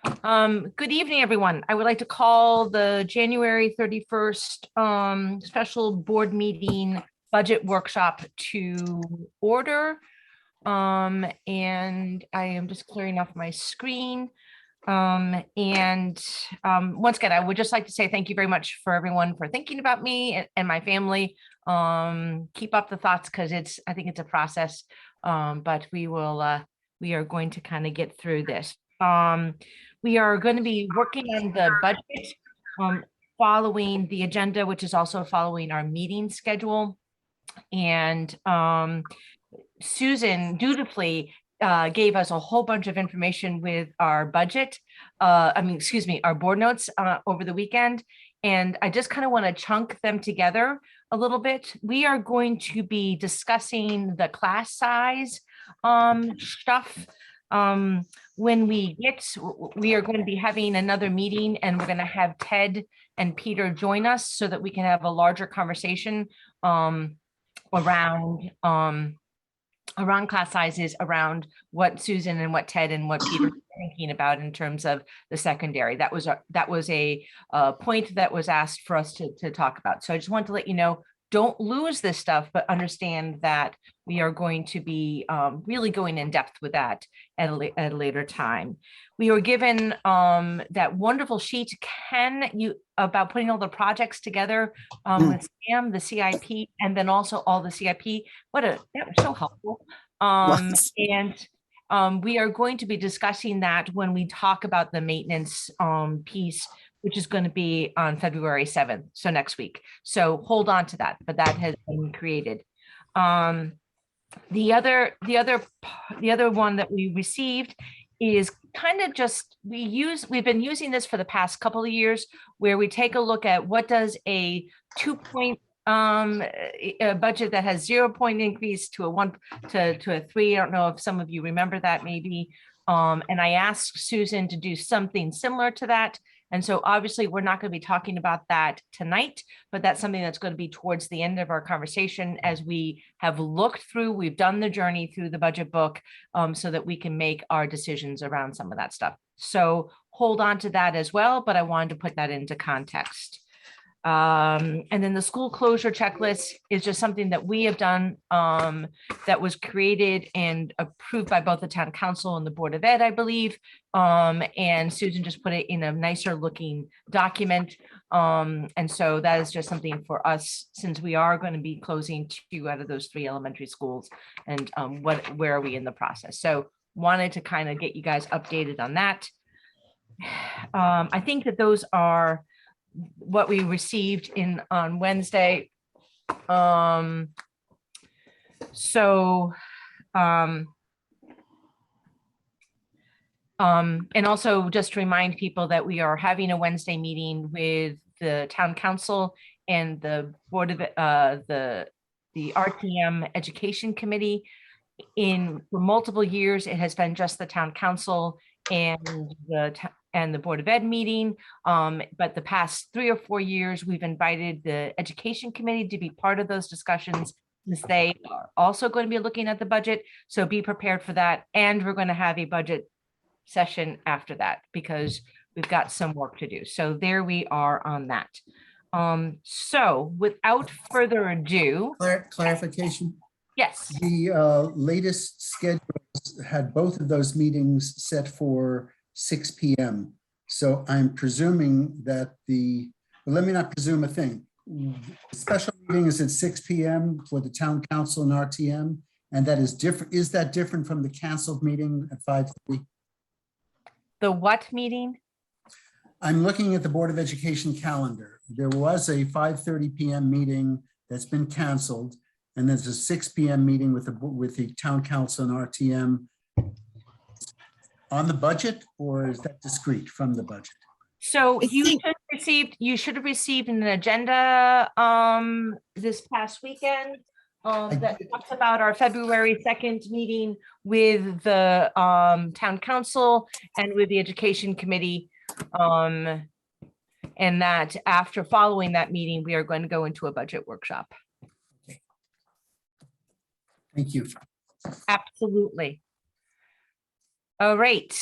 Good evening, everyone. I would like to call the January 31st special board meeting budget workshop to order. And I am just clearing off my screen. Once again, I would just like to say thank you very much for everyone for thinking about me and my family. Keep up the thoughts because I think it's a process, but we are going to kind of get through this. We are going to be working on the budget following the agenda, which is also following our meeting schedule. And Susan dutifully gave us a whole bunch of information with our budget, our board notes over the weekend. And I just kind of want to chunk them together a little bit. We are going to be discussing the class size stuff. When we are going to be having another meeting and we're going to have Ted and Peter join us so that we can have a larger conversation around class sizes, around what Susan and what Ted and what Peter are thinking about in terms of the secondary. That was a point that was asked for us to talk about. So I just want to let you know, don't lose this stuff, but understand that we are going to be really going in depth with that at a later time. We were given that wonderful sheet, about putting all the projects together with Sam, the CIP, and then also all the CIP. That was so helpful. We are going to be discussing that when we talk about the maintenance piece, which is going to be on February 7th, so next week. So hold on to that, but that has been created. The other one that we received is kind of just, we've been using this for the past couple of years, where we take a look at what does a 2-point a budget that has 0-point increase to a 1 to a 3. I don't know if some of you remember that maybe. And I asked Susan to do something similar to that. And so obviously we're not going to be talking about that tonight, but that's something that's going to be towards the end of our conversation as we have looked through, we've done the journey through the budget book so that we can make our decisions around some of that stuff. So hold on to that as well, but I wanted to put that into context. And then the school closure checklist is just something that we have done that was created and approved by both the town council and the Board of Ed, I believe. And Susan just put it in a nicer looking document. And so that is just something for us, since we are going to be closing 2 out of those 3 elementary schools. And where are we in the process? So wanted to kind of get you guys updated on that. I think that those are what we received on Wednesday. And also just to remind people that we are having a Wednesday meeting with the town council and the board of the RTM education committee. For multiple years, it has been just the town council and the Board of Ed meeting. But the past 3 or 4 years, we've invited the Education Committee to be part of those discussions, since they are also going to be looking at the budget. So be prepared for that. And we're going to have a budget session after that because we've got some work to do. So there we are on that. So without further ado. Clarification. Yes. The latest schedules had both of those meetings set for 6 p.m. So I'm presuming that let me not presume a thing. The special meeting is at 6 p.m. for the town council and RTM, and that is different. Is that different from the canceled meeting at 5:30? The what meeting? I'm looking at the Board of Education calendar. There was a 5:30 p.m. meeting that's been canceled, and there's a 6 p.m. meeting with the town council and RTM. On the budget, or is that discrete from the budget? So you should have received an agenda this past weekend that talks about our February 2nd meeting with the town council and with the education committee. And that following that meeting, we are going to go into a budget workshop. Okay. Thank you. Absolutely. All right.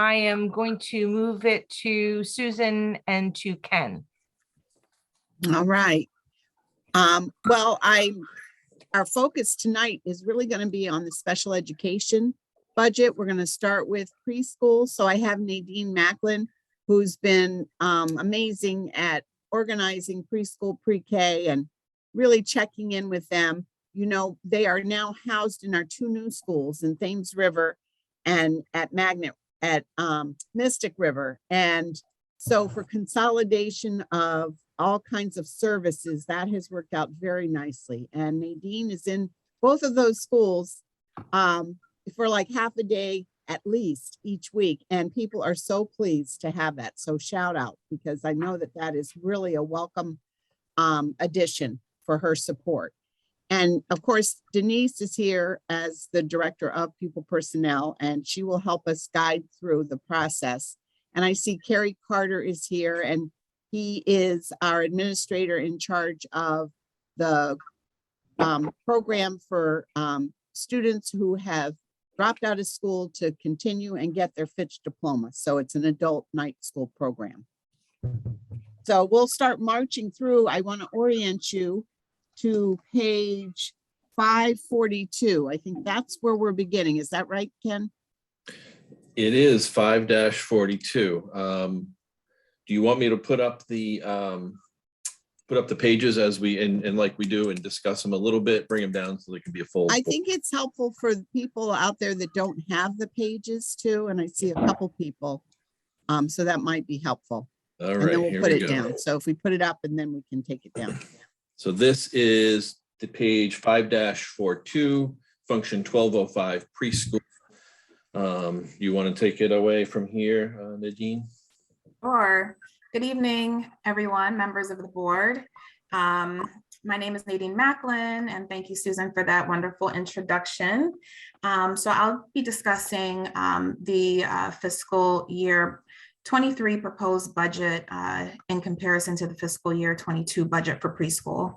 I am going to move it to Susan and to Ken. All right. Well, our focus tonight is really going to be on the special education budget. We're going to start with preschool. So I have Nadine Macklin, who's been amazing at organizing preschool, pre-K, and really checking in with them. You know, they are now housed in our 2 new schools in Thames River and at Mystic River. And so for consolidation of all kinds of services, that has worked out very nicely. And Nadine is in both of those schools for like half a day at least each week. And people are so pleased to have that. So shout out, because I know that that is really a welcome addition for her support. And of course, Denise is here as the Director of Pupil Personnel, and she will help us guide through the process. And I see Carrie Carter is here, and he is our administrator in charge of the program for students who have dropped out of school to continue and get their Fitch diploma. So it's an adult night school program. So we'll start marching through. I want to orient you to page 542. I think that's where we're beginning. Is that right, Ken? It is 5-42. Do you want me to put up the pages as we and like we do and discuss them a little bit, bring them down so they can be a full? I think it's helpful for people out there that don't have the pages too, and I see a couple people. So that might be helpful. All And right, then we'll here put we it go. down. So if we put it up and then we can take it down. So this is the page 5-42, function 1205 preschool. You want to take it away from here, Nadine? Sure. Good evening, everyone, members of the board. My name is Nadine Macklin, and thank you, Susan, for that wonderful introduction. So I'll be discussing the fiscal year 23 proposed budget in comparison to the fiscal year 22 budget for preschool.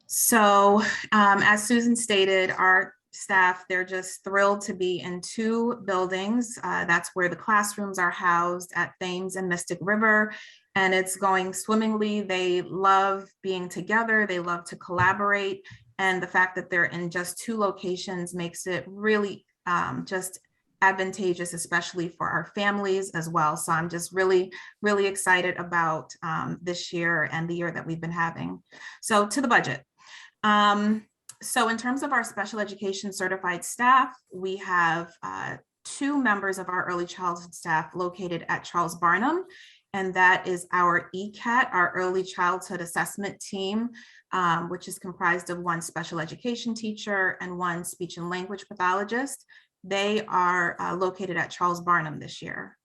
So as Susan stated, our staff, they're just thrilled to be in 2 buildings. That's where the classrooms are housed at Thames and Mystic River, and it's going swimmingly. They love being together. They love to collaborate. And the fact that they're in just 2 locations makes it really just advantageous, especially for our families as well. So I'm just really, really excited about this year and the year that we've been having. So to the budget. So in terms of our special education certified staff, we have 2 members of our early childhood staff located at Charles Barnum, and that is our ECAT, our early childhood assessment team, which is comprised of 1 special education teacher and 1 speech and language pathologist. They are located at Charles Barnum this year.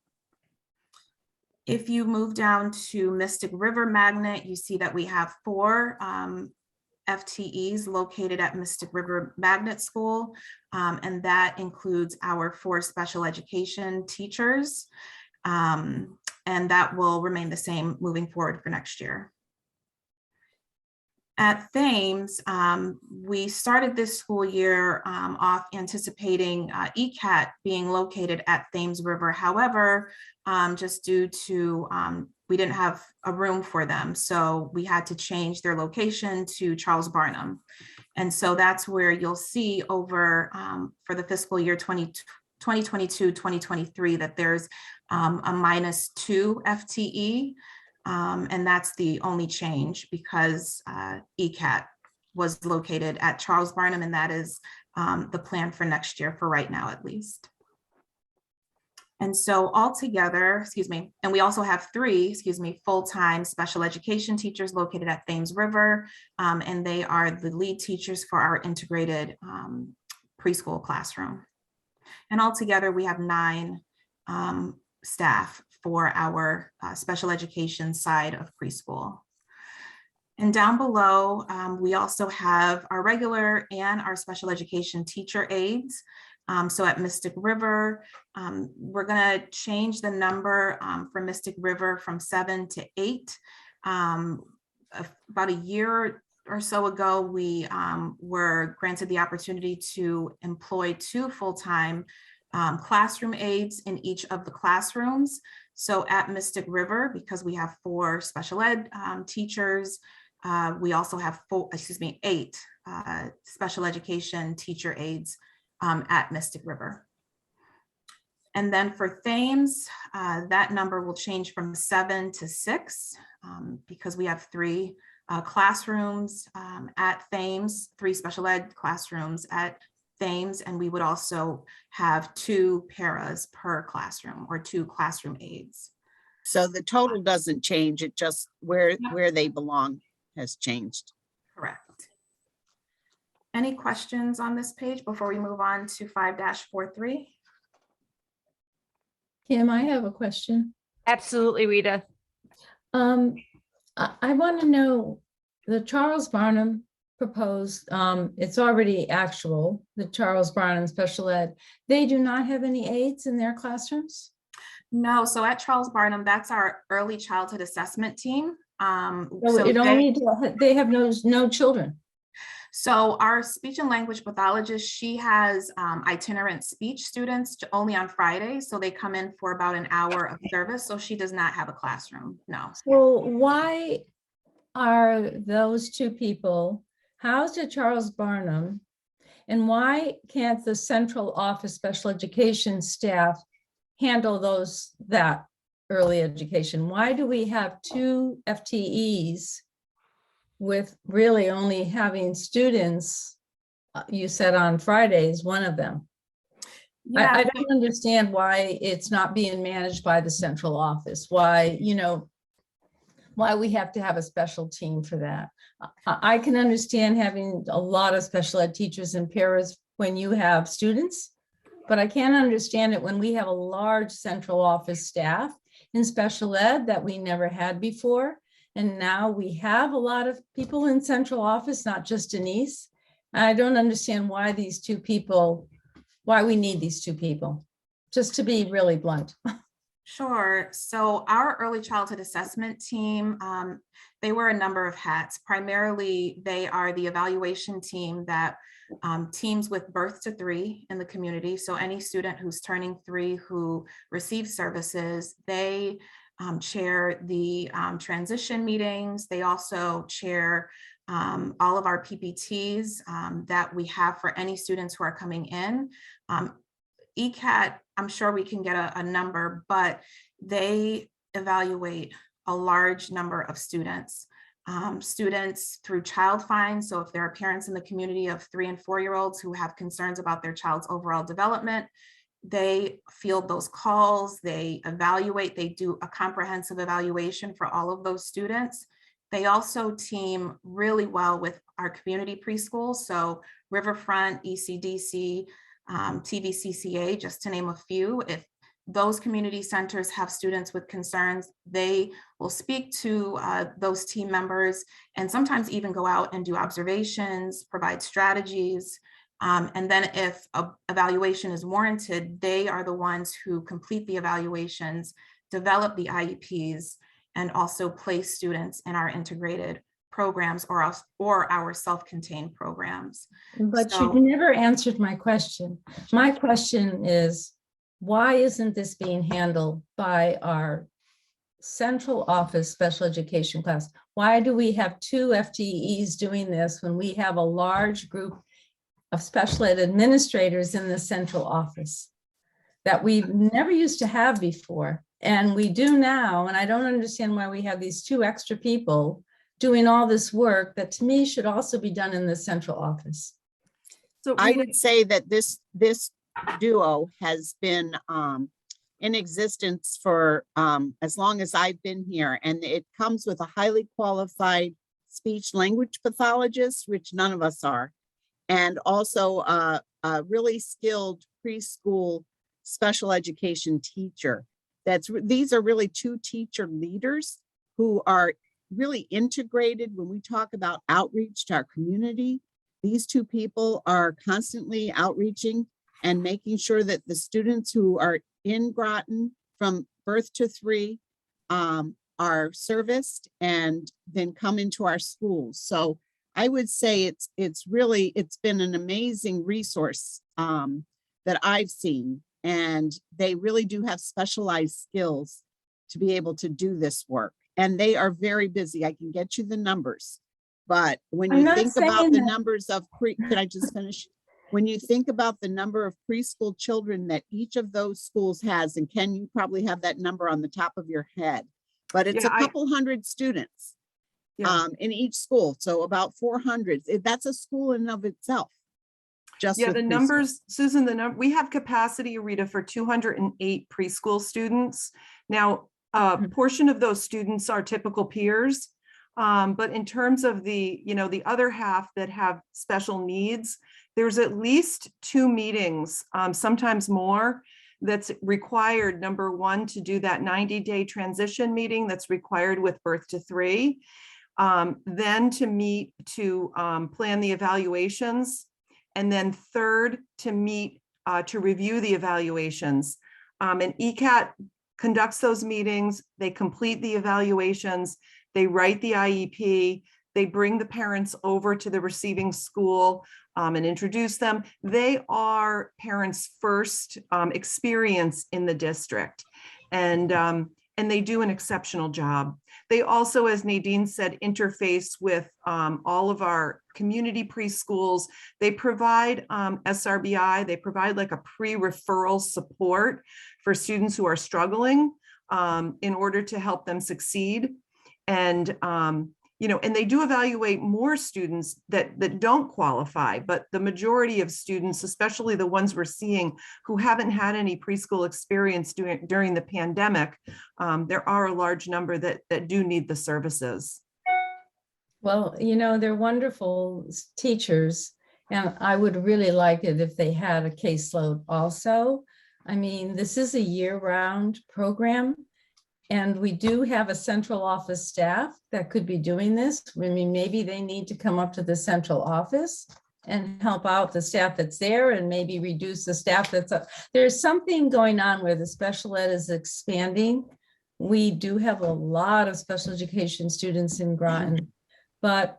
If you move down to Mystic River Magnet, you see that we have 4 FTEs located at Mystic River Magnet School, and that includes our 4 special education teachers, and that will remain the same moving forward for next year. At Thames, we started this school year off anticipating ECAT being located at Thames River. However, just due to we didn't have a room for them, so we had to change their location to Charles Barnum. And so that's where you'll see over for the fiscal year 2022-2023 that there's a -2 FTE. And that's the only change because ECAT was located at Charles Barnum, and that is the plan for next year for right now, at least. And so altogether, and we also have 3, full-time special education teachers located at Thames River, and they are the lead teachers for our integrated preschool classroom. And altogether, we have 9 staff for our special education side of preschool. And down below, we also have our regular and our special education teacher aides. So at Mystic River, we're going to change the number for Mystic River from 7 to 8. About a year or so ago, we were granted the opportunity to employ 2 full-time classroom aides in each of the classrooms. So at Mystic River, because we have 4 special ed teachers, we also have 8 special education teacher aides at Mystic River. And then for Thames, that number will change from 7 to 6 because we have 3 classrooms at Thames, 3 special ed classrooms at Thames, and we would also have 2 paras per classroom or 2 classroom aides. So the total doesn't change, it just where they belong has changed. Correct. Any questions on this page before we move on to 5-43? Kim, I have a question. Absolutely, Rita. I want to know, the Charles Barnum proposed, it's already actual, the Charles Barnum Special Ed, they do not have any aides in their classrooms? No, so at Charles Barnum, that's our early childhood assessment team. So they have no children. So our speech and language pathologist, she has itinerant speech students only on Fridays. So they come in for about an hour of service. So she does not have a classroom, no. So why are those 2 people housed at Charles Barnum? And why can't the central office special education staff handle that early education? Why do we have 2 FTEs with really only having students, you said on Fridays, one of them? Yeah, I don't understand why it's not being managed by the central office, why we have to have a special team for that. I can understand having a lot of special ed teachers and paras when you have students, but I can't understand it when we have a large central office staff in special ed that we never had before. And now we have a lot of people in central office, not just Denise. I don't understand why these 2 people, why we need these 2 people, just to be really blunt. sure. So our early childhood assessment team, they wear a number of hats. Primarily, they are the evaluation team that teams with birth to 3 in the community. So any student who's turning 3 who receives services, they chair the transition meetings. They also chair all of our PPTs that we have for any students who are coming in. ECAT, I'm sure we can get a number, but they evaluate a large number of students. Students through child finds. So if there are parents in the community of 3- and 4-year-olds who have concerns about their child's overall development, they field those calls, they evaluate, they do a comprehensive evaluation for all of those students. They also team really well with our community preschools. So Riverfront, ECDC, TVCCA, just to name a few. If those community centers have students with concerns, they will speak to those team members and sometimes even go out and do observations, provide strategies. And then if an evaluation is warranted, they are the ones who complete the evaluations, develop the IEPs, and also place students in our integrated programs or our self-contained programs. But So- you never answered my question. My question is, why isn't this being handled by our central office special education class? Why do we have 2 FTEs doing this when we have a large group of special ed administrators in the central office that we never used to have before? And we do now, and I don't understand why we have these 2 extra people doing all this work that to me should also be done in the central office. So I Rita, would say that this duo has been in existence for as long as I've been here, and it comes with a highly qualified speech language pathologist, which none of us are, and also a really skilled preschool special education teacher. These are really 2 teacher leaders who are really integrated when we talk about outreach to our community. These 2 people are constantly outreaching and making sure that the students who are in Groton from birth to 3 are serviced and then come into our schools. So I would say it's been an amazing resource that I've seen. and they really do have specialized skills to be able to do this work. And they are very busy. I can get you the numbers. But when I'm you not think about saying the that- numbers of can I just finish? When you think about the number of preschool children that each of those schools has, and Ken, you probably have that number on the top of your head, but it's Yeah, a couple hundred students Yeah. in each school. So about 400. That's a school in and of itself. Just Yeah, with the preschool. numbers, Susan, we have capacity, Rita, for 208 preschool students. Now, a portion of those students are typical peers. But in terms of the other half that have special needs, there's at least 2 meetings, sometimes more, that's required, number one, to do that 90-day transition meeting that's required with birth to 3. Then to meet to plan the evaluations. And then third, to meet to review the evaluations. And ECAT conducts those meetings, they complete the evaluations, they write the IEP, they bring the parents over to the receiving school and introduce them. They are parents' first experience in the district. And they do an exceptional job. They also, as Nadine said, interface with all of our community preschools. They provide SRBI, they provide like a pre-referral support for students who are struggling in order to help them succeed. And and they do evaluate more students that don't qualify, but the majority of students, especially the ones we're seeing who haven't had any preschool experience during the pandemic, there are a large number that do need the services. Well, they're wonderful teachers, and I would really like it if they had a caseload also. I mean, this is a year-round program, and we do have a central office staff that could be doing this. I mean, maybe they need to come up to the central office and help out the staff that's there, and maybe reduce the staff that's up. There's something going on where the special ed is expanding. We do have a lot of special education students in Groton, but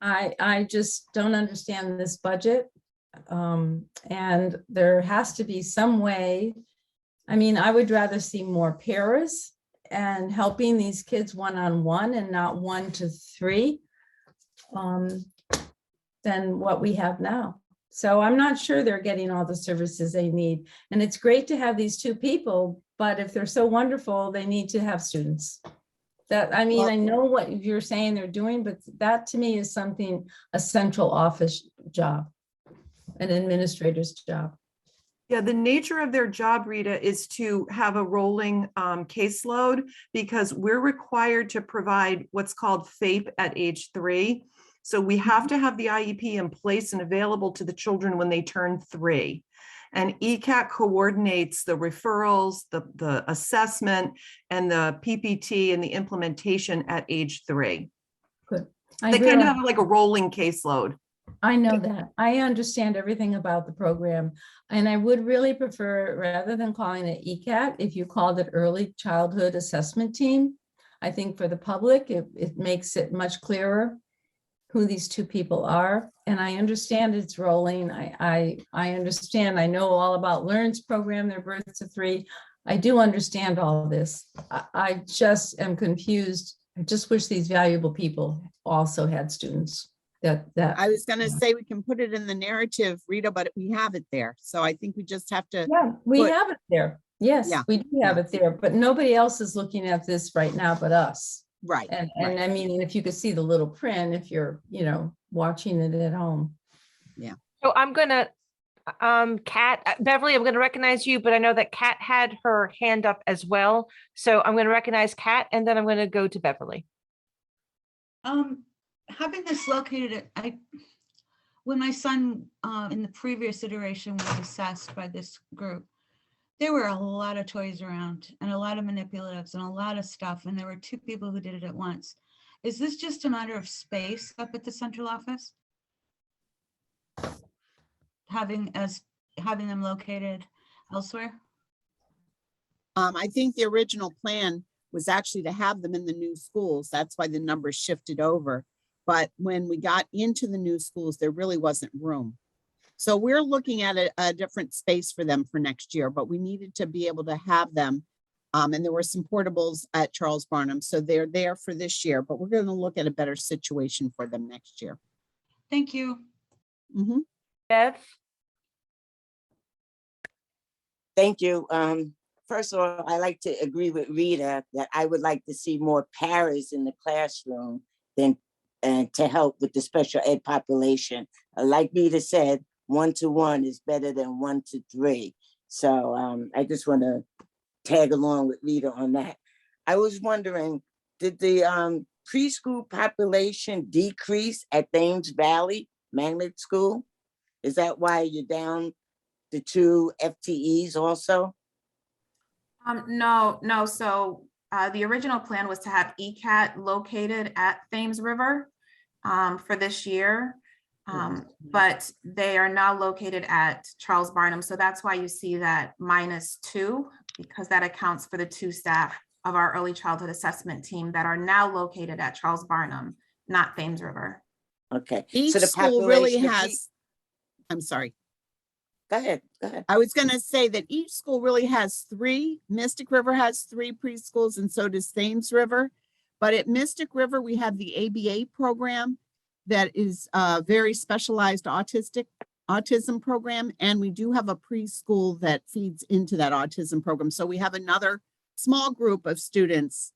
I just don't understand this budget. And there has to be some way. I mean, I would rather see more paras and helping these kids one-on-one and not 1 to 3 than what we have now. So I'm not sure they're getting all the services they need. And it's great to have these 2 people, but if they're so wonderful, they need to have students. I Well- know what you're saying they're doing, but that to me is something, a central office job, an administrator's job. Yeah, the nature of their job, Rita, is to have a rolling caseload, because we're required to provide what's called FAPE at age 3. So we have to have the IEP in place and available to the children when they turn 3. And ECAT coordinates the referrals, the assessment, and the PPT and the implementation at age 3. Good. They kind of have like a rolling caseload. I know that. I understand everything about the program. And I would really prefer, rather than calling it ECAT, if you called it Early Childhood Assessment Team. I think for the public, it makes it much clearer who these 2 people are. And I understand it's rolling. I understand. I know all about Learn's program, their birth to 3. I do understand all of this. I just am confused. I just wish these valuable people also had students. I was going to say we can put it in the narrative, Rita, but we have it there. So I think we just have to. Yeah, we put- have it there. Yes, Yeah, we do have it there, but nobody else is looking at this right now but us. Right. And right. I mean, if you could see the little print, if you're, watching it at home. So I'm gonna, Kat, Beverly, I'm gonna recognize you, but I know that Kat had her hand up as well. So I'm gonna recognize Kat, and then I'm gonna go to Beverly. Having this located when my son in the previous iteration was assessed by this group, there were a lot of toys around and a lot of manipulatives and a lot of stuff, and there were 2 people who did it at once. Is this just a matter of space up at the central office? Having them located elsewhere? I think the original plan was actually to have them in the new schools. That's why the numbers shifted over. But when we got into the new schools, there really wasn't room. So we're looking at a different space for them for next year, but we needed to be able to have them. And there were some portables at Charles Barnum, so they're there for this year, but we're going to look at a better situation for them next year. Thank you. Mhm. Bev? Thank you. First of all, I like to agree with Rita that I would like to see more paras in the classroom than and to help with the special ed population. Like Rita said, 1-to-1 is better than 1-to-3. So I just want to tag along with Rita on that. I was wondering, did the preschool population decrease at Thames Valley Magnet School? Is that why you're down the 2 FTEs also? No. So the original plan was to have ECAT located at Thames River for this year. But they are now located at Charles Barnum. So that's why you see that -2, because that accounts for the 2 staff of our early childhood assessment team that are now located at Charles Barnum, not Thames River. Okay. Each So the school really population of has, I'm sorry. Go ahead. I was going to say that each school really has 3. Mystic River has 3 preschools, and so does Thames River. But at Mystic River, we have the ABA program that is a very specialized autism program. And we do have a preschool that feeds into that autism program. So we have another small group of students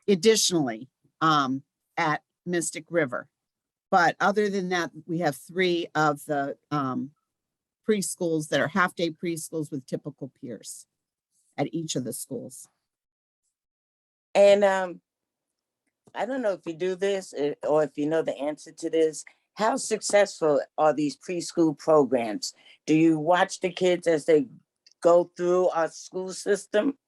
additionally at Mystic River. But other than that, we have 3 of the preschools that are half-day preschools with typical peers at each of the schools. And I don't know if you do this or if you know the answer to this. How successful are these preschool programs? Do you watch the kids as they go through our school system?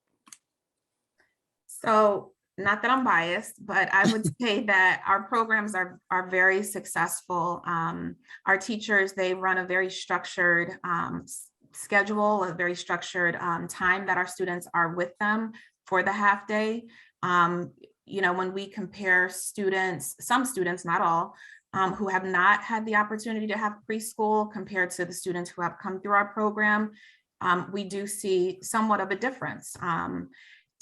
So not that I'm biased, but I would say that our programs are very successful. Our teachers, they run a very structured schedule, a very structured time that our students are with them for the half day. You know, when we compare students, some students, not all, who have not had the opportunity to have preschool compared to the students who have come through our program, we do see somewhat of a difference.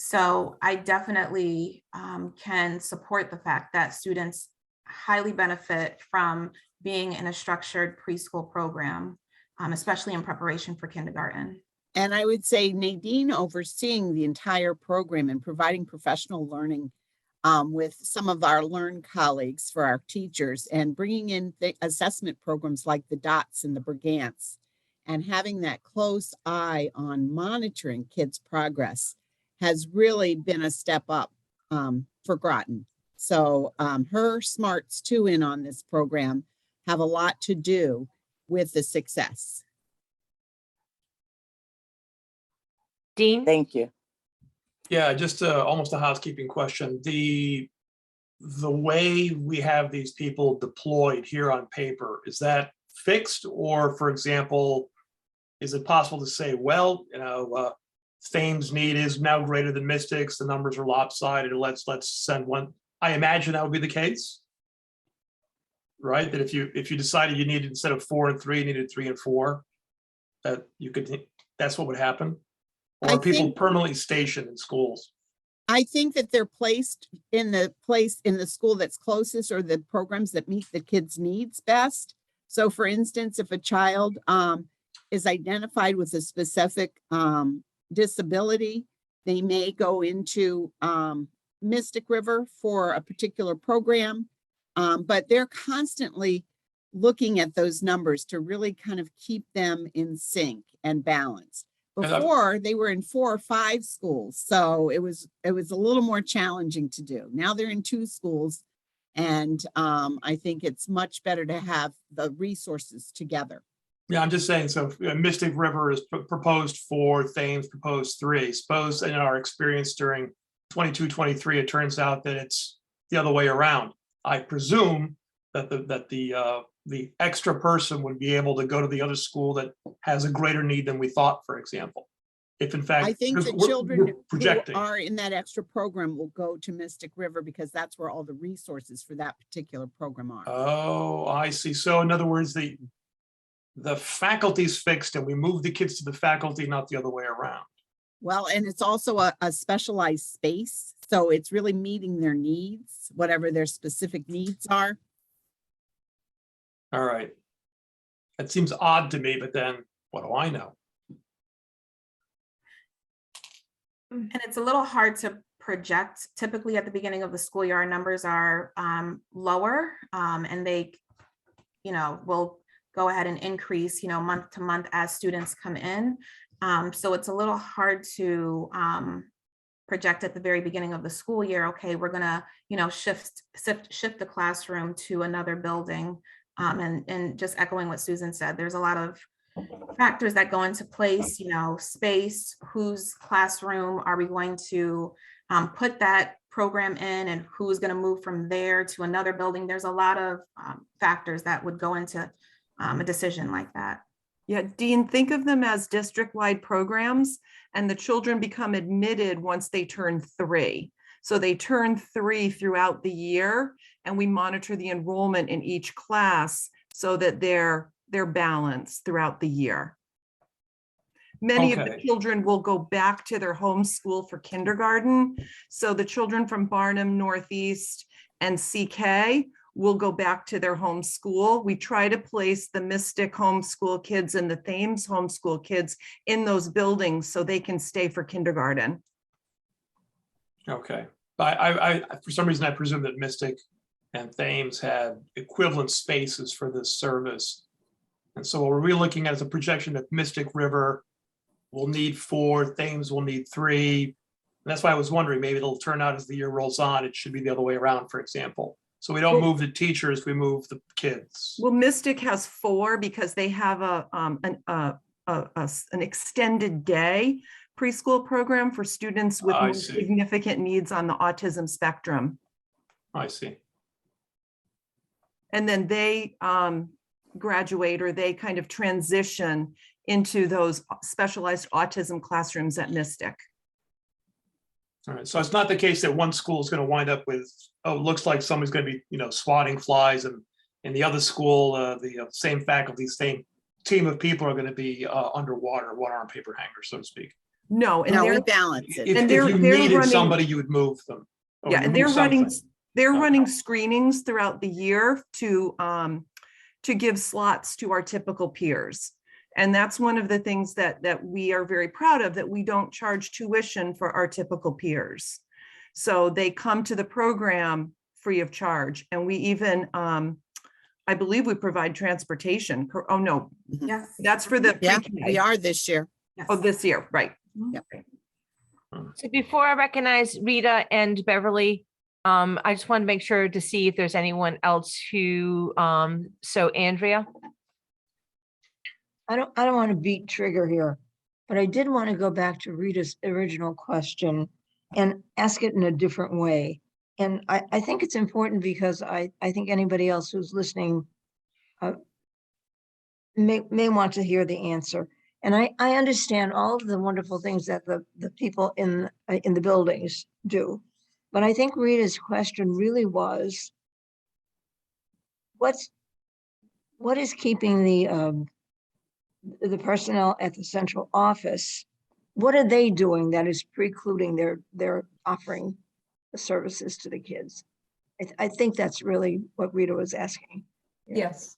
So I definitely can support the fact that students highly benefit from being in a structured preschool program, especially in preparation for kindergarten. And I would say Nadine overseeing the entire program and providing professional learning with some of our Learn colleagues for our teachers and bringing in the assessment programs like the DOTS and the Brigance and having that close eye on monitoring kids' progress has really been a step up for Groton. So her smarts too in on this program have a lot to do with the success. Dean? Thank you. Yeah, just almost a housekeeping question. The way we have these people deployed here on paper, is that fixed? Or for example, is it possible to say, well, you know, Thames need is now greater than Mystics, the numbers are lopsided, let's send one. I imagine that would be the case, right? That if you decided you needed, instead of 4 and 3, you needed 3 and 4, that you could, that's what would happen? Or are people permanently stationed in schools? I think that they're placed in the school that's closest or the programs that meet the kids' needs best. So for instance, if a child is identified with a specific disability, they may go into Mystic River for a particular program, but they're constantly looking at those numbers to really kind of keep them in sync and balanced. Before they were in 4 or 5 schools, so it was a little more challenging to do. Now they're in 2 schools, and I think it's much better to have the resources together. Yeah, I'm just saying, so Mystic River is proposed 4, Thames proposed 3. Suppose in our experience during 22-23, it turns out that it's the other way around. I presume that the extra person would be able to go to the other school that has a greater need than we thought, for example. If in fact, I think the we're children projecting. who are in that extra program will go to Mystic River because that's where all the resources for that particular program are. Oh, I see. So in other words, the faculty's fixed and we move the kids to the faculty, not the other way around. Well, and it's also a specialized space. So it's really meeting their needs, whatever their specific needs are. All right. That seems odd to me, but then what do I know? And it's a little hard to project. Typically at the beginning of the school year, our numbers are lower and they, will go ahead and increase, month to month as students come in. So it's a little hard to project at the very beginning of the school year. Okay, we're gonna, shift the classroom to another building. And just echoing what Susan said, there's a lot of factors that go into place, space, whose classroom are we going to put that program in, and who's going to move from there to another building. There's a lot of factors that would go into a decision like that. Yeah, Dean, think of them as district-wide programs, and the children become admitted once they turn 3. So they turn 3 throughout the year, and we monitor the enrollment in each class so that they're balanced throughout the year. Many of the Okay. children will go back to their home school for kindergarten. So the children from Barnum, Northeast, and CK will go back to their home school. We try to place the Mystic homeschool kids and the Thames homeschool kids in those buildings so they can stay for kindergarten. Okay. I for some reason, I presume that Mystic and Thames had equivalent spaces for this service. And so what we're looking at is a projection that Mystic River will need 4, Thames will need 3. And that's why I was wondering, maybe it'll turn out as the year rolls on, it should be the other way around, for example. So we don't move the teachers, we move the kids. Well, Mystic has 4 because they have an extended day preschool program for students with I more see. significant needs on the autism spectrum. I see. And then they graduate, or they kind of transition into those specialized autism classrooms at Mystic. All right, so it's not the case that one school is going to wind up with, oh, looks like somebody's going to be, swatting flies, and in the other school, the same faculty, same team of people are going to be underwater, water on paper hanger, so to speak. No, and No, we they're, balance it. If And they're you needed running- somebody, you would move them. or yeah, you and move something. they're Okay. running screenings throughout the year to give slots to our typical peers. And that's one of the things that we are very proud of, that we don't charge tuition for our typical peers. So they come to the program free of charge. And we even, I believe we provide transportation. Oh, no, Yes. that's for the Yeah, pre-K. we are this year. Yes. Oh, this year, right. So before I recognize Rita and Beverly, I just want to make sure to see if there's anyone else who, so Andrea. I don't want to beat trigger here, but I did want to go back to Rita's original question and ask it in a different way. And I think it's important because I think anybody else who's listening may want to hear the answer. And I understand all of the wonderful things that the people in the buildings do. But I think Rita's question really was, what is keeping the personnel at the central office? What are they doing that is precluding their offering the services to the kids? I think that's really what Rita was asking. Yes.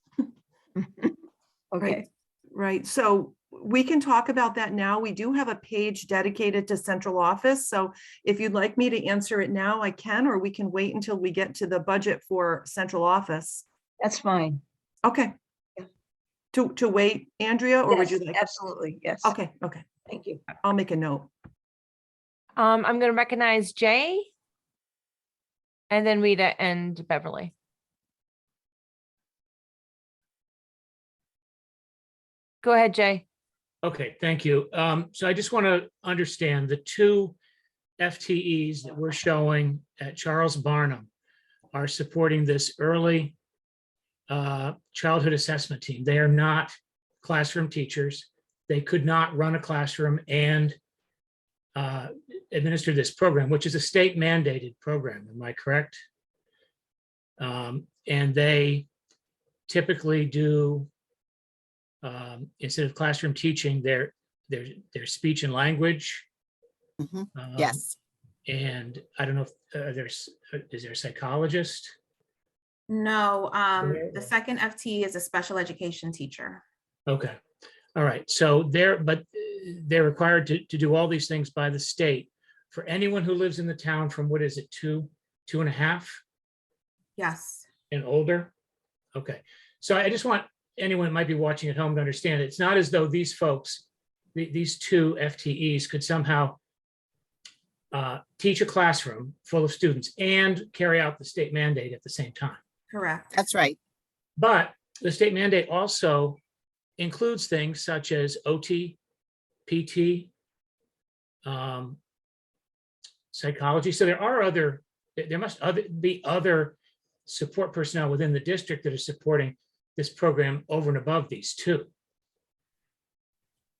Okay. Right. So we can talk about that now. We do have a page dedicated to central office. So if you'd like me to answer it now, I can, or we can wait until we get to the budget for central office. That's fine. Okay. To wait, Andrea, or would you Yes, like? absolutely, yes. Okay, okay. Thank you. I'll make a note. I'm going to recognize Jay. And then Rita and Beverly. Go ahead, Jay. Okay, thank you. So I just want to understand the 2 FTEs that we're showing at Charles Barnum are supporting this early childhood assessment team. They are not classroom teachers. They could not run a classroom and administer this program, which is a state mandated program. Am I correct? And they typically do instead of classroom teaching, their speech and language. Mhm. Um, Yes. And I don't know if is there a psychologist? No, There- the second FTE is a special education teacher. Okay, all right. So they're required to do all these things by the state. For anyone who lives in the town from, what is it, 2.5 Yes. and older? Okay, so I just want anyone who might be watching at home to understand, it's not as though these folks, these two FTEs could somehow teach a classroom full of students and carry out the state mandate at the same time. Correct. That's right. But the state mandate also includes things such as OT, PT, psychology. So there must be other support personnel within the district that are supporting this program over and above these two.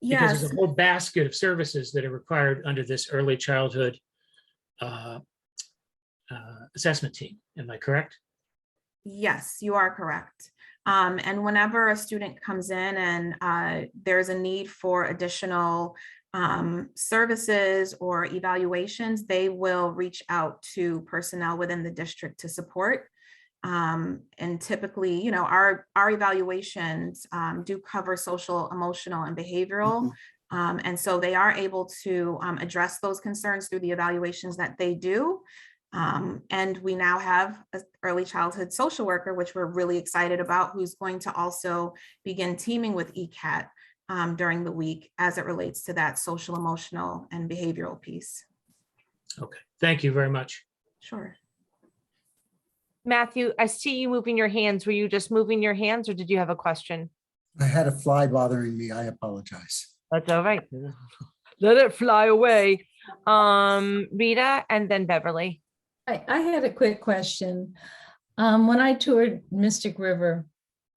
Because Yes. there's a whole basket of services that are required under this early childhood assessment team. Am I correct? Yes, you are correct. And whenever a student comes in and there's a need for additional services or evaluations, they will reach out to personnel within the district to support. And typically, you know, our evaluations do cover social, emotional, and behavioral. And so they are able to address those concerns through the evaluations that they do. And we now have an early childhood social worker, which we're really excited about, who's going to also begin teaming with ECAT during the week as it relates to that social, emotional, and behavioral piece. Okay, thank you very much. Sure. Matthew, I see you moving your hands. Were you just moving your hands or did you have a question? I had a fly bothering me. I apologize. That's all right. Let it fly away. Rita and then Beverly. I had a quick question. When I toured Mystic River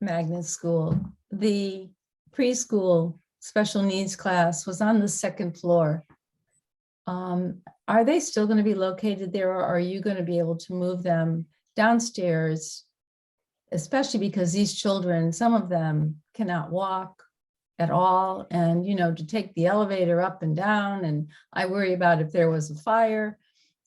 Magnet School, the preschool special needs class was on the second floor. Are they still going to be located there, or are you going to be able to move them downstairs? Especially because these children, some of them cannot walk at all. And, you know, to take the elevator up and down, and I worry about if there was a fire.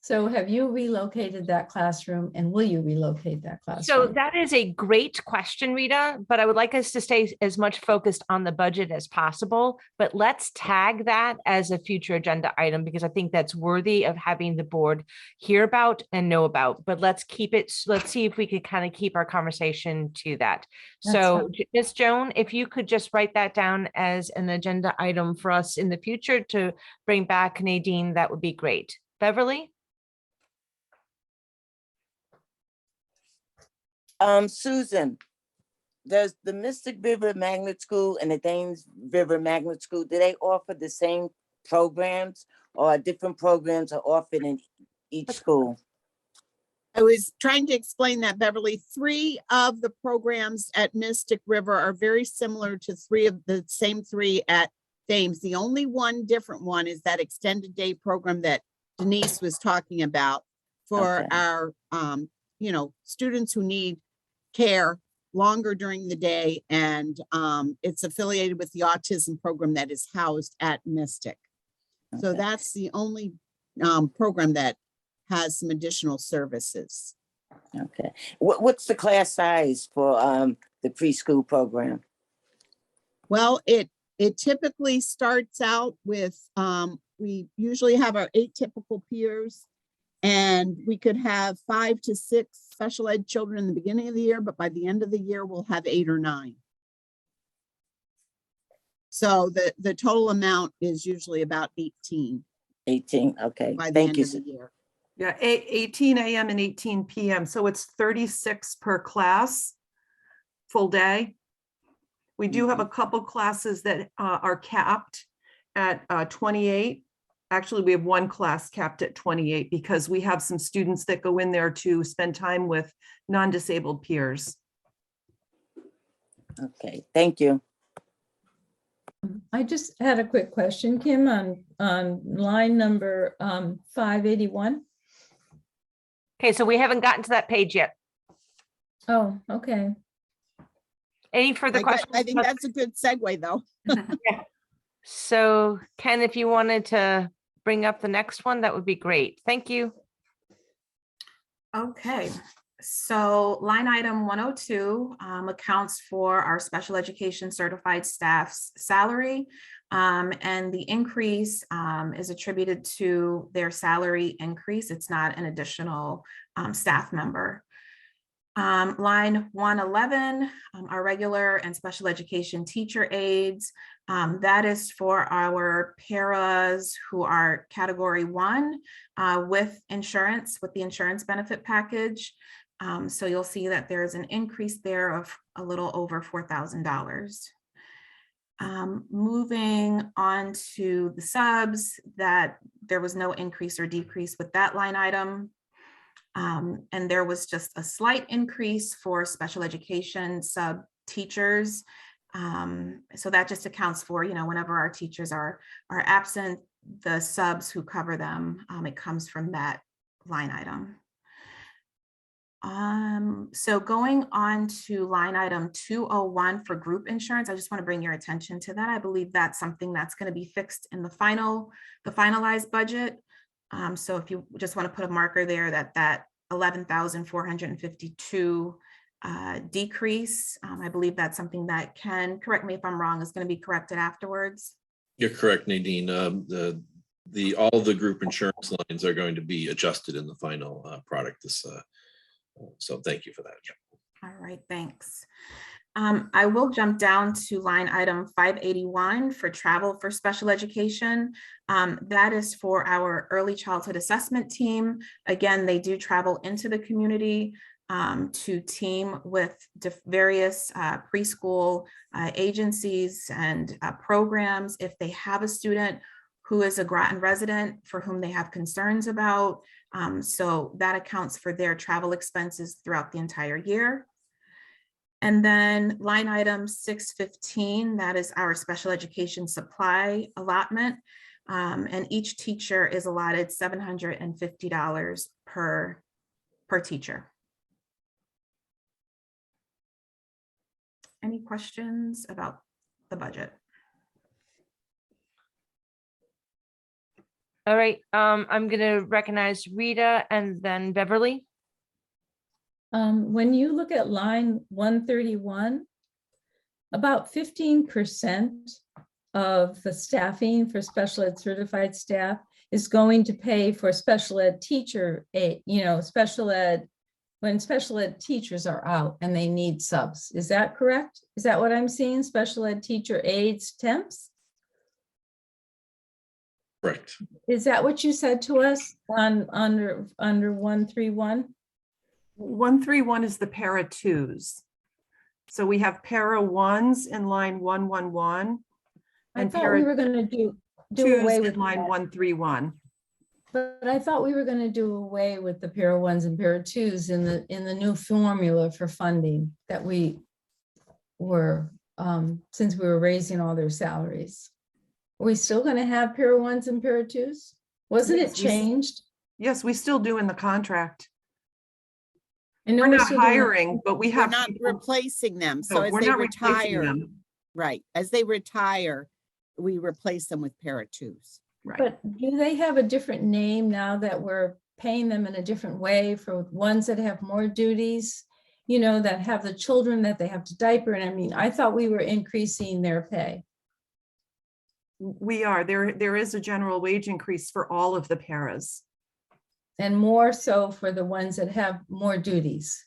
So have you relocated that classroom, and will you relocate that So classroom? that is a great question, Rita, but I would like us to stay as much focused on the budget as possible. But let's tag that as a future agenda item because I think that's worthy of having the board hear about and know about. But let's keep it, let's see if we could kind of keep our conversation to that. That's So fine. Ms. Joan, if you could just write that down as an agenda item for us in the future to bring back Nadine, that would be great. Beverly? Susan, does the Mystic River Magnet School and the Thames River Magnet School, do they offer the same programs or different programs are offered in each school? I was trying to explain that, Beverly. 3 of the programs at Mystic River are very similar to 3 of the same 3 at Thames. The only one different one is that extended day program that Denise was talking about for Okay. our, you know, students who need care longer during the day. And it's affiliated with the autism program that is housed at Mystic. So Okay. that's the only program that has some additional services. Okay. What's the class size for the preschool program? Well, it typically starts out with, we usually have our 8 typical peers, and we could have 5 to 6 special ed children in the beginning of the year, but by the end of the year, we'll have 8 or 9. So the total amount is usually about 18 18, okay, by the thank end you. of the year. Yeah, 18 a.m. and 18 p.m. So it's 36 per class, full day. We do have a couple classes that are capped at 28. Actually, we have one class capped at 28 because we have some students that go in there to spend time with non-disabled peers. Okay, thank you. I just had a quick question, Kim, on line number 581. Okay, so we haven't gotten to that page yet. Oh, okay. Any further questions? I think that's a good segue, though. So Ken, if you wanted to bring up the next one, that would be great. Thank you. Okay, so line item 102 accounts for our special education certified staff's salary. And the increase is attributed to their salary increase. It's not an additional staff member. Line 111, our regular and special education teacher aides. That is for our paras who are category 1 with insurance, with the insurance benefit package. So you'll see that there's an increase there of a little over $4,000. Moving on to the subs, that there was no increase or decrease with that line item. And there was just a slight increase for special education sub teachers. So that just accounts for, whenever our teachers are absent, the subs who cover them, it comes from that line item. So going on to line item 201 for group insurance, I just want to bring your attention to that. I believe that's something that's going to be fixed in the finalized budget. So if you just want to put a marker there, that 11,452 decrease, I believe that's something that can, correct me if I'm wrong, is going to be corrected afterwards. You're correct, Nadine. All the group insurance lines are going to be adjusted in the final product. So thank you for that. All right, thanks. I will jump down to line item 581 for travel for special education. That is for our early childhood assessment team. Again, they do travel into the community to team with various preschool agencies and programs. If they have a student who is a Groton resident for whom they have concerns about. So that accounts for their travel expenses throughout the entire year. And then line item 615, that is our special education supply allotment. And each teacher is allotted $750 per teacher. Any questions about the budget? All right, I'm gonna recognize Rita and then Beverly. When you look at line 131, about 15% of the staffing for special ed certified staff is going to pay for special ed teacher, special ed, when special ed teachers are out and they need subs. Is that correct? Is that what I'm seeing? Special ed teacher aides, temps? Correct. Is that what you said to us on under 131? 131 is the para twos. So we have para ones in line 111. I and thought para we were going to do twos away in with line that. 131. But I thought we were going to do away with the para ones and para twos in the new formula for funding that we were, since we were raising all their salaries. Are we still going to have para ones and para twos? Wasn't it Yes, changed? Yes, we still do in the contract. I know We're not still doing- hiring, but we We're have. not people- replacing them. So No, as we're they not replacing retire, them. right, as they retire, we replace them with para twos. Right. But do they have a different name now that we're paying them in a different way for ones that have more duties? That have the children that they have to diaper. And I mean, I thought we were increasing their pay. We are. There is a general wage increase for all of the paras. And more so for the ones that have more duties.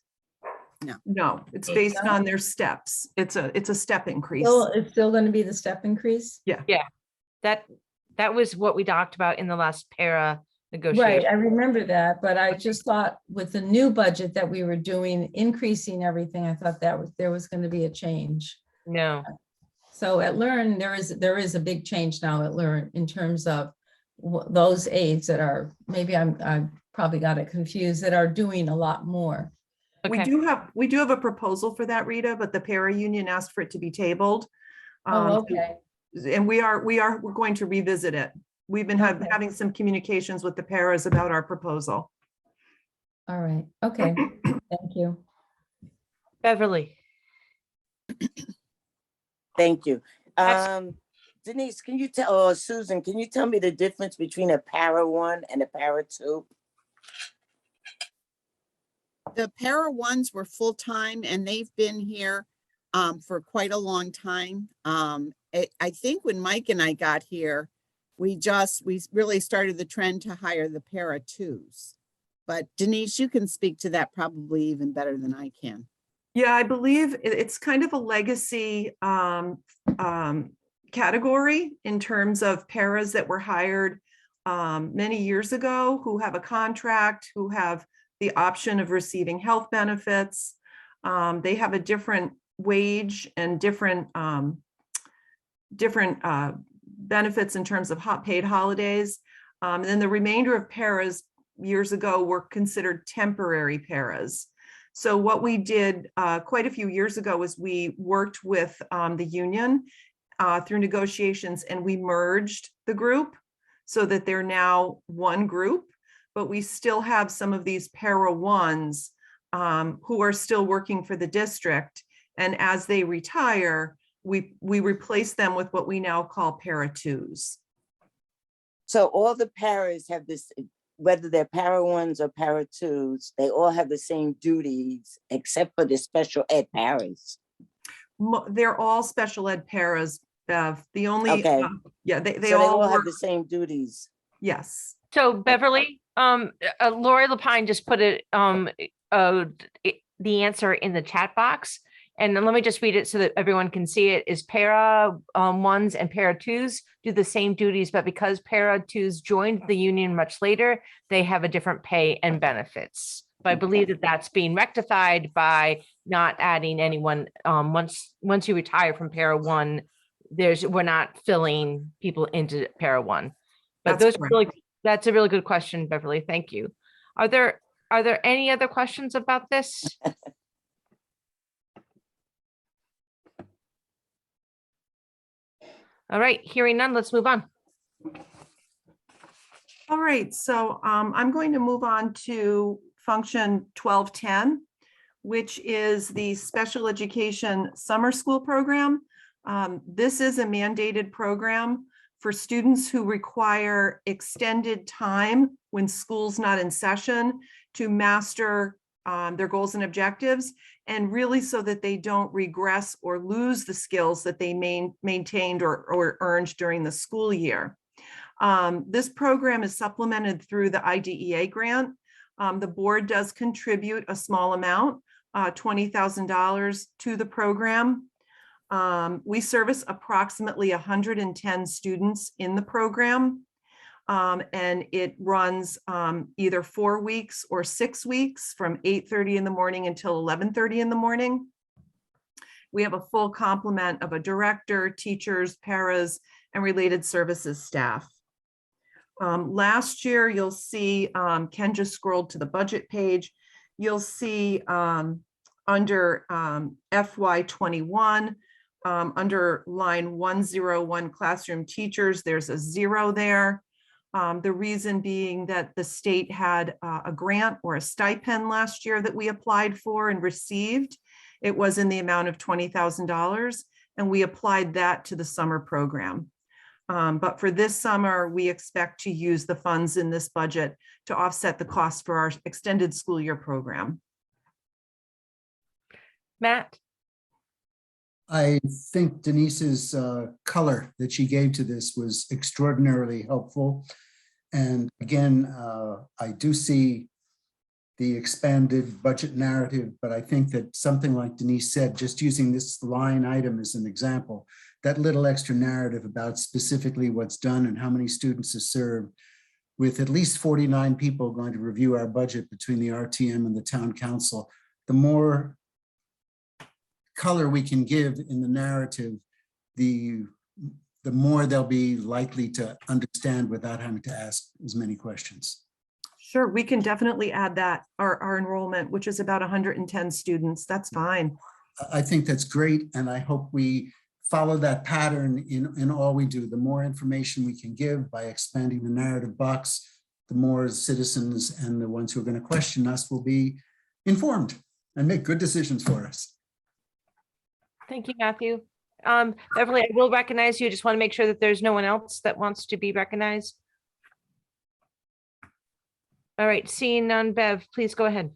No, it's based on their steps. It's a step increase. It's still going to be the step increase? That was what we talked about in the last para Right, negotiation. I remember that, but I just thought with the new budget that we were doing, increasing everything, I thought there was going to be a change. No, So at Learn, there is a big change now at Learn in terms of those aides that are, maybe I probably got it confused, that are doing a lot more. okay. We do have a proposal for that, Rita, but the para union asked for it to be tabled. Oh, okay. And we're going to revisit it. We've been having some communications with the paras about our proposal. All right. Okay. Thank you. Beverly. Thank you. That's- Denise, can you tell, or Susan, can you tell me the difference between a para 1 and a para 2? The para ones were full-time and they've been here for quite a long time. I think when Mike and I got here, we really started the trend to hire the para twos. But Denise, you can speak to that probably even better than I can. Yeah, I believe it's kind of a legacy category in terms of paras that were hired many years ago, who have a contract, who have the option of receiving health benefits. They have a different wage and different benefits in terms of paid holidays. And then the remainder of paras years ago were considered temporary paras. So what we did quite a few years ago was we worked with the union through negotiations, and we merged the group so that they're now one group, but we still have some of these para ones who are still working for the district. And as they retire, we replace them with what we now call para twos. So all the paras have this, whether they're para 1s or para 2s, they all have the same duties except for the special ed paras. They're all special ed paras, Bev. The only, Okay. yeah, So they they all all have work, the same duties. yes. So Beverly, Lori Lapine just put the answer in the chat box. And then let me just read it so that everyone can see it. Is para 1s and para 2s do the same duties, but because para 2s joined the union much later, they have a different pay and benefits. But I believe that that's being rectified by not adding anyone. Once you retire from para 1, we're not filling people into para 1. But That's correct. that's a really good question, Beverly. Thank you. Are there any other questions about this? All right, hearing none, let's move on. All right, so I'm going to move on to function 1210, which is the special education summer school program. This is a mandated program for students who require extended time when school's not in session to master their goals and objectives, and really so that they don't regress or lose the skills that they maintained or earned during the school year. This program is supplemented through the IDEA grant. The board does contribute a small amount, $20,000 to the program. We service approximately 110 students in the program. And it runs either 4 weeks or 6 weeks from 8:30 in the morning until 11:30 in the morning. We have a full complement of a director, teachers, paras, and related services staff. Last year, you'll see, Ken just scrolled to the budget page. You'll see under FY21, under line 101 classroom teachers, there's a 0 there. The reason being that the state had a grant or a stipend last year that we applied for and received. It was in the amount of $20,000, and we applied that to the summer program. But for this summer, we expect to use the funds in this budget to offset the cost for our extended school year program. Matt? I think Denise's color that she gave to this was extraordinarily helpful. And again, I do see the expanded budget narrative, but I think that something like Denise said, just using this line item as an example, that little extra narrative about specifically what's done and how many students are served, with at least 49 people going to review our budget between the RTM and the town council, the more color we can give in the narrative, the more they'll be likely to understand without having to ask as many questions. Sure, we can definitely add that, our enrollment, which is about 110 students. That's fine. I think that's great, and I hope we follow that pattern in all we do. The more information we can give by expanding the narrative box, the more citizens and the ones who are going to question us will be informed and make good decisions for us. Thank you, Matthew. Beverly, I will recognize you. I just want to make sure that there's no one else that wants to be recognized. All right, seeing none, Bev, please go ahead.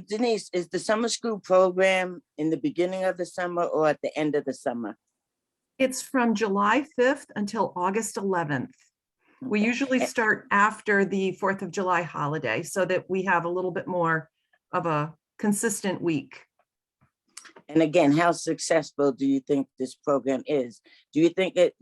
Denise, is the summer school program in the beginning of the summer or at the end of the summer? It's from July 5th until August 11th. We Okay. usually start after the 4th of July holiday so that we have a little bit more of a consistent week. And again, how successful do you think this program is? Do you think it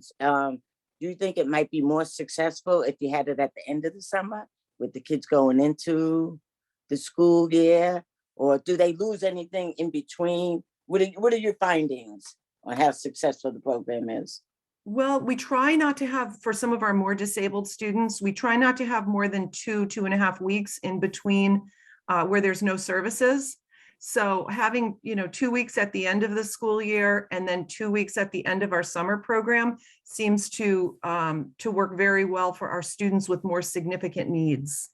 might be more successful if you had it at the end of the summer with the kids going into the school year? Or do they lose anything in between? What are your findings on how successful the program is? Well, we try not to have, for some of our more disabled students, we try not to have more than 2.5 weeks in between where there's no services. So having, 2 weeks at the end of the school year and then 2 weeks at the end of our summer program seems to work very well for our students with more significant needs.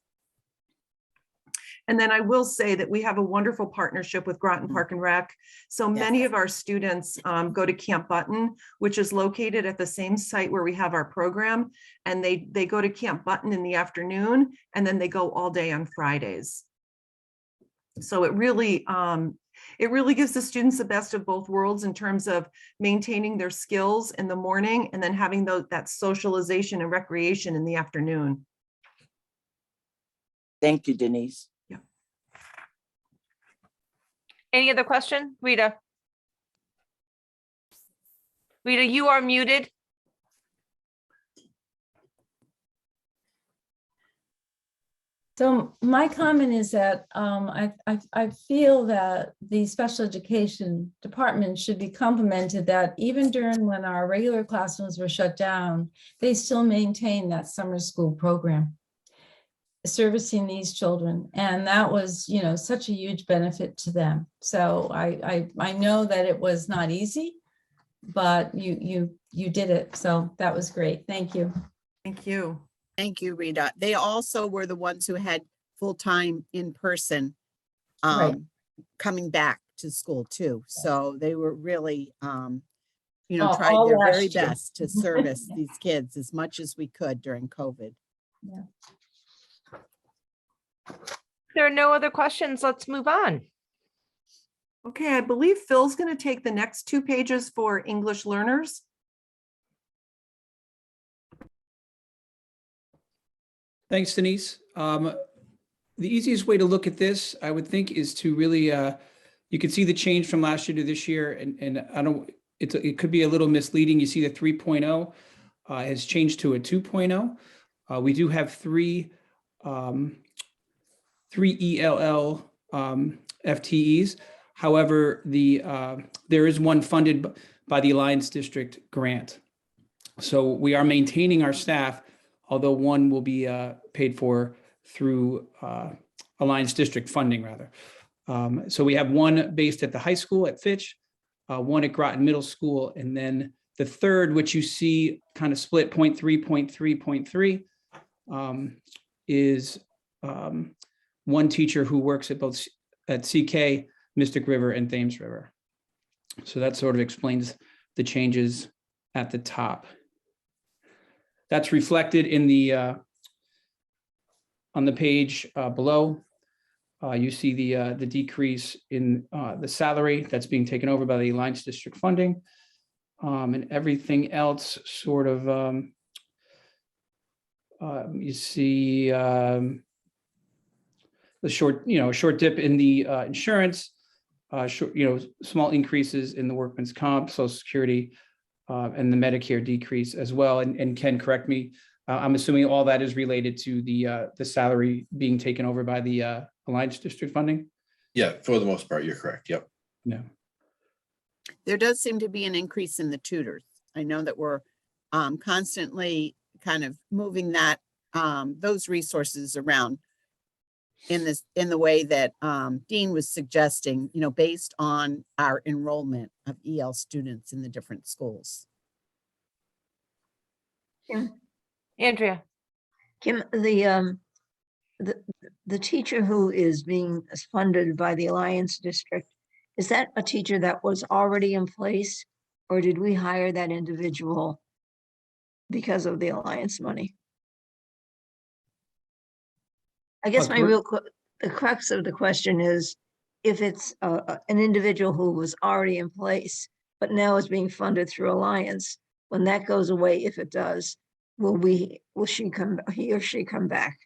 And then I will say that we have a wonderful partnership with Groton Park and Rec. So many of our students go to Camp Button, which is located at the same site where we have our program. And they go to Camp Button in the afternoon, and then they go all day on Fridays. So it really gives the students the best of both worlds in terms of maintaining their skills in the morning and then having that socialization and recreation in the afternoon. Thank you, Denise. Any other question? Rita? Rita, you are muted. So my comment is that I feel that the special education department should be complimented that even during when our regular classrooms were shut down, they still maintain that summer school program servicing these children. And that was, such a huge benefit to them. So I know that it was not easy, but you did it. So that was great. Thank you. Thank you. Thank you, Rita. They also were the ones who had full-time in person Right. coming back to school too. So they were really, All tried their very last year. best to service these kids as much as we could during COVID. Yeah. There are no other questions. Let's move on. Okay, I believe Phil's going to take the next 2 pages for English learners. Thanks, Denise. The easiest way to look at this, I would think, is to really, you can see the change from last year to this year, and I don't, it could be a little misleading. You see the 3.0 has changed to a 2.0. We do have three ELL FTEs. However, there is one funded by the Alliance District grant. So we are maintaining our staff, although one will be paid for through Alliance District funding, rather. So we have one based at the high school at Fitch, one at Groton Middle School, and then the third, which you see kind of split 0.3, 0.3, 0.3, is one teacher who works at both at CK, Mystic River, and Thames River. So that sort of explains the changes at the top. That's reflected in the on the page below. You see the decrease in the salary that's being taken over by the Alliance District funding, and everything else sort of you see the short dip in the insurance, small increases in the workman's comp, Social Security, and the Medicare decrease as well. And Ken, correct me, I'm assuming all that is related to the salary being taken over by the Alliance District funding? Yeah, for the most part, you're correct. Yep. Yeah. There does seem to be an increase in the tutors. I know that we're constantly kind of moving that those resources around in the way that Dean was suggesting, based on our enrollment of EL students in the different schools. Andrea? Kim, the teacher who is being funded by the Alliance District, is that a teacher that was already in place? Or did we hire that individual because of the Alliance money? I guess my the crux of the question is, if it's an individual who was already in place, but now is being funded through Alliance, when that goes away, if it does, will he or she come back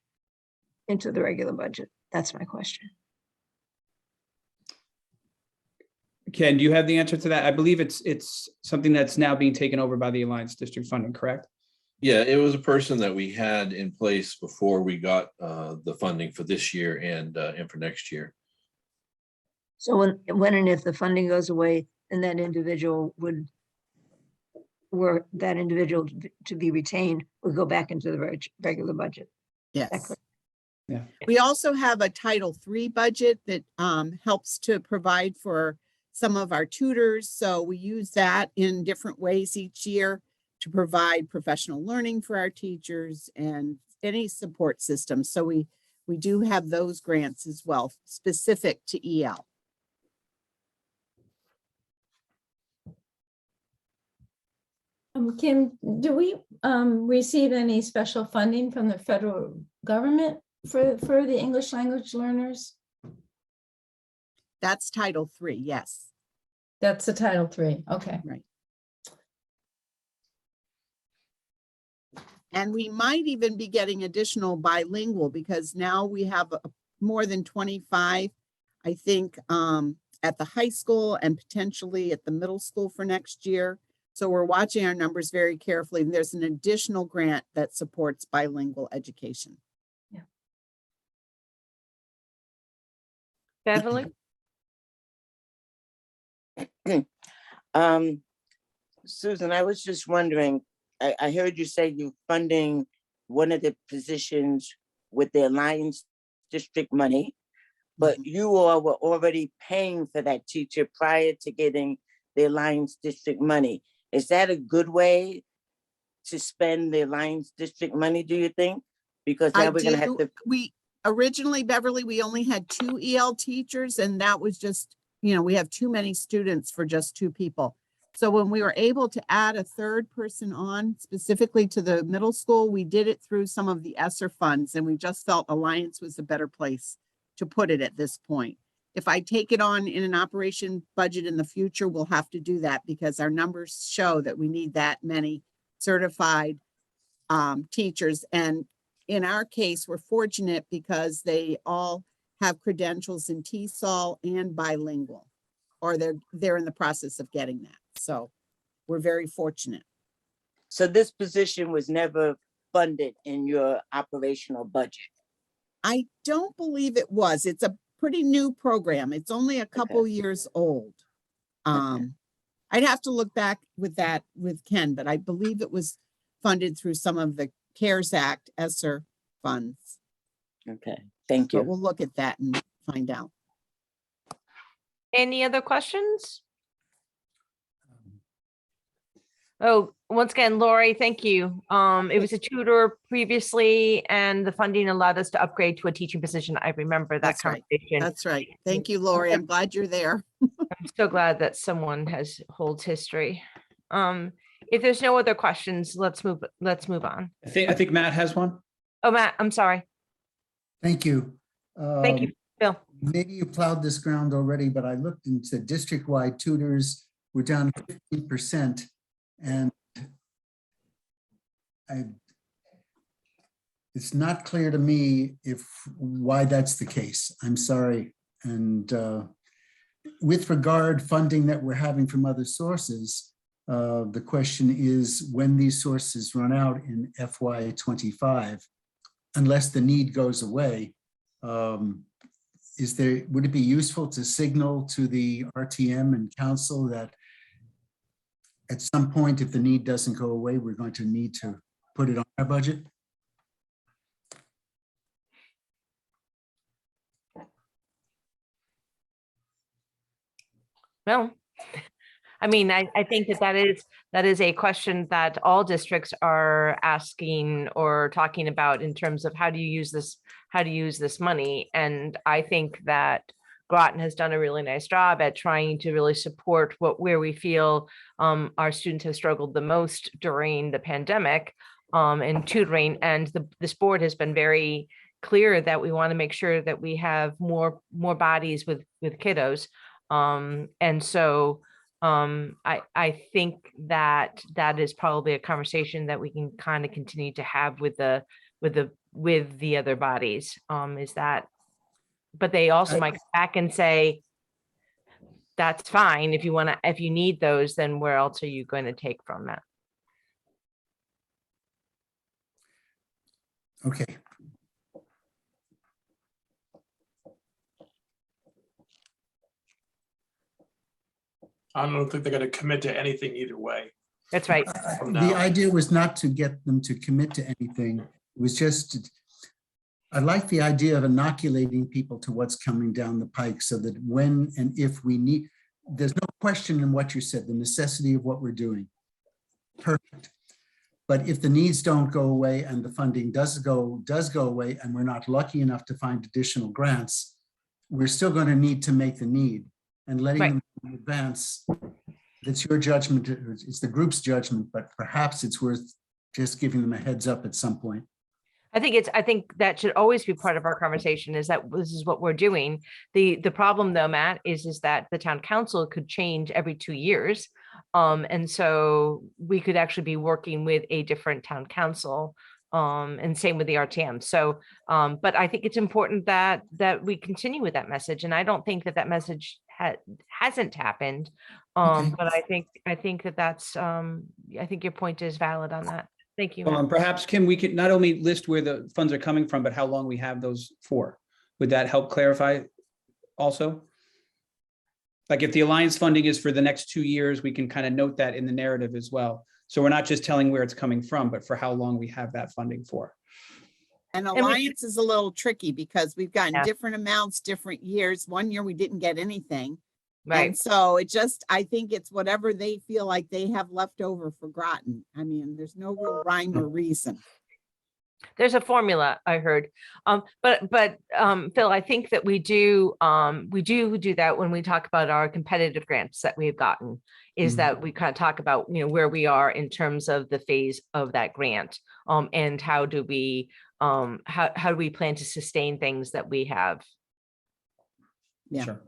into the regular budget? That's my question. Ken, do you have the answer to that? I believe it's something that's now being taken over by the Alliance District funding, correct? Yeah, it was a person that we had in place before we got the funding for this year and for next year. So when and if the funding goes away, then that individual to be retained would go back into the regular budget. Yes. Yeah. We also have a Title III budget that helps to provide for some of our tutors. So we use that in different ways each year to provide professional learning for our teachers and any support system. So we do have those grants as well, specific to EL. Kim, do we receive any special funding from the federal government for the English language learners? That's Title III, yes. That's the Title III. Okay. Right. And we might even be getting additional bilingual because now we have more than 25, I think, at the high school and potentially at the middle school for next year. So we're watching our numbers very carefully. And there's an additional grant that supports bilingual education. Beverly? Susan, I was just wondering, I heard you say you're funding one of the positions with the Alliance District money, but you all were already paying for that teacher prior to getting the Alliance District money. Is that a good way to spend the Alliance District money, do you think? Because now we're gonna have to. We originally, Beverly, we only had 2 EL teachers, and that was just, we have too many students for just 2 people. So when we were able to add a 3rd person on specifically to the middle school, we did it through some of the ESSER funds, and we just felt Alliance was a better place to put it at this point. If I take it on in an operation budget in the future, we'll have to do that because our numbers show that we need that many certified teachers. And in our case, we're fortunate because they all have credentials in TESOL and bilingual, or they're in the process of getting that. So we're very fortunate. So this position was never funded in your operational budget? I don't believe it was. It's a pretty new program. It's only a couple years old. I'd have to look back with Ken, but I believe it was funded through some of the CARES Act ESSER funds. Okay, thank you. But we'll look at that and find out. Any other questions? Oh, once again, Lori, thank you. It was a tutor previously, and the funding allowed us to upgrade to a teaching position. I remember that That's right. conversation. That's right. Thank you, Lori. I'm glad you're there. I'm so glad that someone holds history. If there's no other questions, let's move on. I think Matt has one. Oh, Matt, I'm sorry. Thank you. Thank you, Bill. Maybe you plowed this ground already, but I looked into district-wide tutors. We're down 15%. And it's not clear to me why that's the case. I'm sorry. And with regard funding that we're having from other sources, the question is when these sources run out in FY25, unless the need goes away, would it be useful to signal to the RTM and council that at some point, if the need doesn't go away, we're going to need to put it on our budget? No, I mean, I think that is a question that all districts are asking or talking about in terms of how do you use this money? And I think that Groton has done a really nice job at trying to really support where we feel our students have struggled the most during the pandemic and tutoring. And this board has been very clear that we want to make sure that we have more bodies with kiddos. And so I think that is probably a conversation that we can kind of continue to have with the other bodies, is that, but they also might come back and say, that's fine. If you need those, then where else are you going to take from that? Okay. I don't think they're going to commit to anything either way. That's right. The idea was not to get them to commit to anything. It was just, I like the idea of inoculating people to what's coming down the pike so that when and if we need, there's no question in what you said, the necessity of what we're doing. Perfect. But if the needs don't go away and the funding does go away and we're not lucky enough to find additional grants, we're still going to need to make the need, and letting them in advance. It's your judgment, it's the group's judgment, but perhaps it's worth just giving them a heads up at some point. I think that should always be part of our conversation, is that this is what we're doing. The problem though, Matt, is that the town council could change every 2 years. And so we could actually be working with a different town council, and same with the RTM. So, but I think it's important that we continue with that message. And I don't think that message hasn't happened. But I think that's, I think your point is valid on that. Thank you. Matt. Perhaps, Kim, we could not only list where the funds are coming from, but how long we have those for. Would that help clarify also? Like if the Alliance funding is for the next 2 years, we can kind of note that in the narrative as well. So we're not just telling where it's coming from, but for how long we have that funding for. And Alliance is a little tricky because we've gotten Yeah. different amounts, different years. One year we didn't get anything. Right. And so I think it's whatever they feel like they have left over for Groton. I mean, there's no real rhyme or reason. There's a formula, I heard. But Phil, I think that we do that when we talk about our competitive grants that we've gotten, is that we kind of talk about, where we are in terms of the phase of that grant. And how do we plan to sustain things that we have? Yeah. Sure.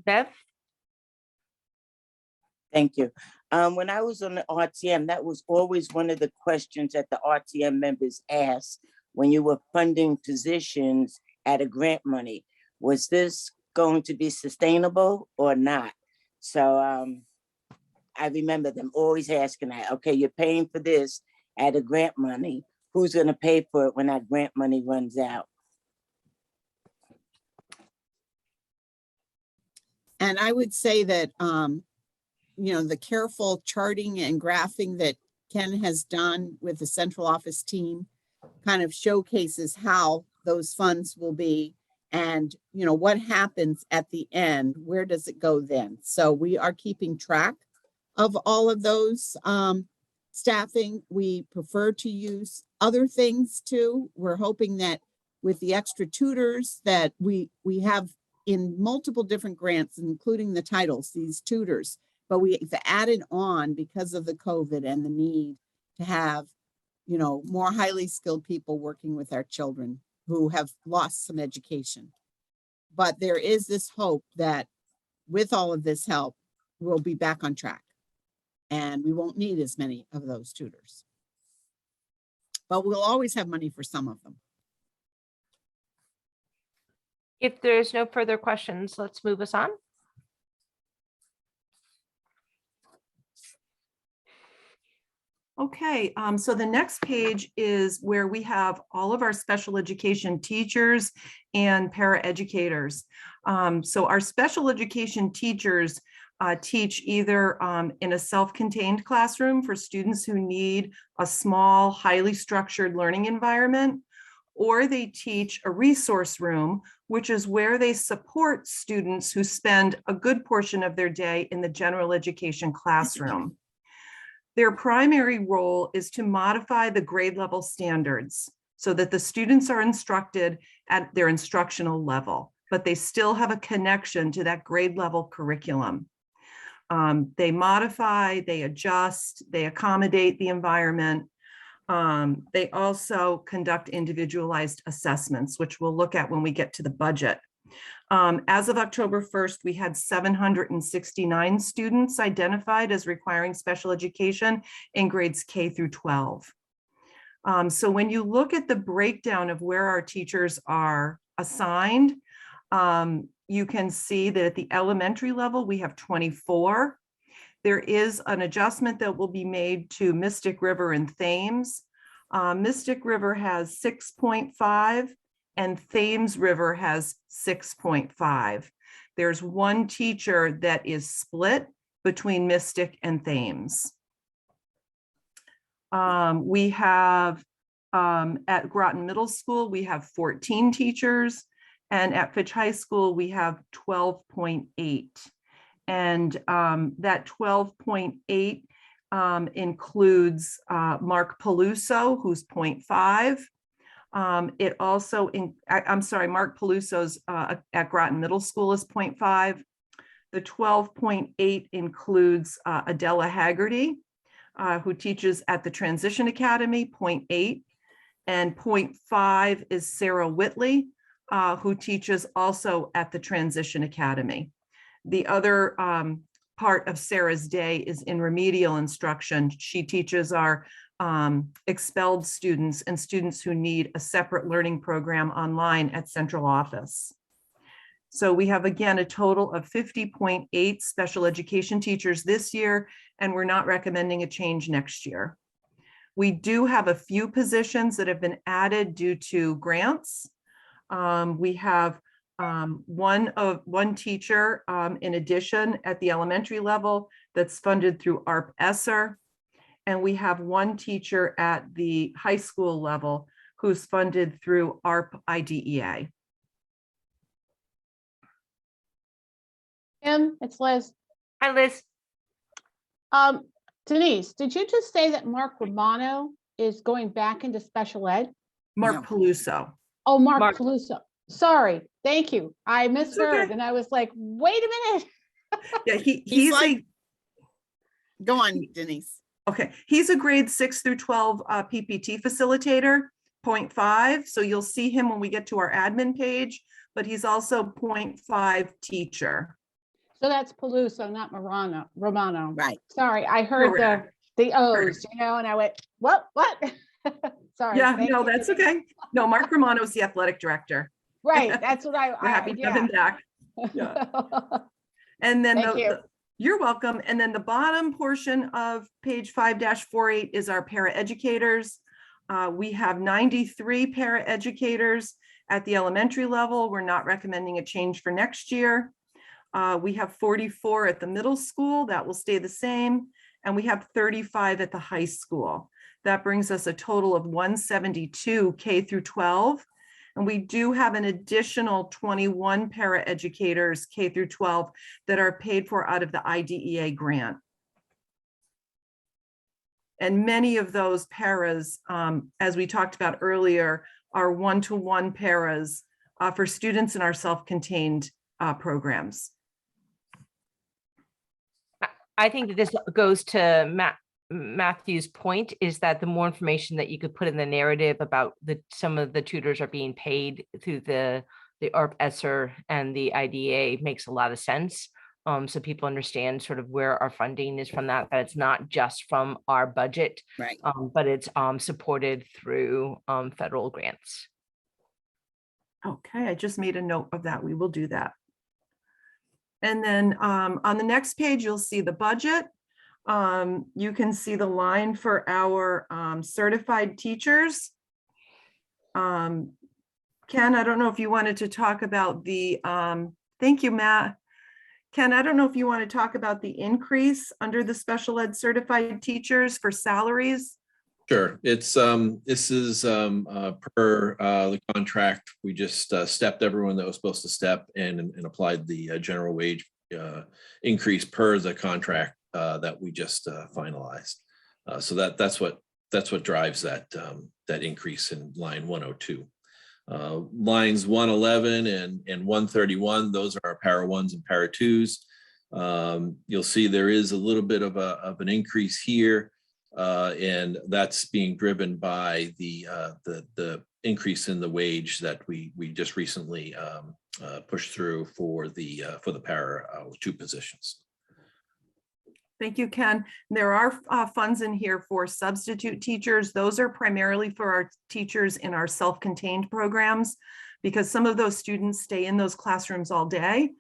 Bev? Thank you. When I was on the RTM, that was always one of the questions that the RTM members asked when you were funding positions at a grant money. Was this going to be sustainable or not? So I remember them always asking that, okay, you're paying for this at a grant money. Who's going to pay for it when that grant money runs out? And I would say that, the careful charting and graphing that Ken has done with the central office team kind of showcases how those funds will be and, what happens at the end, where does it go then? So we are keeping track of all of those staffing. We prefer to use other things too. We're hoping that with the extra tutors that we have in multiple different grants, including the titles, these tutors, but we've added on because of the COVID and the need to have, more highly skilled people working with our children who have lost some education. But there is this hope that with all of this help, we'll be back on track and we won't need as many of those tutors. But we'll always have money for some of them. If there's no further questions, let's move us on. Okay, so the next page is where we have all of our special education teachers and paraeducators. So our special education teachers teach either in a self-contained classroom for students who need a small, highly structured learning environment, or they teach a resource room, which is where they support students who spend a good portion of their day in the general education classroom. Their primary role is to modify the grade level standards. so that the students are instructed at their instructional level, but they still have a connection to that grade level curriculum. They modify, they adjust, they accommodate the environment. They also conduct individualized assessments, which we'll look at when we get to the budget. As of October 1st, we had 769 students identified as requiring special education in grades K through 12. So when you look at the breakdown of where our teachers are assigned, you can see that at the elementary level, we have 24. There is an adjustment that will be made to Mystic River and Thames. Mystic River has 6.5 and Thames River has 6.5. There's one teacher that is split between Mystic and Thames. We have at Groton Middle School, we have 14 teachers, and at Fitch High School, we have 12.8. And that 12.8 includes Mark Peluso, who's 0.5. It also, I'm sorry, Mark Peluso's at Groton Middle School is 0.5. The 12.8 includes Adela Haggerty, who teaches at the Transition Academy, 0.8. And 0.5 is Sarah Whitley, who teaches also at the Transition Academy. The other part of Sarah's day is in remedial instruction. She teaches our expelled students and students who need a separate learning program online at central office. So we have, again, a total of 50.8 special education teachers this year, and we're not recommending a change next year. We do have a few positions that have been added due to grants. We have one teacher in addition at the elementary level that's funded through ARP ESSER. And we have one teacher at the high school level who's funded through ARP IDEA. Kim, it's Liz. Hi, Liz. Denise, did you just say that Mark Romano is going back into special ed? Mark Peluso. Oh, Mark Peluso. Sorry, thank you. I misheard, okay. and I was like, wait a minute. Yeah, he's like, Go on, Denise. okay, he's a grade 6 through 12 PPT facilitator, 0.5. So you'll see him when we get to our admin page, but he's also 0.5 teacher. So that's Peluso, not Romano. Right. Sorry, I heard the O's, you know, and I went, what? Sorry. Yeah, no, that's okay. No, Mark Romano is the athletic director. Right, that's what We're happy to have him back. Yeah. And then you're welcome. And then the bottom portion of page 5-48 is our paraeducators. We have 93 paraeducators at the elementary level. We're not recommending a change for next year. We have 44 at the middle school. That will stay the same. And we have 35 at the high school. That brings us a total of 172 K through 12. And we do have an additional 21 paraeducators K through 12 that are paid for out of the IDEA grant. And many of those paras, as we talked about earlier, are one-to-one paras for students in our self-contained programs. I think that this goes to Matthew's point, is that the more information that you could put in the narrative about some of the tutors are being paid through the ARP ESSER and the IDA makes a lot of sense. So people understand sort of where our funding is from, that it's not just from our budget, right? But it's supported through federal grants. Okay, I just made a note of that. We will do that. And then on the next page, you'll see the budget. You can see the line for our certified teachers. Ken, I don't know if you wanted to talk about the, thank you, Matt. Ken, I don't know if you want to talk about the increase under the special ed certified teachers for salaries. Sure. It's this is per the contract. We just stepped everyone that was supposed to step and applied the general wage increase per the contract that we just finalized. So that's what that's what drives that that increase in line 102. Lines 111 and 131, those are our para ones and para twos. You'll see there is a little bit of an increase here, and that's being driven by the increase in the wage that we just recently pushed through for the para two positions. Thank you, Ken. There are funds in here for substitute teachers. Those are primarily for our teachers in our self-contained programs, because some of those students stay in those classrooms all day.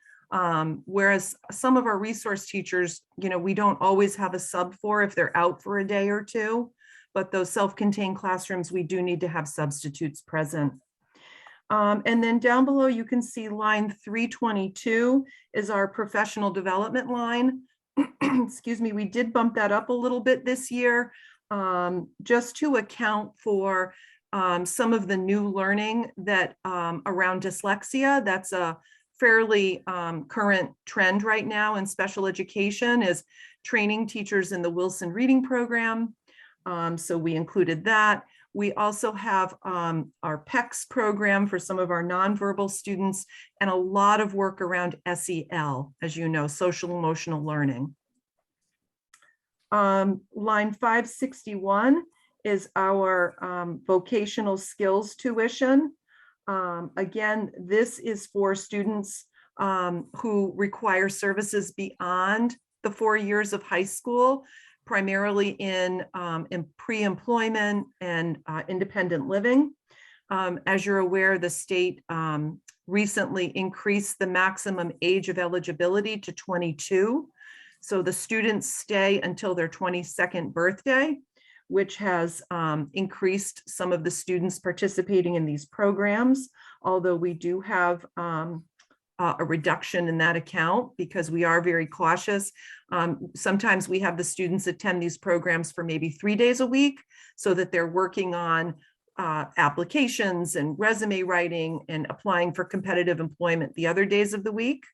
Whereas some of our resource teachers, we don't always have a sub for if they're out for a day or two, but those self-contained classrooms, we do need to have substitutes present. And then down below, you can see line 322 is our professional development line. Excuse me, we did bump that up a little bit this year, just to account for some of the new learning that around dyslexia. That's a fairly current trend right now in special education, is training teachers in the Wilson Reading Program. So we included that. We also have our PECS program for some of our nonverbal students, and a lot of work around SEL, as you know, social emotional learning. Line 561 is our vocational skills tuition. Again, this is for students who require services beyond the 4 years of high school, primarily in pre-employment and independent living. As you're aware, the state recently increased the maximum age of eligibility to 22. So the students stay until their 22nd birthday, which has increased some of the students participating in these programs, although we do have a reduction in that account because we are very cautious. Sometimes we have the students attend these programs for maybe 3 days a week so that they're working on applications and resume writing and applying for competitive employment the other days of the week.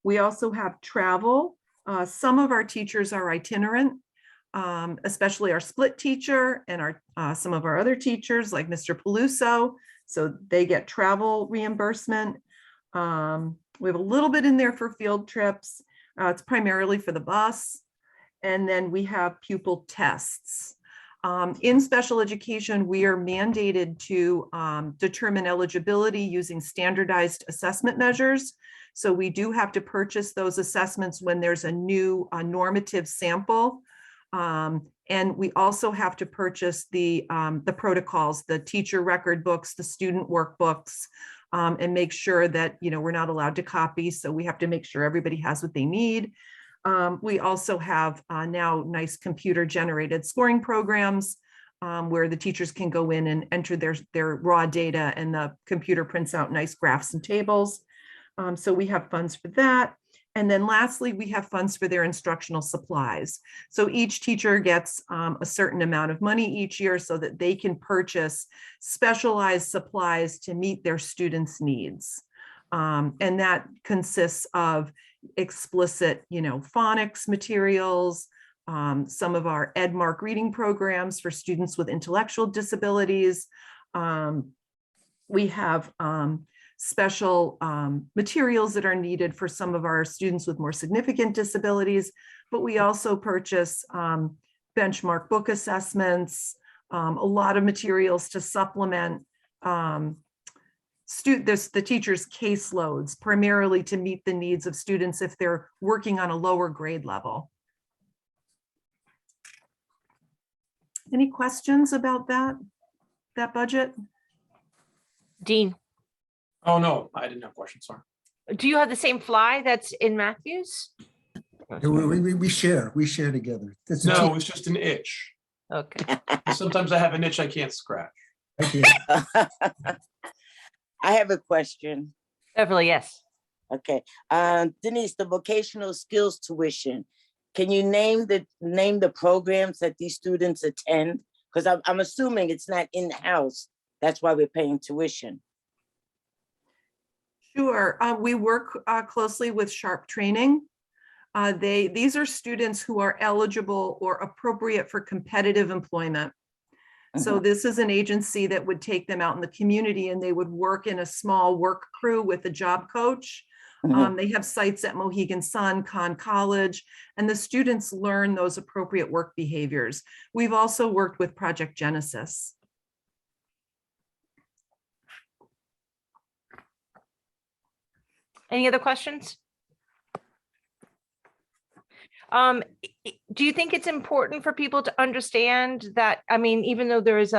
We also have travel. Some of our teachers are itinerant, especially our split teacher and some of our other teachers like Mr. Peluso. So they get travel reimbursement. We have a little bit in there for field trips. It's primarily for the bus. And then we have pupil tests. In special education, we are mandated to determine eligibility using standardized assessment measures. So we do have to purchase those assessments when there's a new normative sample. And we also have to purchase the protocols, the teacher record books, the student workbooks, and make sure that, we're not allowed to copy. So we have to make sure everybody has what they need. We also have now nice computer generated scoring programs where the teachers can go in and enter their raw data, and the computer prints out nice graphs and tables. So we have funds for that. And then lastly, we have funds for their instructional supplies. So each teacher gets a certain amount of money each year so that they can purchase specialized supplies to meet their students' needs. And that consists of explicit, phonics materials, some of our EdMark reading programs for students with intellectual disabilities. We have special materials that are needed for some of our students with more significant disabilities, but we also purchase benchmark book assessments, a lot of materials to supplement the teachers' caseloads, primarily to meet the needs of students if they're working on a lower grade level. Any questions about that budget? Dean, Oh, no, I didn't have questions, sorry. do you have the same fly that's in Matthew's? We share together. It's a No, team. it's just an itch. Okay. Sometimes I have an itch I can't scratch. Okay. I have a question. Beverly, yes. Okay, Denise, the vocational skills tuition, can you name the programs that these students attend? Because I'm assuming it's not in-house. That's why we're paying tuition. Sure. We work closely with Sharp Training. These are students who are eligible or appropriate for competitive employment. So this is an agency that would take them out in the community and they would work in a small work crew with a job coach. They have sites at Mohegan Sun, Conn College, and the students learn those appropriate work behaviors. We've also worked with Project Genesis. Any other questions? Do you think it's important for people to understand that, I mean, even though there is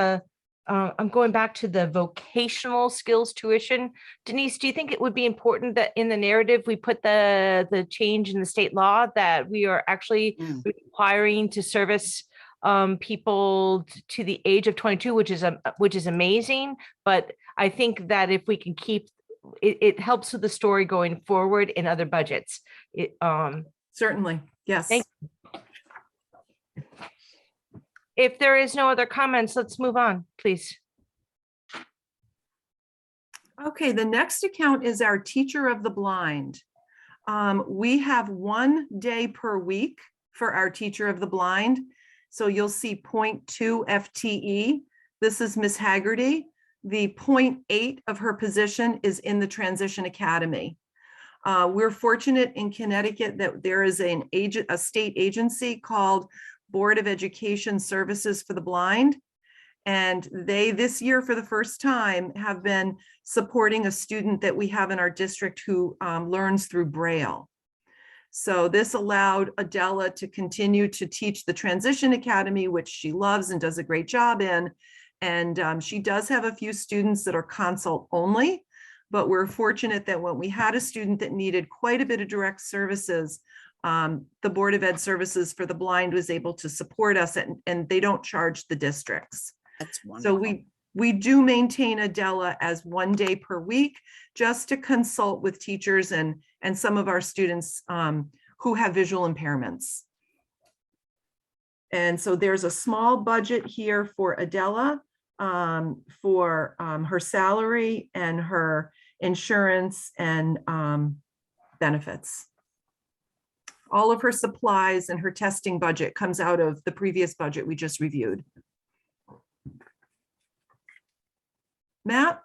I'm going back to the vocational skills tuition. Denise, do you think it would be important that in the narrative, we put the change in the state law that we are actually requiring to service people to the age of 22, which is amazing. But I think that if we can keep, it helps with the story going forward in other budgets. Certainly, yes. Thank you. If there is no other comments, let's move on, please. Okay, the next account is our Teacher of the Blind. We have 1 day per week for our Teacher of the Blind. So you'll see 0.2 FTE. This is Miss Haggerty. The 0.8 of her position is in the Transition Academy. We're fortunate in Connecticut that there is a state agency called Board of Education Services for the Blind. And they, this year for the first time, have been supporting a student that we have in our district who learns through Braille. So this allowed Adela to continue to teach the Transition Academy, which she loves and does a great job in. And she does have a few students that are consult only, but we're fortunate that when we had a student that needed quite a bit of direct services, the Board of Ed Services for the Blind was able to support us, and they don't charge the districts. That's wonderful. So we do maintain Adela as 1 day per week, just to consult with teachers and some of our students who have visual impairments. And so there's a small budget here for Adela for her salary and her insurance and benefits. All of her supplies and her testing budget comes out of the previous budget we just reviewed. Matt?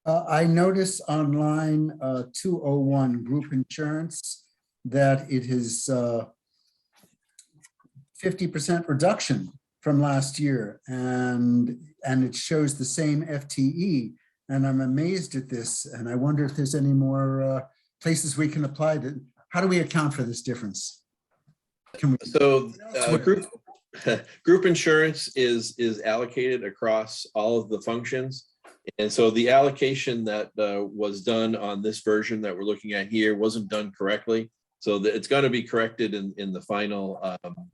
I notice on line 201, group insurance, that it is 50% reduction from last year, and it shows the same FTE. And I'm amazed at this, and I wonder if there's any more places we can apply to. How do we account for this difference? Can we? So group insurance is allocated across all of the functions. And so the allocation that was done on this version that we're looking at here wasn't done correctly. So it's going to be corrected in the final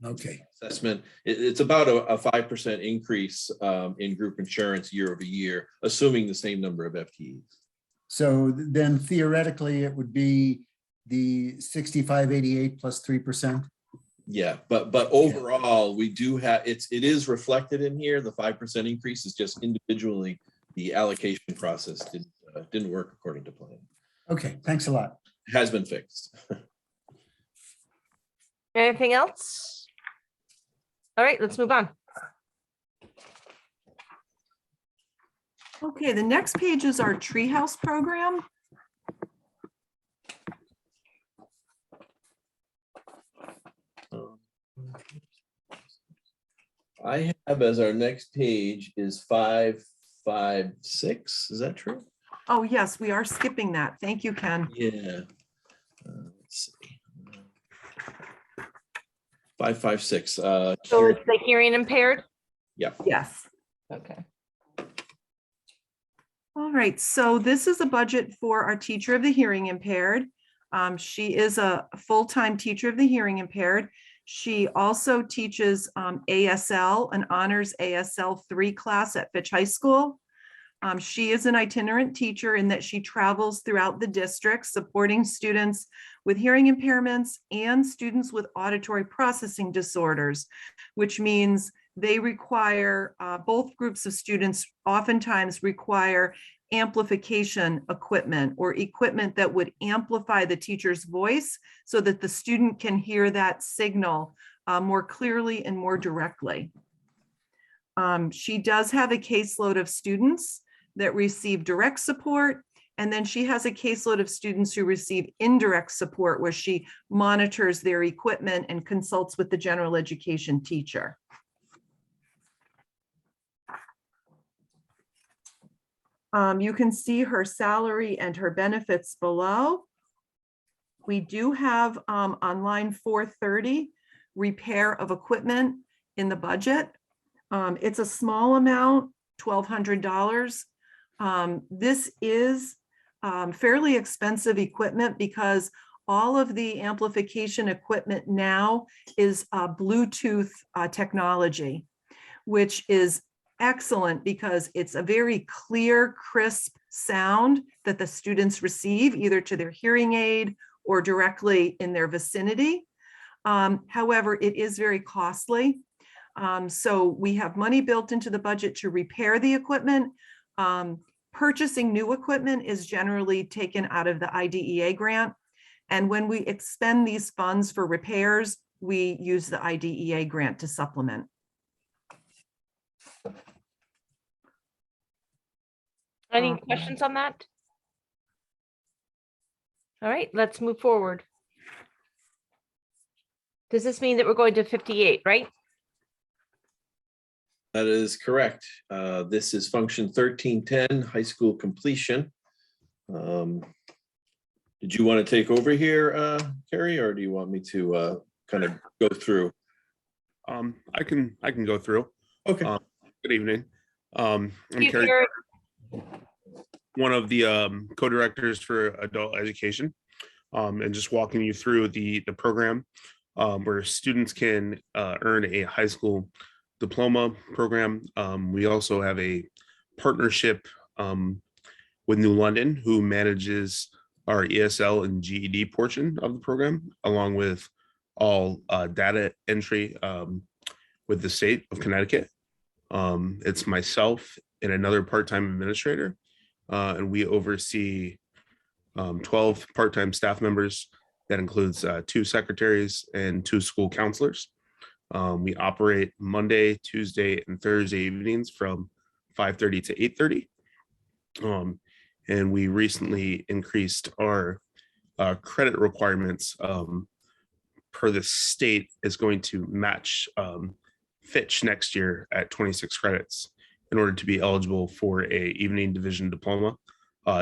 assessment. It's about a 5% increase in group insurance year over year, assuming the same number of FTEs. So then theoretically, it would be the 6588 plus 3%. Yeah, but overall, we do have, it is reflected in here. The 5% increase is just individually, the allocation process didn't work according to plan. Okay, thanks a lot. It has been fixed. Anything else? All right, let's move on. Okay, the next page is our Treehouse program. I have as our next page is 556. Is that true? Oh, yes, we are skipping that. Thank you, Ken. Yeah. Let's see. 556. So it's the hearing impaired? Yeah. Yes. Okay. All right, so this is a budget for our teacher of the hearing impaired. She is a full-time teacher of the hearing impaired. She also teaches ASL, an honors ASL 3 class at Fitch High School. She is an itinerant teacher in that she travels throughout the district supporting students with hearing impairments and students with auditory processing disorders, which means they require, both groups of students oftentimes require amplification equipment or equipment that would amplify the teacher's voice so that the student can hear that signal more clearly and more directly. She does have a caseload of students that receive direct support, and then she has a caseload of students who receive indirect support where she monitors their equipment and consults with the general education teacher. You can see her salary and her benefits below. We do have on line 430, repair of equipment in the budget. It's a small amount, $1,200. This is fairly expensive equipment because all of the amplification equipment now is Bluetooth technology, which is excellent because it's a very clear, crisp sound that the students receive either to their hearing aid or directly in their vicinity. However, it is very costly. So we have money built into the budget to repair the equipment. Purchasing new equipment is generally taken out of the IDEA grant. And when we expend these funds for repairs, we use the IDEA grant to supplement. Any questions on that? All right, let's move forward. Does this mean that we're going to 58, right? That is correct. This is function 1310, high school completion. Did you want to take over here, Carrie, or do you want me to kind of go through? I can go through. Okay. Good evening. I'm You, Kerry, Carrie. one of the co-directors for adult education, and just walking you through the program where students can earn a high school diploma program. We also have a partnership with New London, who manages our ESL and GED portion of the program, along with all data entry with the state of Connecticut. It's myself and another part-time administrator, and we oversee 12 part-time staff members. That includes 2 secretaries and 2 school counselors. We operate Monday, Tuesday, and Thursday evenings from 5:30 to 8:30. And we recently increased our credit requirements per the state is going to match Fitch next year at 26 credits in order to be eligible for a evening division diploma.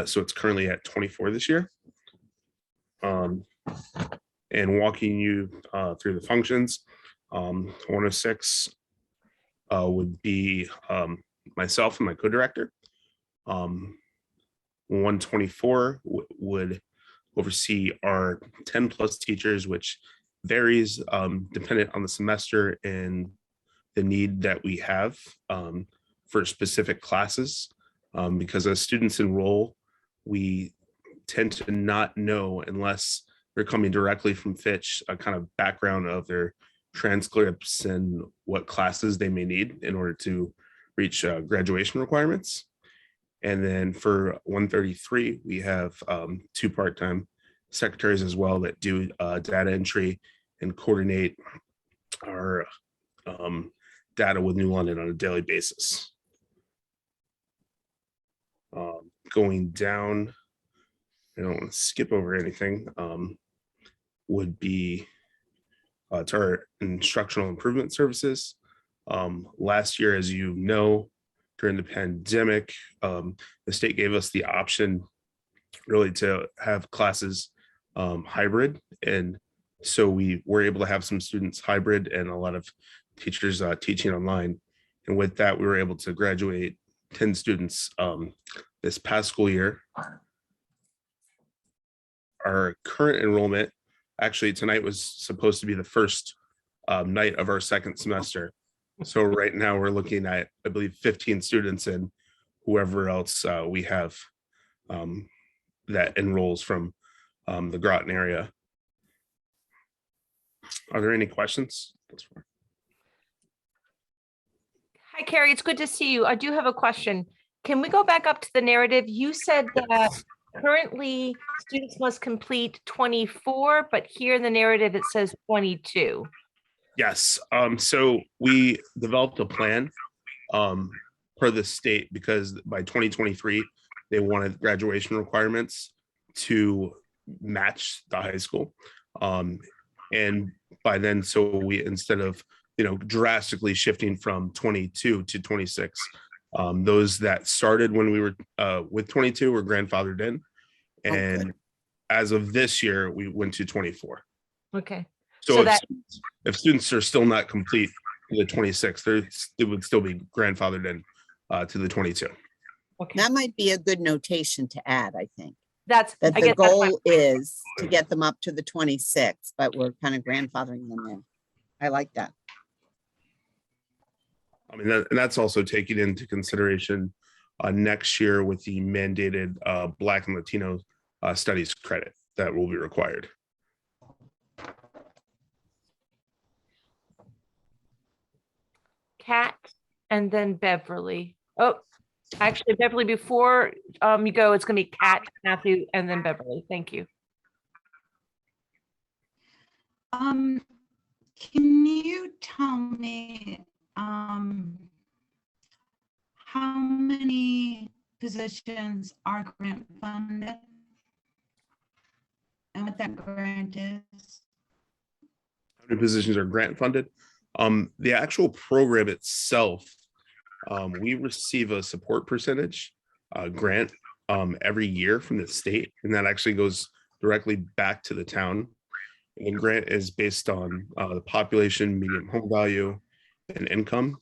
So it's currently at 24 this year. And walking you through the functions, 106 would be myself and my co-director. 124 would oversee our 10 plus teachers, which varies dependent on the semester and the need that we have for specific classes. Because as students enroll, we tend to not know, unless they're coming directly from Fitch, a kind of background of their transcripts and what classes they may need in order to reach graduation requirements. And then for 133, we have 2 part-time secretaries as well that do data entry and coordinate our data with New London on a daily basis. Going down, I don't want to skip over anything, would be to our instructional improvement services. Last year, as you know, during the pandemic, the state gave us the option really to have classes hybrid. And so we were able to have some students hybrid and a lot of teachers teaching online. And with that, we were able to graduate 10 students this past school year. Our current enrollment, actually tonight was supposed to be the first night of our second semester. So right now we're looking at, I believe, 15 students and whoever else we have that enrolls from the Groton area. Are there any questions? Hi, Carrie. It's good to see you. I do have a question. can we go back up to the narrative? You said that currently students must complete 24, but here in the narrative, it says 22. Yes, so we developed a plan per the state because by 2023, they wanted graduation requirements to match the high school. And by then, so we, instead of, drastically shifting from 22 to 26, those that started when we were with 22 were grandfathered in. And as of this year, we went to 24. Okay. So, So if students are still not complete to the 26, it would still be grandfathered in to the 22. Okay. That might be a good notation to add, I think. That The goal is to get them up to the 26, but we're kind of grandfathering them in. I like that. I mean, and that's also taking into consideration next year with the mandated Black and Latino studies credit that will be required. Kat and then Beverly. Oh, actually, Beverly, before you go, it's going to be Kat, Matthew, and then Beverly. Thank you. Can you tell me how many positions are grant funded? And what that grant is? How many positions are grant funded? The actual program itself, we receive a support percentage grant every year from the state, and that actually goes directly back to the town. And grant is based on the population, median home value, and income.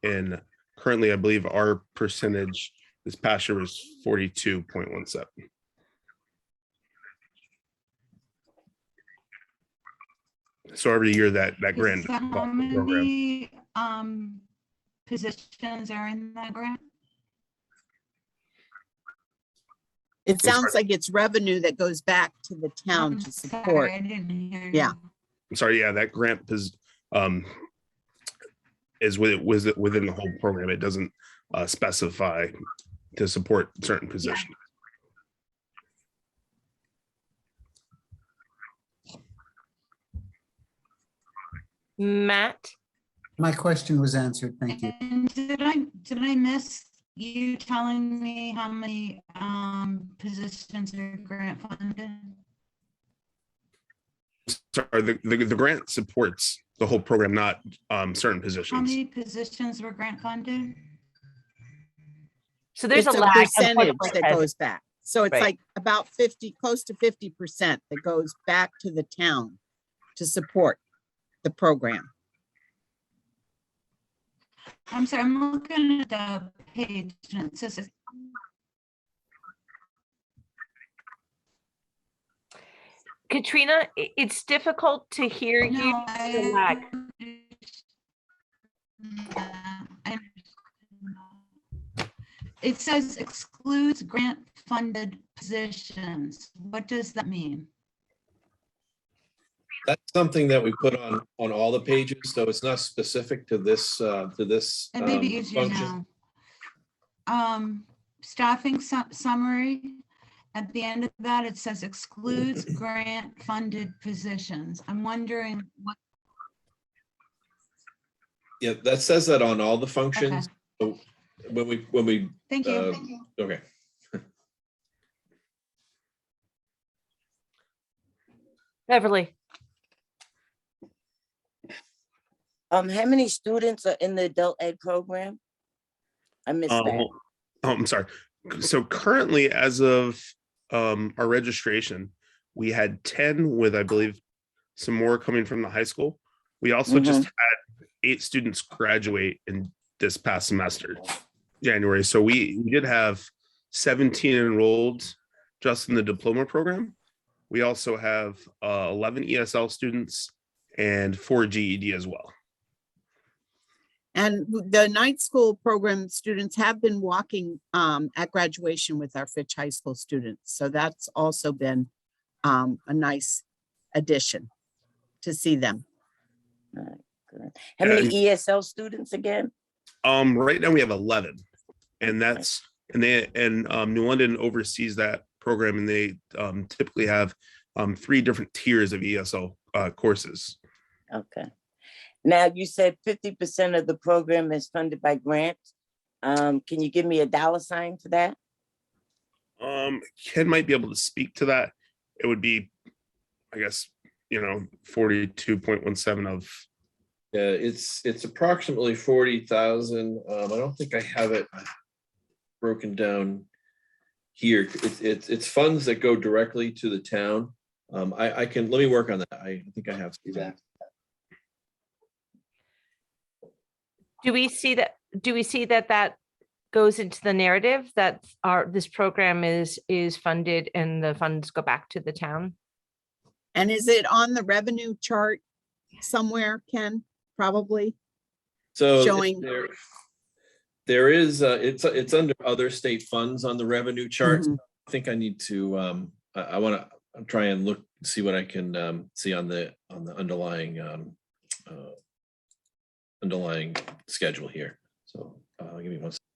And currently, I believe our percentage this past year was 42.17. So every year that grant How many positions are in that grant? It sounds like it's revenue that goes back to the town to support. Sorry, I didn't hear you. Yeah. I'm sorry, yeah, that grant is within the whole program. It doesn't specify to support certain positions. Matt? My question was answered. Thank you. And did I miss you telling me how many positions are grant funded? Sorry, the grant supports the whole program, not certain How positions. many positions were grant funded? So there's It's a lag. percentage that goes back. So it's Right. like about 50, close to 50% that goes back to the town to support the program. I'm sorry, I'm looking at the page and it says Katrina, it's difficult to hear you. no, There's a lag. It says excludes grant funded positions. What does that mean? That's something that we put on all the pages, so it's not specific to this It may be easier function. now. Staffing summary. At the end of that, it says excludes grant funded positions. I'm wondering what. Yeah, that says that on all the functions. So when we Thank you. okay. Beverly? How many students are in the adult ed program? I missed that. I'm sorry. So currently, as of our registration, we had 10 with, I believe, some more coming from the high school. We also just had 8 students graduate in this past semester, January. So we did have 17 enrolled just in the diploma program. We also have 11 ESL students and 4 GED as well. And the night school program students have been walking at graduation with our Fitch High School students. So that's also been a nice addition to see them. All right, good. How many ESL students again? Right now we have 11, and that's New London oversees that program, and they typically have 3 different tiers of ESL courses. Okay. Now, you said 50% of the program is funded by grants. Can you give me a dollar sign for that? Ken might be able to speak to that. It would be, I guess, 42.17 of. Yeah, it's approximately 40,000. I don't think I have it broken down here. It's funds that go directly to the town. I can, let me work on that. I think I have that. Do we see that goes into the narrative that this program is funded and the funds go back to the town? And is it on the revenue chart somewhere, Ken? Probably. So showing. there is it's under other state funds on the revenue chart. Mhm. I think I need to I want to try and look, see what I can see on the underlying underlying schedule here. So give me one second.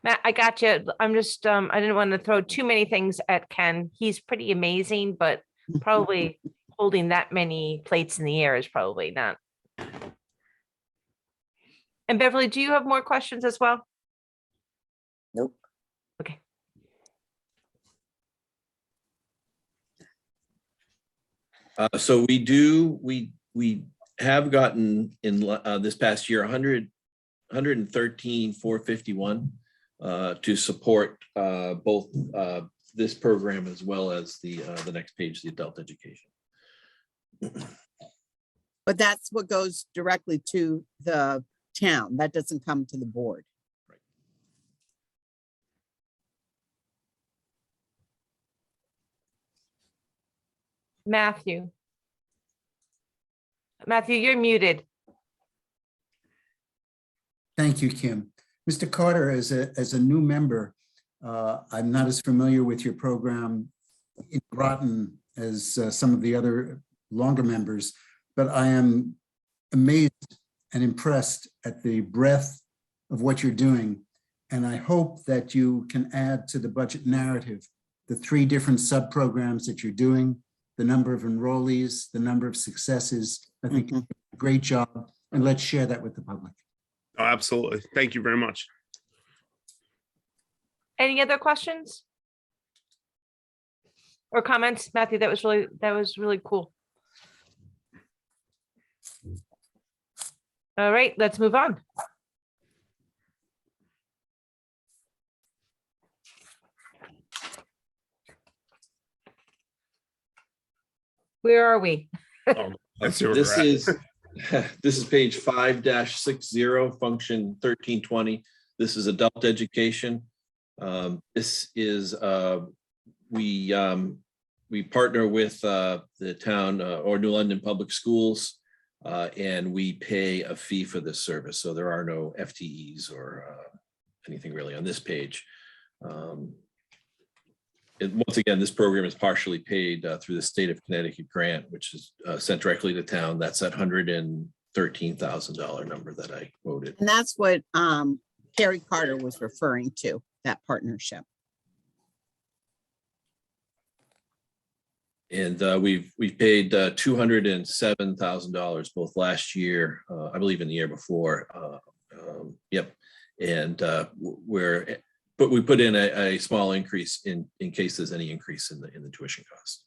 Matt, I got you. I'm just, I didn't want to throw too many things at Ken. He's pretty amazing, but probably holding that many plates in the air is probably not. And Beverly, do you have more questions as well? Nope. Okay. So we have gotten in this past year 113,451 to support both this program as well as the next page, the adult education. But that's what goes directly to the town. That doesn't come to the board. Matthew, you're muted. Thank you, Kim. Mr. Carter, as a new member, I'm not as familiar with your program in Groton as some of the other longer members, but I am amazed and impressed at the breadth of what you're doing. And I hope that you can add to the budget narrative the 3 different sub-programs that you're doing, the number of enrollees, the number of successes. I think you're doing a great job, and let's share that with the public. Oh, absolutely. Thank you very much. Any other questions? Or comments, Matthew? That was really cool. All right, let's move on. Where are we? Let's see where This we're at. is this is page 5-60, function 1320. This is adult education. This is we partner with the town or New London Public Schools, and we pay a fee for this service. So there are no FTEs or anything really on this page. Once again, this program is partially paid through the state of Connecticut grant, which is sent directly to town. That's that $113,000 number that I quoted. And that's what Carrie Carter was referring to, that partnership. And we've paid $207,000 both last year, I believe in the year before. Yep. And but we put in a small increase in case there's any increase in the tuition cost.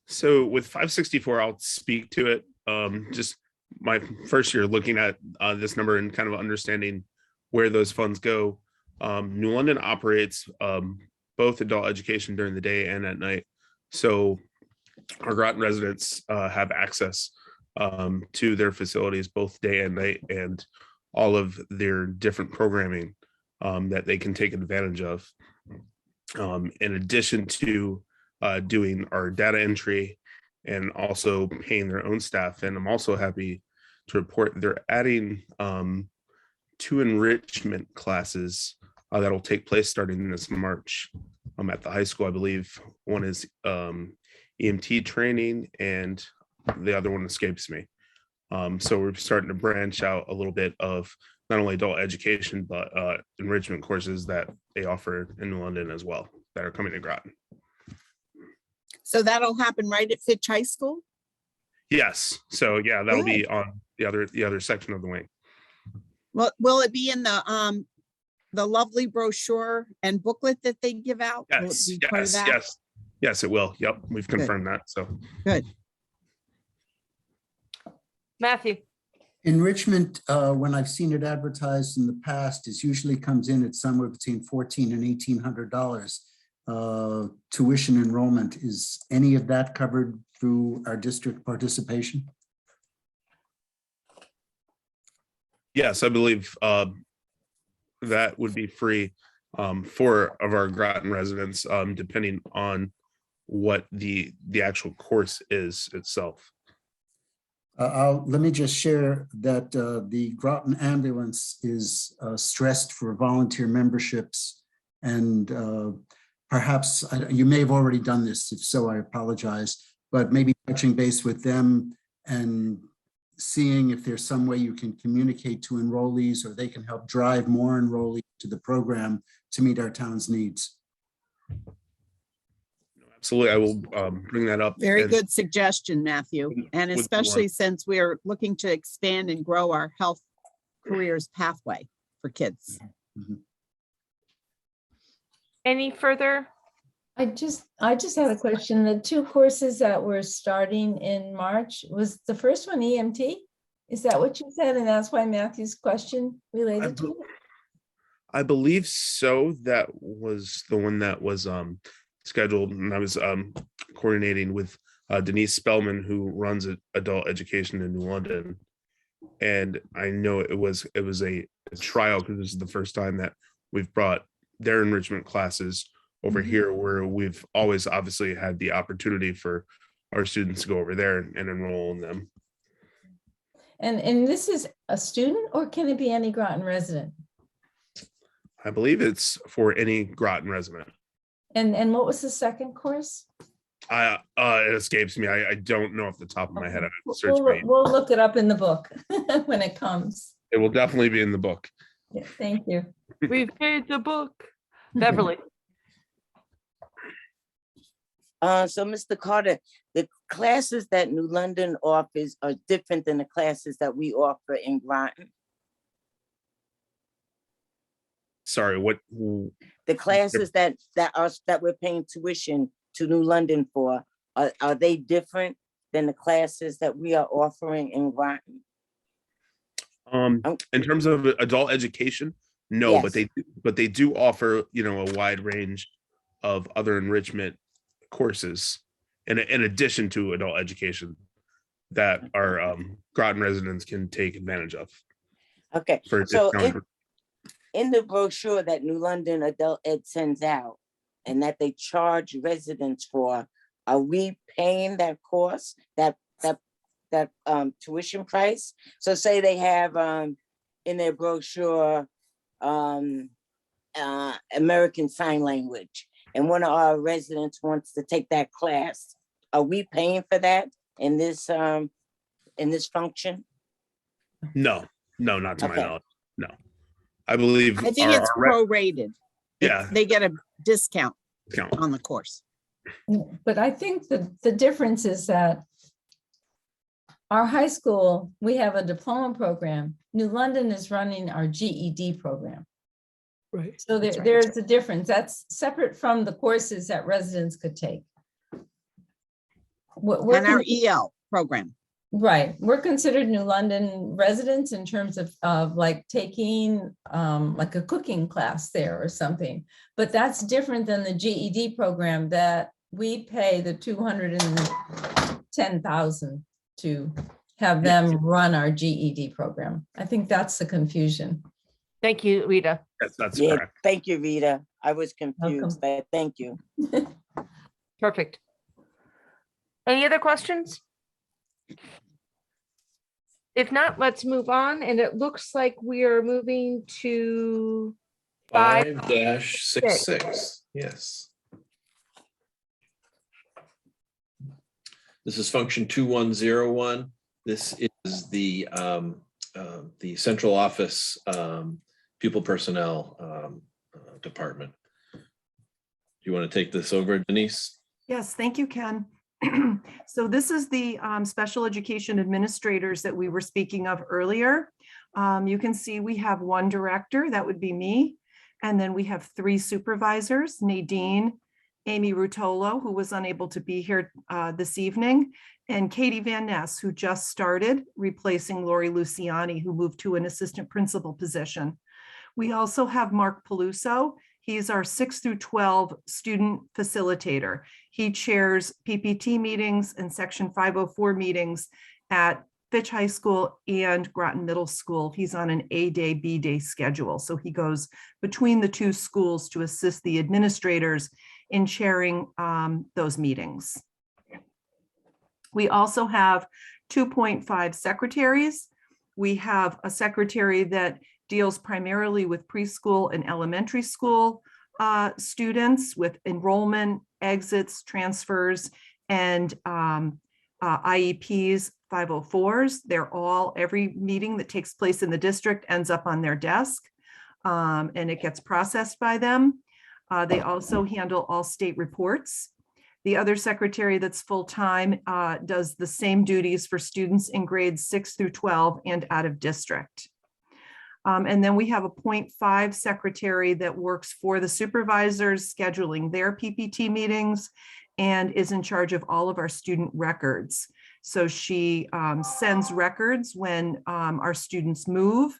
So with 564, I'll speak to it. Just my first year looking at this number and kind of understanding where those funds go. New London operates both adult education during the day and at night. So our Groton residents have access to their facilities both day and night, and all of their different programming that they can take advantage of. In addition to doing our data entry and also paying their own staff. And I'm also happy to report they're adding 2 enrichment classes that'll take place starting this March at the high school. I believe one is EMT training and the other one escapes me. So we're starting to branch out a little bit of not only adult education, but enrichment courses that they offer in New London as well that are coming to Groton. So that'll happen right at Fitch High School? Yes. So yeah, that'll be Good. on the other section of the wing. Well, will it be in the lovely brochure and booklet that they give out? Will it Yes, be part of yes, that? yes. Yes, it will. Yep, we've confirmed that. So Good. Matthew, Enrichment, when I've seen it advertised in the past, is usually comes in at somewhere between $1,400 and $1,800. Tuition enrollment, is any of that covered through our district participation? yes, I believe that would be free for of our Groton residents, depending on what the actual course is itself. Let me just share that the Groton ambulance is stressed for volunteer memberships, and perhaps you may have already done this. If so, I apologize, but maybe touching base with them and seeing if there's some way you can communicate to enrollees, or they can help drive more enrollees to the program to meet our town's needs. Absolutely, I will bring that up. Very and- good suggestion, Matthew. And with the especially since we're looking to expand and grow our health careers pathway for kids. any further? I just had a question. The two courses that we're starting in March, was the first one EMT? Is that what you said? And that's why Matthew's question related to it? I believe so. That was the one that was scheduled, and I was coordinating with Denise Spellman, who runs adult education in New London. And I know it was a trial, because this is the first time that we've brought their enrichment classes over here, where we've always obviously had the opportunity for our students to go over there and enroll in them. And this is a student, or can it be any Groton resident? I believe it's for any Groton resident. And what was the second course? It escapes me. I don't know off the top of my head. I have to search We'll, my email. we'll look it up in the book when it comes. It will definitely be in the book. Yeah, thank you. We've paid the book. Beverly, So Mr. Carter, the classes that New London offers are different than the classes that we offer in Groton. Sorry, what? The classes that we're paying tuition to New London for, are they different than the classes that we are offering in Groton? In terms of adult education, no, Yes. but they do offer, a wide range of other enrichment courses in addition to adult education that our Groton residents can take advantage of. Okay, For so discounted- in the brochure that New London Adult Ed sends out and that they charge residents for, are we paying that course, that tuition price? So say they have in their brochure American Sign Language, and one of our residents wants to take that class. Are we paying for that in this function? No, not to my Okay. knowledge. No, I believe. I think it's prorated. Yeah. They get a discount Count. on the course. But I think the difference is that our high school, we have a diploma program. New London is running our GED program. right. So there's a difference. That's separate from the courses that residents could take. We're And our con- EL program. Right, we're considered New London residents in terms of like taking like a cooking class there or something. But that's different than the GED program that we pay the 210,000 to have them run our GED program. I think that's the confusion. Thank you, Rita. That's Yeah, correct. thank you, Rita. I was confused, but thank you. Perfect. Any other questions? If not, let's move on. And it looks like we are moving to 5-66, yes. This is function 2101. This is the central office pupil personnel department. Do you want to take this over, Denise? Yes, thank you, Ken. So this is the special education administrators that we were speaking of earlier. You can see we have one director, that would be me. And then we have 3 supervisors, Nadine, Amy Rutolo, who was unable to be here this evening, and Katie Van Ness, who just started, replacing Lori Luciani, who moved to an assistant principal position. We also have Mark Peluso. He's our 6 through 12 student facilitator. He chairs PPT meetings and Section 504 meetings at Fitch High School and Groton Middle School. He's on an A day, B day schedule. So he goes between the 2 schools to assist the administrators in chairing those meetings. We also have 2.5 secretaries. We have a secretary that deals primarily with preschool and elementary school students with enrollment, exits, transfers, and IEPs, 504s. They're all, every meeting that takes place in the district ends up on their desk and it gets processed by them. They also handle all state reports. The other secretary that's full-time does the same duties for students in grades 6 through 12 and out of district. And then we have a 0.5 secretary that works for the supervisors, scheduling their PPT meetings and is in charge of all of our student records. So she sends records when our students move,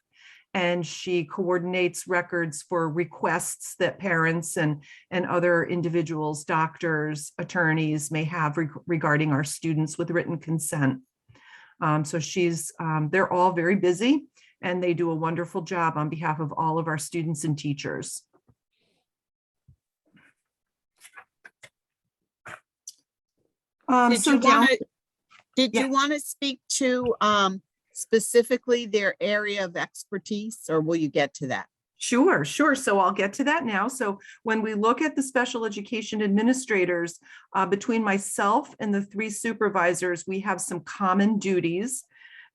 and she coordinates records for requests that parents and other individuals, doctors, attorneys may have regarding our students with written consent. So they're all very busy, and they do a wonderful job on behalf of all of our students and teachers. Did you want to speak to specifically their area of expertise, or will you get to that? Sure. So I'll get to that now. So when we look at the special education administrators, between myself and the 3 supervisors, we have some common duties.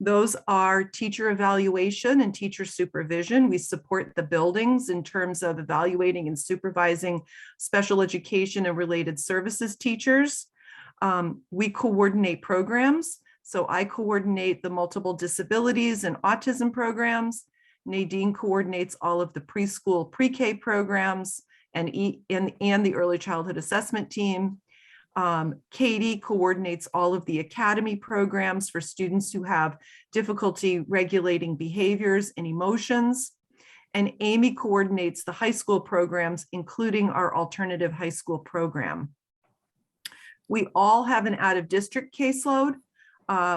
Those are teacher evaluation and teacher supervision. We support the buildings in terms of evaluating and supervising special education and related services teachers. We coordinate programs. So I coordinate the multiple disabilities and autism programs. Nadine coordinates all of the preschool pre-K programs and the early childhood assessment team. Katie coordinates all of the academy programs for students who have difficulty regulating behaviors and emotions. And Amy coordinates the high school programs, including our alternative high school program. We all have an out-of-district caseload.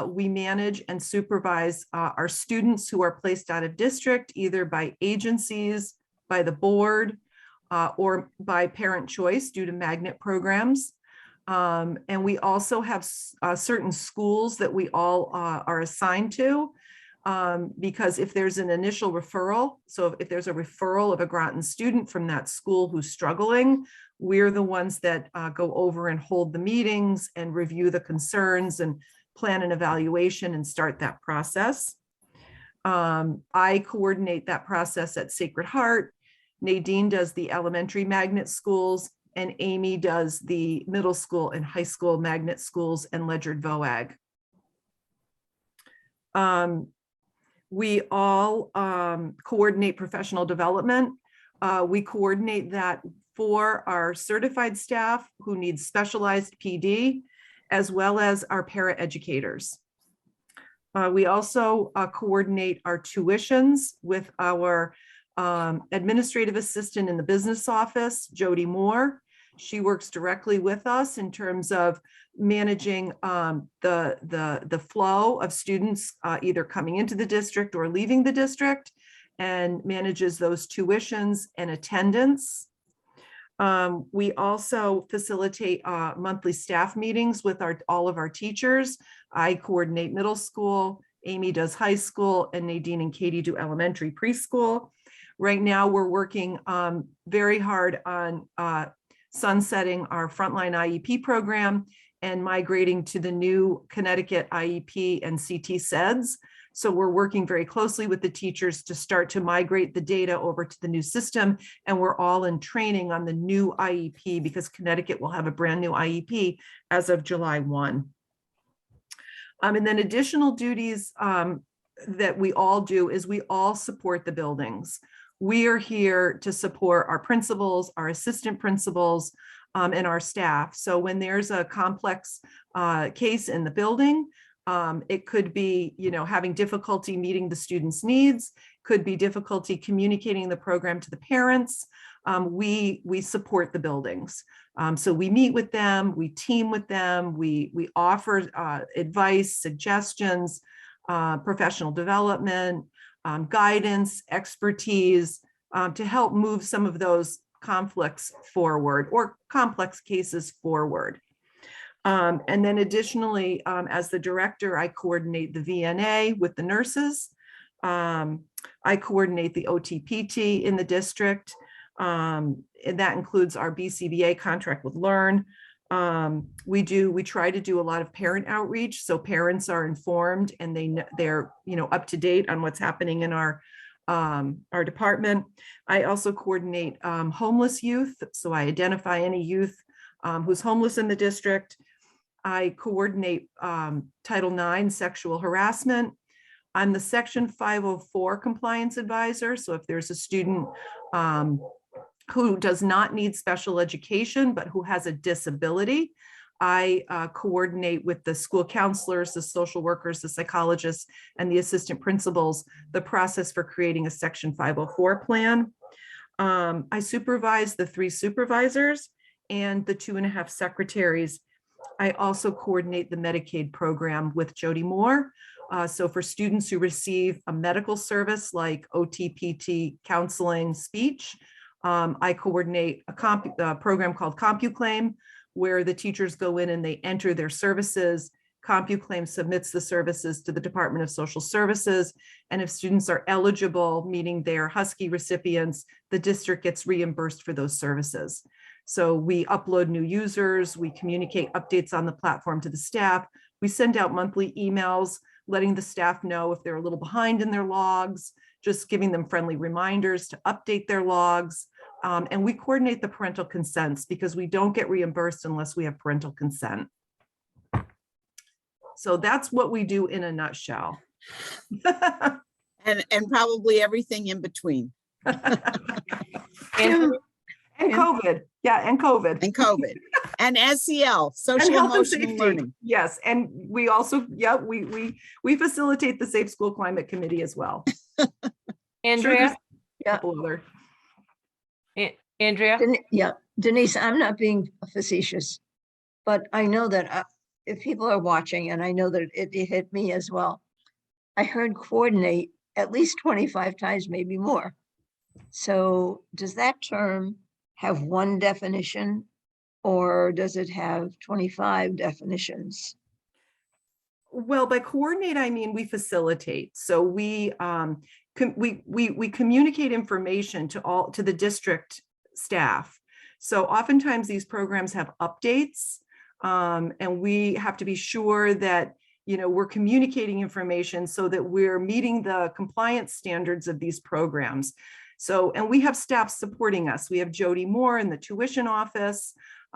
We manage and supervise our students who are placed out of district, either by agencies, by the board, or by parent choice due to magnet programs. And we also have certain schools that we all are assigned to, because if there's an initial referral, so if there's a referral of a Groton student from that school who's struggling, we're the ones that go over and hold the meetings and review the concerns and plan an evaluation and start that process. I coordinate that process at Sacred Heart. Nadine does the elementary magnet schools, and Amy does the middle school and high school magnet schools and Ledyard VOAG. We all coordinate professional development. We coordinate that for our certified staff who need specialized PD, as well as our para-educators. We also coordinate our tuitions with our administrative assistant in the business office, Jody Moore. She works directly with us in terms of managing the flow of students either coming into the district or leaving the district, and manages those tuitions and attendance. We also facilitate monthly staff meetings with all of our teachers. I coordinate middle school, Amy does high school, and Nadine and Katie do elementary preschool. Right now, we're working very hard on sunsetting our frontline IEP program and migrating to the new Connecticut IEP and CT SEDS. So we're working very closely with the teachers to start to migrate the data over to the new system. And we're all in training on the new IEP because Connecticut will have a brand new IEP as of July 1. And then additional duties that we all do is we all support the buildings. We are here to support our principals, our assistant principals, and our staff. So when there's a complex case in the building, it could be, having difficulty meeting the students' needs, could be difficulty communicating the program to the parents. We support the buildings. So we meet with them, we team with them, we offer advice, suggestions, professional development, guidance, expertise, to help move some of those conflicts forward or complex cases forward. And then additionally, as the director, I coordinate the VNA with the nurses. I coordinate the OTPT in the district. And that includes our BCBA contract with Learn. We try to do a lot of parent outreach, so parents are informed and they're up to date on what's happening in our department. I also coordinate homeless youth, so I identify any youth who's homeless in the district. I coordinate Title IX sexual harassment. I'm the Section 504 compliance advisor, so if there's a student who does not need special education, but who has a disability, I coordinate with the school counselors, the social workers, the psychologists, and the assistant principals, the process for creating a Section 504 plan. I supervise the 3 supervisors and the 2.5 secretaries. I also coordinate the Medicaid program with Jody Moore. So for students who receive a medical service like OTPT, counseling, speech, I coordinate a program called CompuClaim, where the teachers go in and they enter their services. CompuClaim submits the services to the Department of Social Services. And if students are eligible, meaning they're Husky recipients, the district gets reimbursed for those services. So we upload new users, we communicate updates on the platform to the staff. We send out monthly emails, letting the staff know if they're a little behind in their logs, just giving them friendly reminders to update their logs. And we coordinate the parental consents because we don't get reimbursed unless we have parental consent. So that's what we do in a nutshell. And probably everything in between. And COVID, yeah, and COVID. And COVID. And SEL, social emotional learning. Yes, and we also, we facilitate the Safe School Climate Committee as well. Andrea? Yeah. Other. Andrea? Yeah, Denise, I'm not being facetious, but I know that if people are watching, and I know that it hit me as well, I heard coordinate at least 25 times, maybe more. So does that term have one definition, or does it have 25 definitions? Well, by coordinate, I mean we facilitate. So we communicate information to the district staff. So oftentimes these programs have updates, and we have to be sure that we're communicating information so that we're meeting the compliance standards of these programs. So, and we have staff supporting us. We have Jody Moore in the tuition office.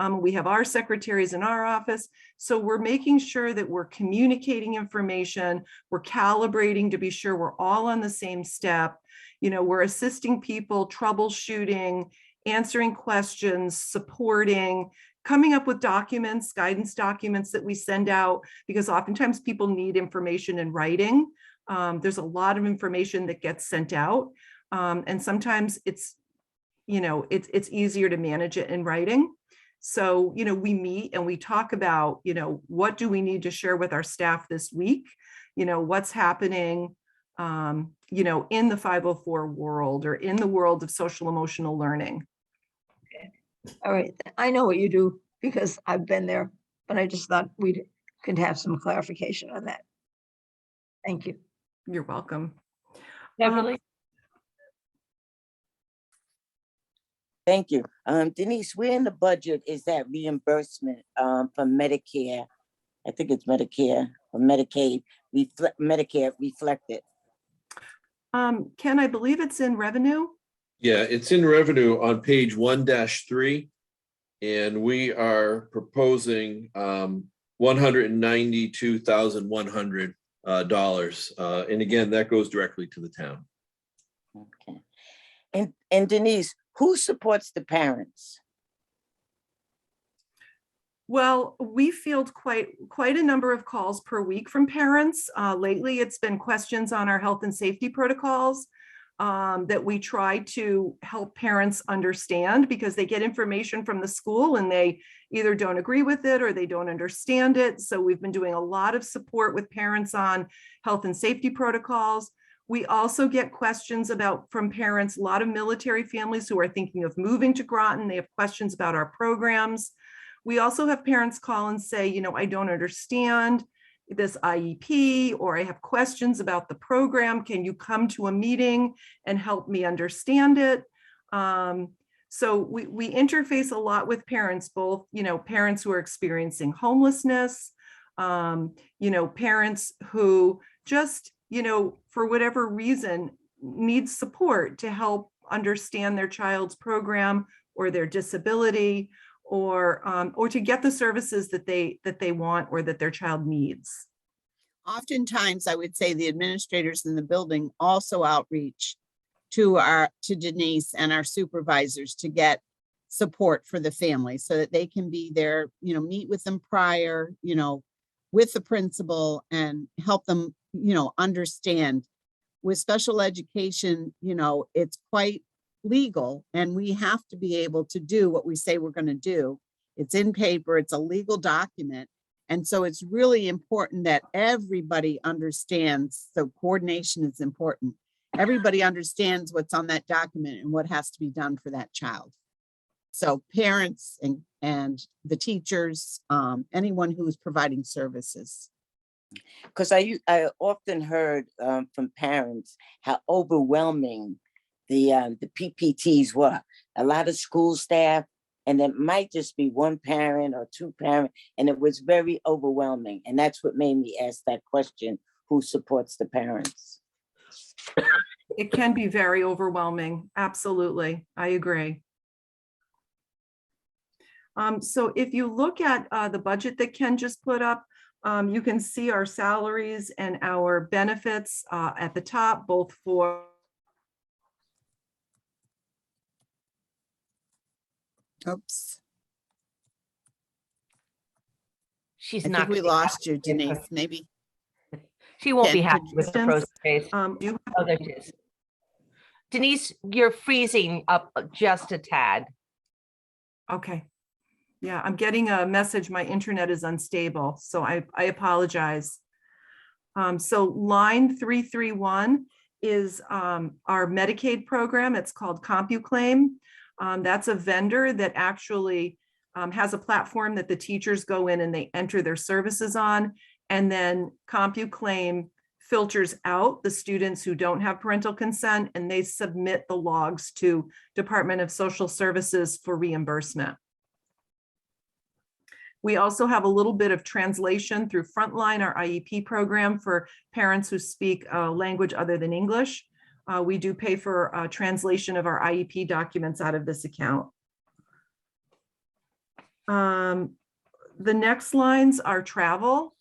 We have our secretaries in our office. So we're making sure that we're communicating information, we're calibrating to be sure we're all on the same step. We're assisting people, troubleshooting, answering questions, supporting, coming up with documents, guidance documents that we send out, because oftentimes people need information in writing. There's a lot of information that gets sent out. And sometimes it's easier to manage it in writing. So, we meet and we talk about, what do we need to share with our staff this week? What's happening, in the 504 world or in the world of social emotional learning. Okay. All right. I know what you do because I've been there, but I just thought we could have some clarification on that. Thank you. You're welcome. Beverly? Thank you. Denise, where in the budget is that reimbursement for Medicare? I think it's Medicare or Medicaid, Medicare reflected. Ken, I believe it's in revenue. Yeah, it's in revenue on page 1-3. And we are proposing $192,100. And again, that goes directly to the town. Okay. And Denise, who supports the parents? Well, we field quite a number of calls per week from parents. Lately, it's been questions on our health and safety protocols that we try to help parents understand, because they get information from the school and they either don't agree with it or they don't understand it. So we've been doing a lot of support with parents on health and safety protocols. We also get questions from parents, a lot of military families who are thinking of moving to Groton. They have questions about our programs. We also have parents call and say, I don't understand this IEP, or I have questions about the program. Can you come to a meeting and help me understand it? So we interface a lot with parents, both, parents who are experiencing homelessness, parents who just, for whatever reason, need support to help understand their child's program or their disability, or to get the services that they want or that their child needs. Oftentimes, I would say the administrators in the building also outreach to Denise and our supervisors to get support for the family so that they can be there, meet with them prior, with the principal and help them, understand. With special education, it's quite legal, and we have to be able to do what we say we're going to do. It's in paper, it's a legal document. And so it's really important that everybody understands. So coordination is important. Everybody understands what's on that document and what has to be done for that child. So parents and the teachers, anyone who is providing services. Because I often heard from parents how overwhelming the PPTs were. A lot of school staff, and it might just be one parent or two parents, and it was very overwhelming. And that's what made me ask that question, who supports the parents? It can be very overwhelming. Absolutely. I agree. So if you look at the budget that Ken just put up, you can see our salaries and our benefits at the top, both for Oops. She's I not. think we gonna be lost you, happy with Denise, her- maybe. She won't be Ken, happy could you with the distance, frozen face. you Oh, there she is. Denise, you're freezing up just a tad. Okay. Yeah, I'm getting a message. My internet is unstable, so I apologize. So line 331 is our Medicaid program. It's called CompuClaim. That's a vendor that actually has a platform that the teachers go in and they enter their services on. And then CompuClaim filters out the students who don't have parental consent, and they submit the logs to Department of Social Services for reimbursement. We also have a little bit of translation through Frontline, our IEP program for parents who speak a language other than English. We do pay for translation of our IEP documents out of this account. The next lines are travel.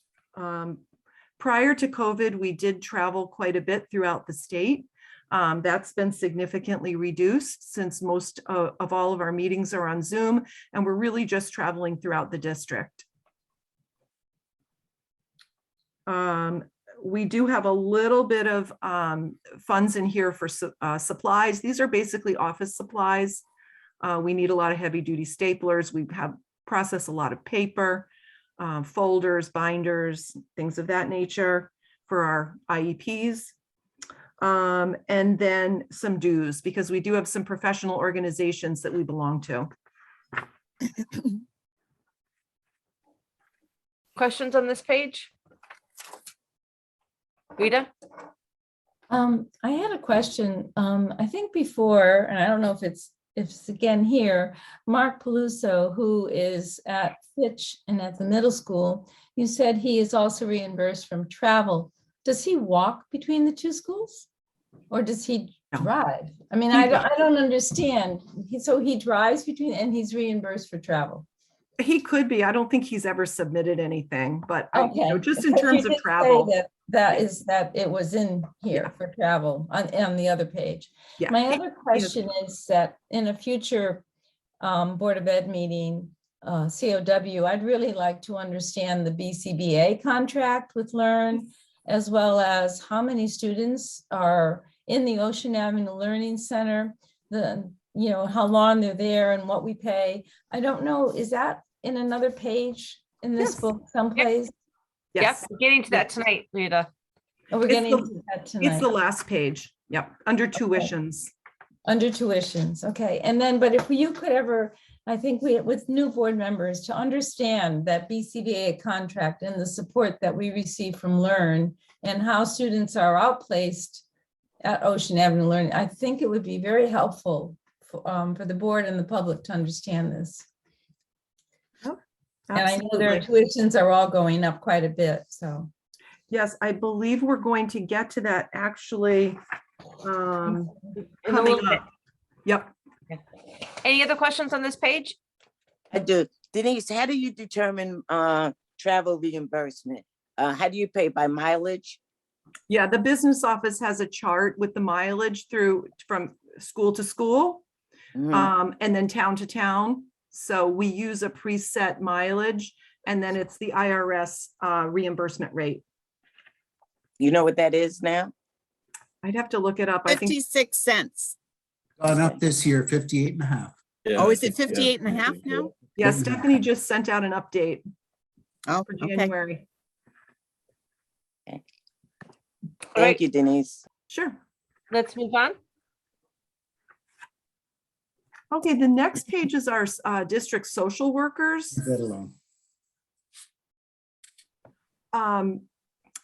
Prior to COVID, we did travel quite a bit throughout the state. That's been significantly reduced since most of all of our meetings are on Zoom, and we're really just traveling throughout the district. We do have a little bit of funds in here for supplies. These are basically office supplies. We need a lot of heavy duty staplers. We have processed a lot of paper, folders, binders, things of that nature for our IEPs. And then some dues, because we do have some professional organizations that we belong to. Questions on this page? Rita? I had a question. I think before, and I don't know if it's it's again here, Mark Peluso, who is at Fitch and at the middle school, you said he is also reimbursed from travel. Does he walk between the two schools? Or does he No. drive? I mean, He I don't understand. So he drives between and he's reimbursed for travel. He could be. I don't think he's ever submitted anything, but Okay. just in Because you terms of did say travel. that it was in here for travel on the other page. Yeah. My other question is that in a future Board of Ed meeting, COW, I'd really like to understand the BCBA contract with Learn, as well as how many students are in the Ocean Avenue Learning Center, how long they're there and what we pay. I don't know, is that in another page in this Yes. book someplace? Yes. Yep, we're getting to that tonight, Rita. Oh, we're It's getting the- to that It's tonight. the last page. Yep. Under tuitions. Under tuitions, okay. And then, but if you could ever, I think with new board members, to understand that BCBA contract and the support that we receive from Learn and how students are outplaced at Ocean Avenue Learning, I think it would be very helpful for the board and the public to understand this. And I know their Absolutely. tuitions are all going up quite a bit, so. Yes, I believe we're going to get to that actually In a coming little bit. up. Yep. Any other questions on this page? I do. Denise, how do you determine travel reimbursement? How do you pay, by mileage? Yeah, the business office has a chart with the mileage from school to school, Mhm. and then town to town. So we use a preset mileage, and then it's the IRS reimbursement rate. You know what that is now? I'd have to look it up. I think 56 cents. Gone up this year, 58 and a half. Yeah, Oh, I is it think, 58 and a half now? yeah, Stephanie just sent out an update Oh, for okay. January. Thank you, Denise. Sure. Let's move on. Okay, the next page is our district social workers. That alone.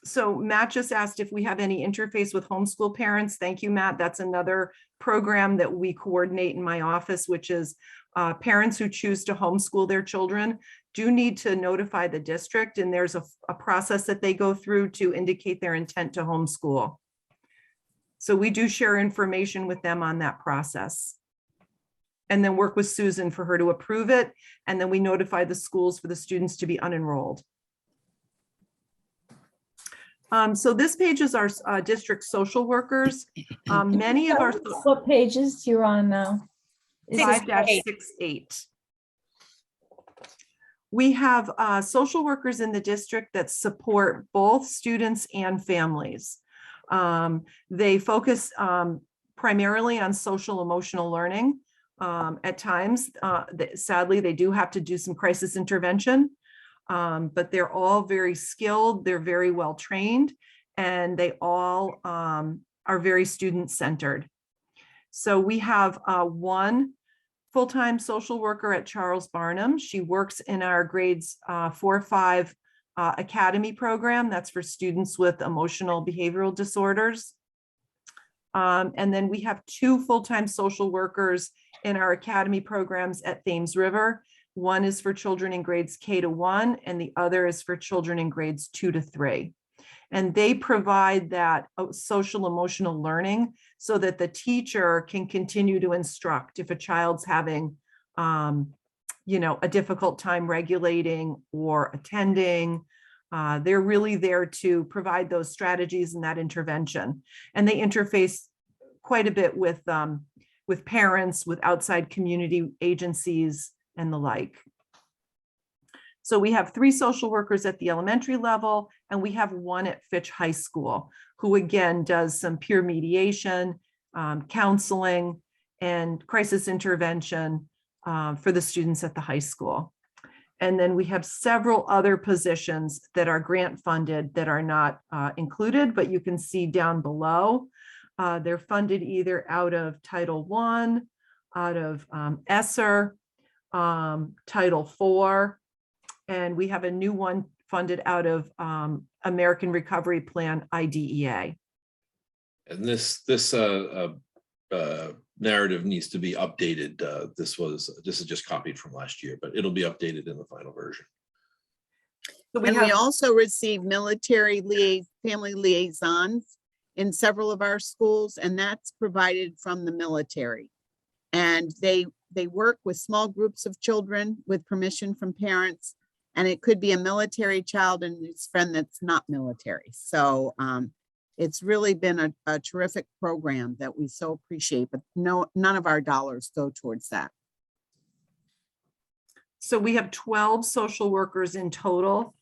So Matt just asked if we have any interface with homeschool parents. Thank you, Matt. That's another program that we coordinate in my office, which is parents who choose to homeschool their children do need to notify the district, and there's a process that they go through to indicate their intent to homeschool. So we do share information with them on that process. And then work with Susan for her to approve it. And then we notify the schools for the students to be unenrolled. So this page is our district social workers. Many of our What pages you're on now? 5-68. We have social workers in the district that support both students and families. They focus primarily on social emotional learning. At times, sadly, they do have to do some crisis intervention, but they're all very skilled, they're very well trained, and they all are very student-centered. So we have one full-time social worker at Charles Barnum. She works in our grades 4-5 academy program. That's for students with emotional behavioral disorders. And then we have two full-time social workers in our academy programs at Thames River. One is for children in grades K-1, and the other is for children in grades 2-3. And they provide that social emotional learning so that the teacher can continue to instruct if a child's having, a difficult time regulating or attending. They're really there to provide those strategies and that intervention. And they interface quite a bit with parents, with outside community agencies and the like. So we have 3 social workers at the elementary level, and we have 1 at Fitch High School, who again does some peer mediation, counseling, and crisis intervention for the students at the high school. And then we have several other positions that are grant funded that are not included, but you can see down below. They're funded either out of Title I, out of ESSER, Title IV, and we have a new one funded out of American Recovery Plan, IDEA. And this narrative needs to be updated. This is just copied from last year, but it'll be updated in the final version. So And we also receive family liaisons in several of our schools, and that's provided from the military. And they work with small groups of children with permission from parents. And it could be a military child and his friend that's not military. So it's really been a terrific program that we so appreciate, but none of our dollars go towards that. So we have 12 social workers in total,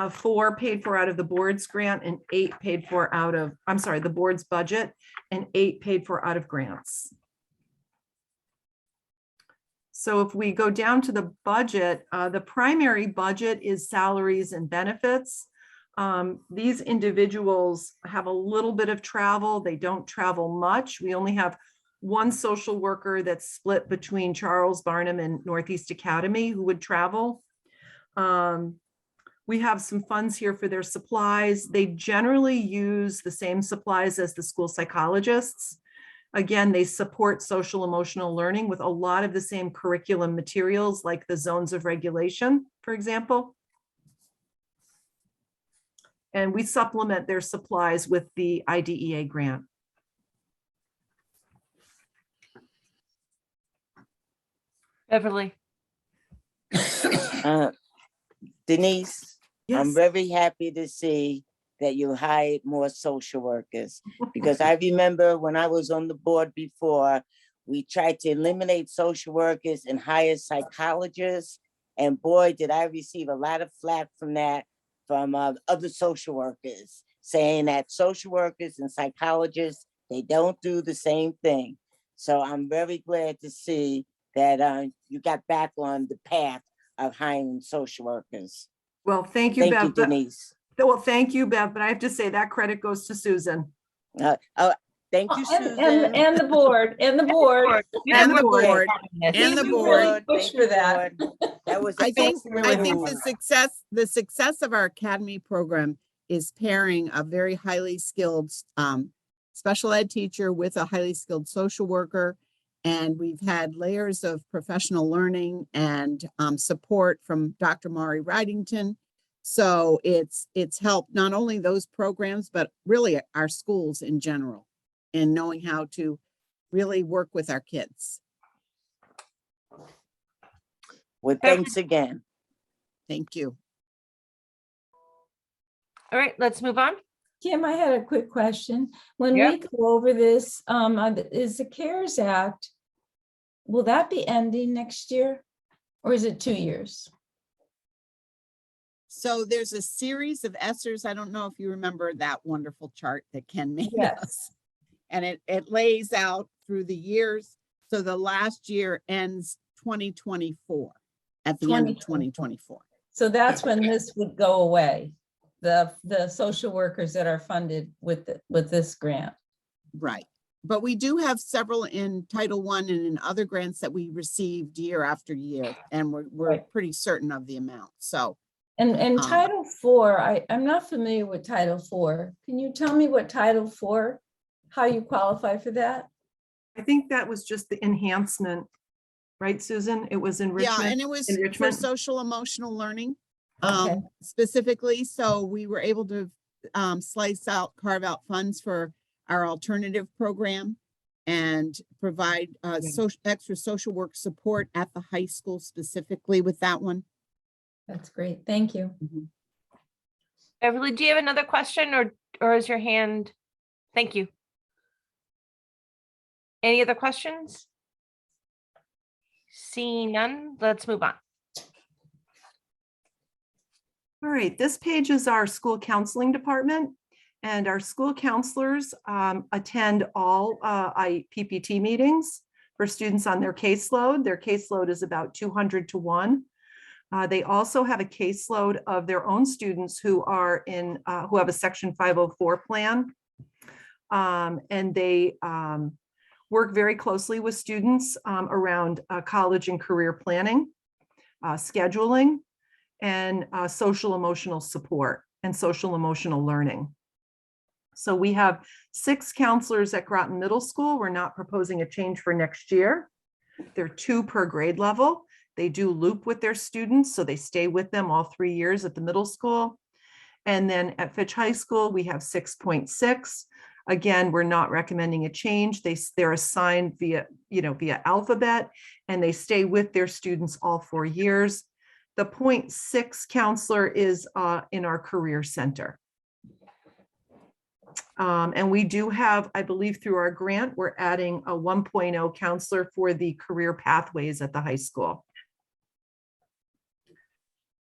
4 paid for out of the board's grant and 8 paid for out of, I'm sorry, the board's budget, and 8 paid for out of grants. So if we go down to the budget, the primary budget is salaries and benefits. These individuals have a little bit of travel. They don't travel much. We only have 1 social worker that's split between Charles Barnum and Northeast Academy who would travel. We have some funds here for their supplies. They generally use the same supplies as the school psychologists. Again, they support social emotional learning with a lot of the same curriculum materials, like the zones of regulation, for example. And we supplement their supplies with the IDEA grant. Beverly. Denise, I'm Yes. very happy to see that you hired more social workers, because I remember when I was on the board before, we tried to eliminate social workers and hire psychologists. And boy, did I receive a lot of flack from that, from other social workers, saying that social workers and psychologists, they don't do the same thing. So I'm very glad to see that you got back on the path of hiring social workers. Well, thank you, Thank Bev. you, Denise. Well, thank you, Bev, but I have to say that credit goes to Susan. Thank you, And, Susan. and the board, and the board. And the board, and Thank the you, board. really push Thank for you, that. board. That was I think excellent. the success of our academy program is pairing a very highly skilled special ed teacher with a highly skilled social worker. And we've had layers of professional learning and support from Dr. Maury Ridington. So it's helped not only those programs, but really our schools in general, in knowing how to really work with our kids. Well, thanks again. Thank you. All right, let's move on. Kim, I had a quick question. When Yeah. we go over this, is the CARES Act, will that be ending next year? Or is it 2 years? So there's a series of ESSERs. I don't know if you remember that wonderful chart that Ken made Yes. us. And it lays out through the years. So the last year ends 2024, at the end of 2024. So that's when this would go away, the social workers that are funded with this grant. Right. But we do have several in Title I and in other grants that we received year after year, and we're Right. pretty certain of the amount. So And Title IV, I'm not familiar with Title IV. Can you tell me what Title IV, how you qualify for that? I think that was just the enhancement, right, Susan? It was enrichment. yeah, and it was for enrichment. social emotional learning. Okay. Specifically, so we were able to carve out funds for our alternative program and provide extra social work support at the high school specifically with that one. That's great. Thank you. Beverly, do you have another question or is your hand? Thank you. Any other questions? Seeing none, let's move on. All right, this page is our school counseling department, and our school counselors attend all PPT meetings for students on their caseload. Their caseload is about 200 to 1. They also have a caseload of their own students who are who have a Section 504 plan. And they work very closely with students around college and career planning, scheduling, and social emotional support and social emotional learning. So we have 6 counselors at Groton Middle School. We're not proposing a change for next year. They're 2 per grade level. They do loop with their students, so they stay with them all 3 years at the middle school. And then at Fitch High School, we have 6.6. Again, we're not recommending a change. They're assigned via alphabet, and they stay with their students all 4 years. The 0.6 counselor is in our career center. And we do have, I believe through our grant, we're adding a 1.0 counselor for the career pathways at the high school.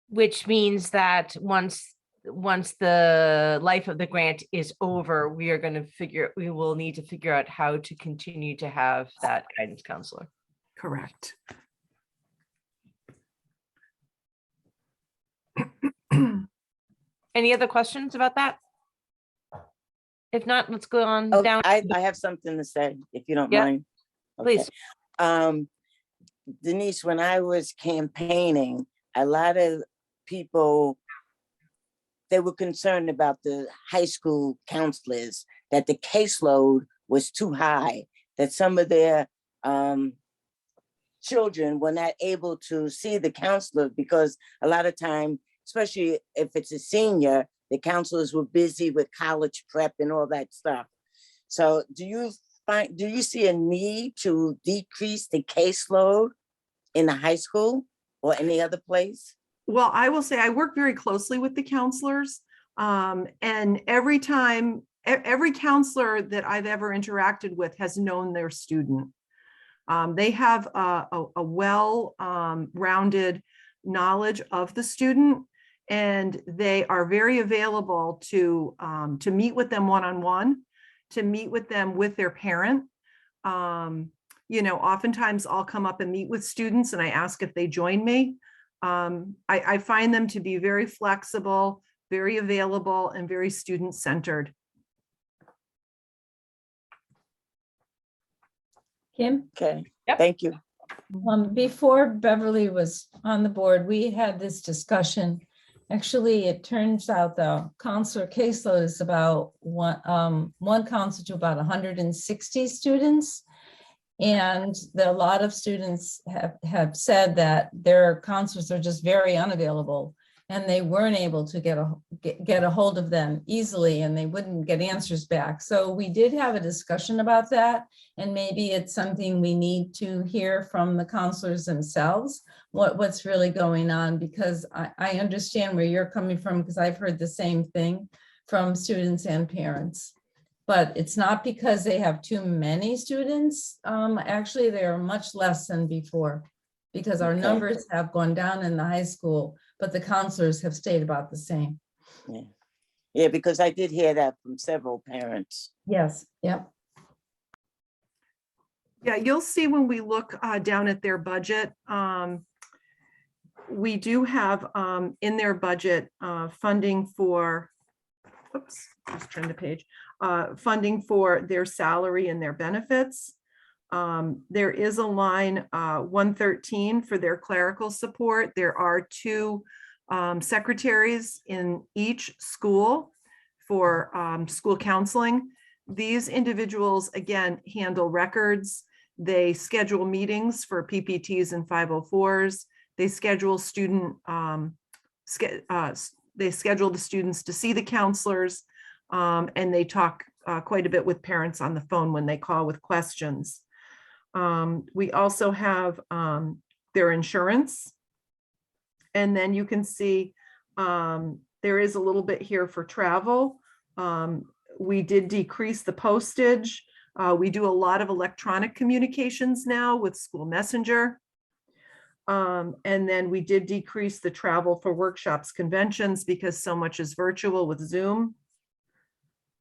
Which means that once the life of the grant is over, we will need to figure out how to continue to have that guidance counselor. Correct. Any other questions about that? If not, let's go on Oh, down. I have something to say, if you don't Yeah, mind. please. Okay. Denise, when I was campaigning, a lot of people, they were concerned about the high school counselors, that the caseload was too high, that some of their children were not able to see the counselor because a lot of time, especially if it's a senior, the counselors were busy with college prep and all that stuff. So do you see a need to decrease the caseload in the high school or any other place? Well, I will say I work very closely with the counselors. And every counselor that I've ever interacted with has known their student. They have a well-rounded knowledge of the student, and they are very available to meet with them one-on-one, to meet with them with their parent. Oftentimes I'll come up and meet with students and I ask if they join me. I find them to be very flexible, very available, and very student-centered. Kim? Okay, Yep. Thank you. Before Beverly was on the board, we had this discussion. Actually, it turns out the counselor caseload is about one counselor to about 160 students. And a lot of students have said that their counselors are just very unavailable and they weren't able to get a hold of them easily and they wouldn't get answers back. So we did have a discussion about that, and maybe it's something we need to hear from the counselors themselves, what's really going on, because I understand where you're coming from, because I've heard the same thing from students and parents. But it's not because they have too many students. Actually, they are much less than before, because our Okay. numbers have gone down in the high school, but the counselors have stayed about the same. Yeah, because I did hear that from several parents. Yes, yep. Yeah, you'll see when we look down at their budget, we do have in their budget funding for, oops, just turn the page, funding for their salary and their benefits. There is a line 113 for their clerical support. There are 2 secretaries in each school for school counseling. These individuals, again, handle records. They schedule meetings for PPTs and 504s. They schedule they schedule the students to see the counselors, and they talk quite a bit with parents on the phone when they call with questions. We also have their insurance. And then you can see there is a little bit here for travel. We did decrease the postage. We do a lot of electronic communications now with School Messenger. And then we did decrease the travel for workshops, conventions, because so much is virtual with Zoom.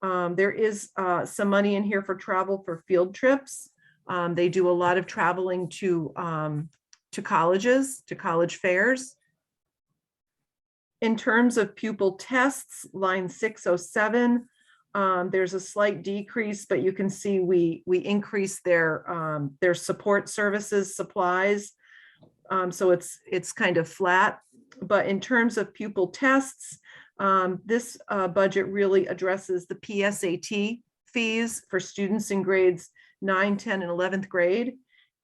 There is some money in here for travel for field trips. They do a lot of traveling to colleges, to college fairs. In terms of pupil tests, line 607, there's a slight decrease, but you can see we increased their support services supplies. So it's kind of flat. But in terms of pupil tests, This budget really addresses the PSAT fees for students in grades 9, 10, and 11th grade,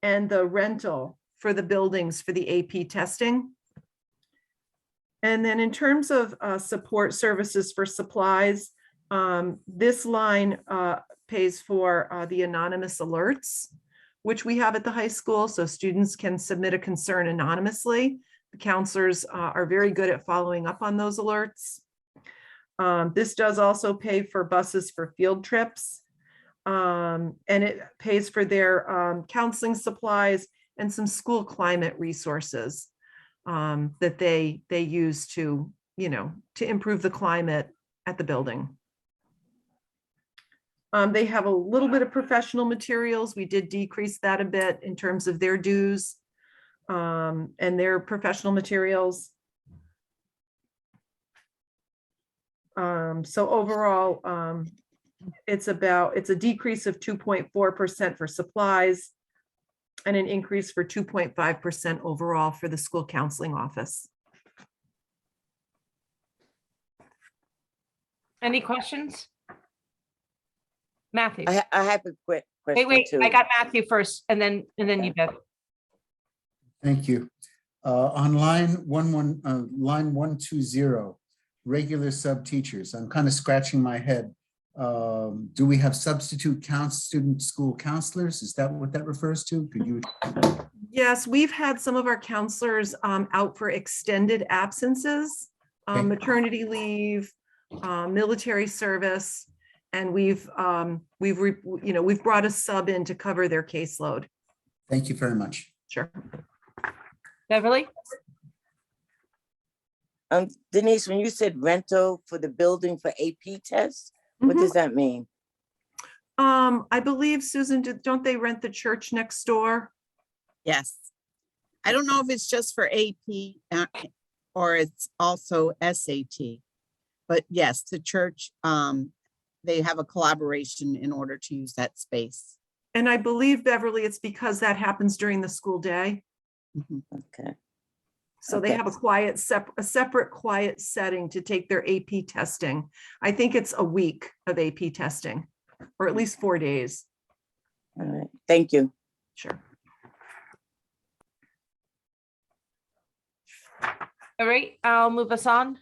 and the rental for the buildings for the AP testing. And then in terms of support services for supplies, this line pays for the anonymous alerts, which we have at the high school, so students can submit a concern anonymously. The counselors are very good at following up on those alerts. This does also pay for buses for field trips. And it pays for their counseling supplies and some school climate resources that they use to, to improve the climate at the building. They have a little bit of professional materials. We did decrease that a bit in terms of their dues and their professional materials. So overall, it's a decrease of 2.4% for supplies and an increase for 2.5% overall for the school counseling office. Any questions? Matthew. I have a quick question Wait, too. I got Matthew first and then you, Bev. Thank you. On line 120, regular sub teachers, I'm kind of scratching my head. Do we have substitute student school counselors? Is that what that refers to? Could you? Yes, we've had some of our counselors out for extended absences, Okay. maternity leave, military service, and we've brought a sub in to cover their caseload. Thank you very much. Sure. Beverly? Denise, when you said rental for the building for AP tests, what does that mean? I believe, Susan, don't they rent the church next door? Yes. I don't know if it's just for AP or it's also SAT. But yes, the church, they have a collaboration in order to use that space. And I believe, Beverly, it's because that happens during the school day. Okay. So they have a separate quiet setting to take their AP testing. I think it's a week of AP testing, or at least 4 days. All right. Thank you. Sure. All right, I'll move us on.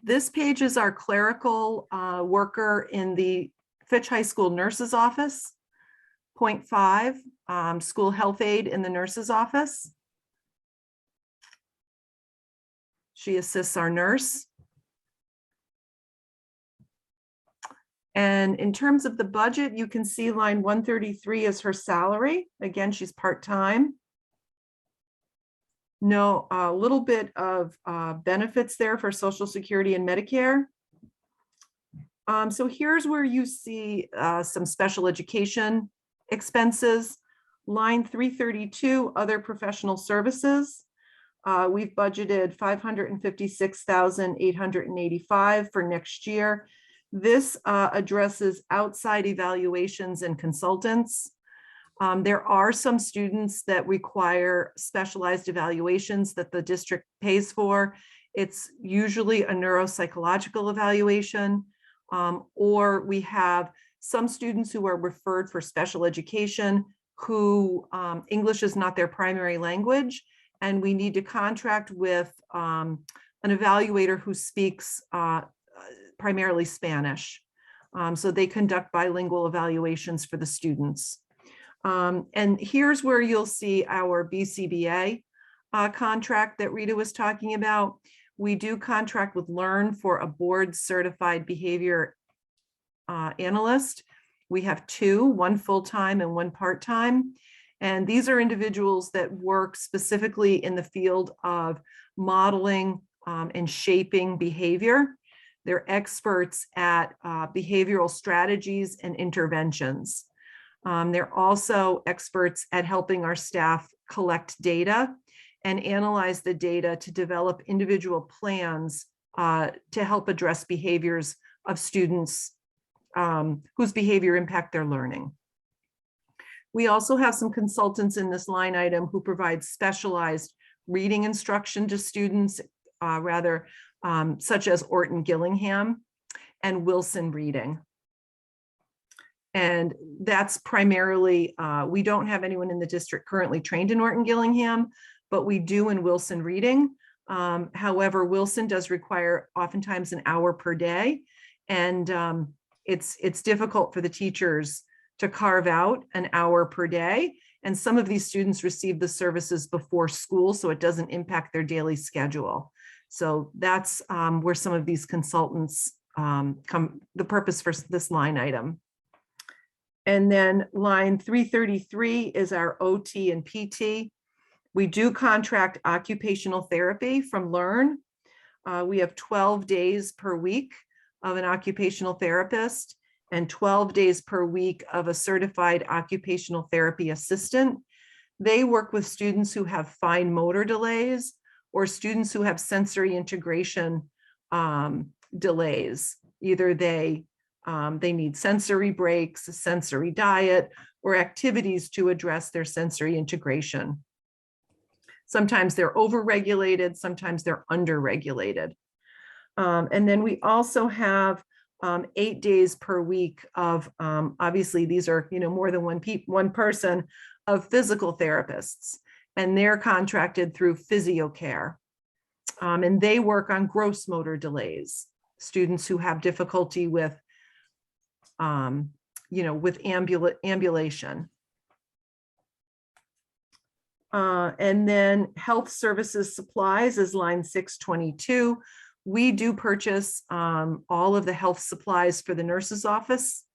This page is our clerical worker in the Fitch High School nurse's office. 0.5, school health aide in the nurse's office. She assists our nurse. And in terms of the budget, you can see line 133 is her salary. Again, she's part-time. No, a little bit of benefits there for Social Security and Medicare. So here's where you see some special education expenses. Line 332, other professional services. We've budgeted $556,885 for next year. This addresses outside evaluations and consultants. There are some students that require specialized evaluations that the district pays for. It's usually a neuropsychological evaluation, or we have some students who are referred for special education who English is not their primary language, and we need to contract with an evaluator who speaks primarily Spanish. So they conduct bilingual evaluations for the students. And here's where you'll see our BCBA contract that Rita was talking about. We do contract with Learn for a board certified behavior analyst. We have two, one full-time and one part-time. And these are individuals that work specifically in the field of modeling and shaping behavior. They're experts at behavioral strategies and interventions. They're also experts at helping our staff collect data and analyze the data to develop individual plans to help address behaviors of students whose behavior impact their learning. We also have some consultants in this line item who provide specialized reading instruction to students, such as Orton Gillingham and Wilson Reading. And that's primarily, we don't have anyone in the district currently trained in Orton Gillingham, but we do in Wilson Reading. However, Wilson does require oftentimes an hour per day. And it's difficult for the teachers to carve out an hour per day. And some of these students receive the services before school, so it doesn't impact their daily schedule. So that's where some of these consultants the purpose for this line item. And then line 333 is our OT and PT. We do contract occupational therapy from Learn. We have 12 days per week of an occupational therapist and 12 days per week of a certified occupational therapy assistant. They work with students who have fine motor delays or students who have sensory integration delays. Either they need sensory breaks, a sensory diet, or activities to address their sensory integration. Sometimes they're overregulated, sometimes they're underregulated. And then we also have 8 days per week of, obviously these are, more than one person, of physical therapists, and they're contracted through PhysioCare. And they work on gross motor delays, students who have difficulty with, with ambulation. And then health services supplies is line 622. We do purchase all of the health supplies for the nurse's office.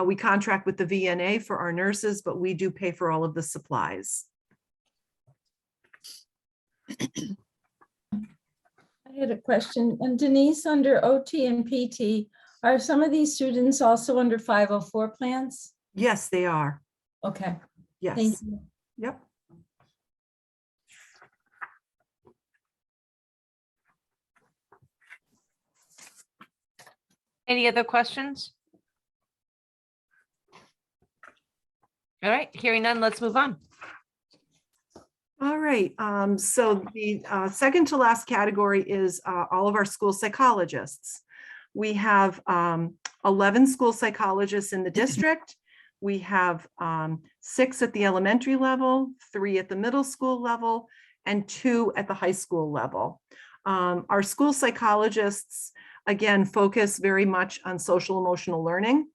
We contract with the VNA for our nurses, but we do pay for all of the supplies. I had a question. And Denise, under OT and PT, are some of these students also under 504 plans? Yes, they are. Okay. Yes. Thank you. Yep. Any other questions? All right, hearing none, let's move on. All right, so the second to last category is all of our school psychologists. We have 11 school psychologists in the district. We have 6 at the elementary level, 3 at the middle school level, and 2 at the high school level. Our school psychologists, again, focus very much on social emotional learning.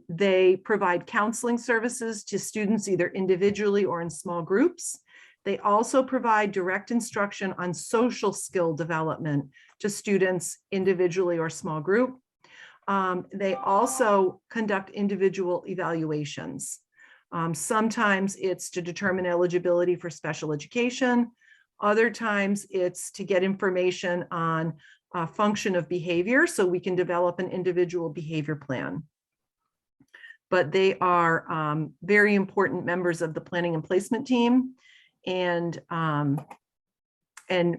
They provide counseling services to students either individually or in small groups. They also provide direct instruction on social skill development to students individually or small group. They also conduct individual evaluations. Sometimes it's to determine eligibility for special education. Other times it's to get information on function of behavior so we can develop an individual behavior plan. But they are very important members of the planning and placement team, and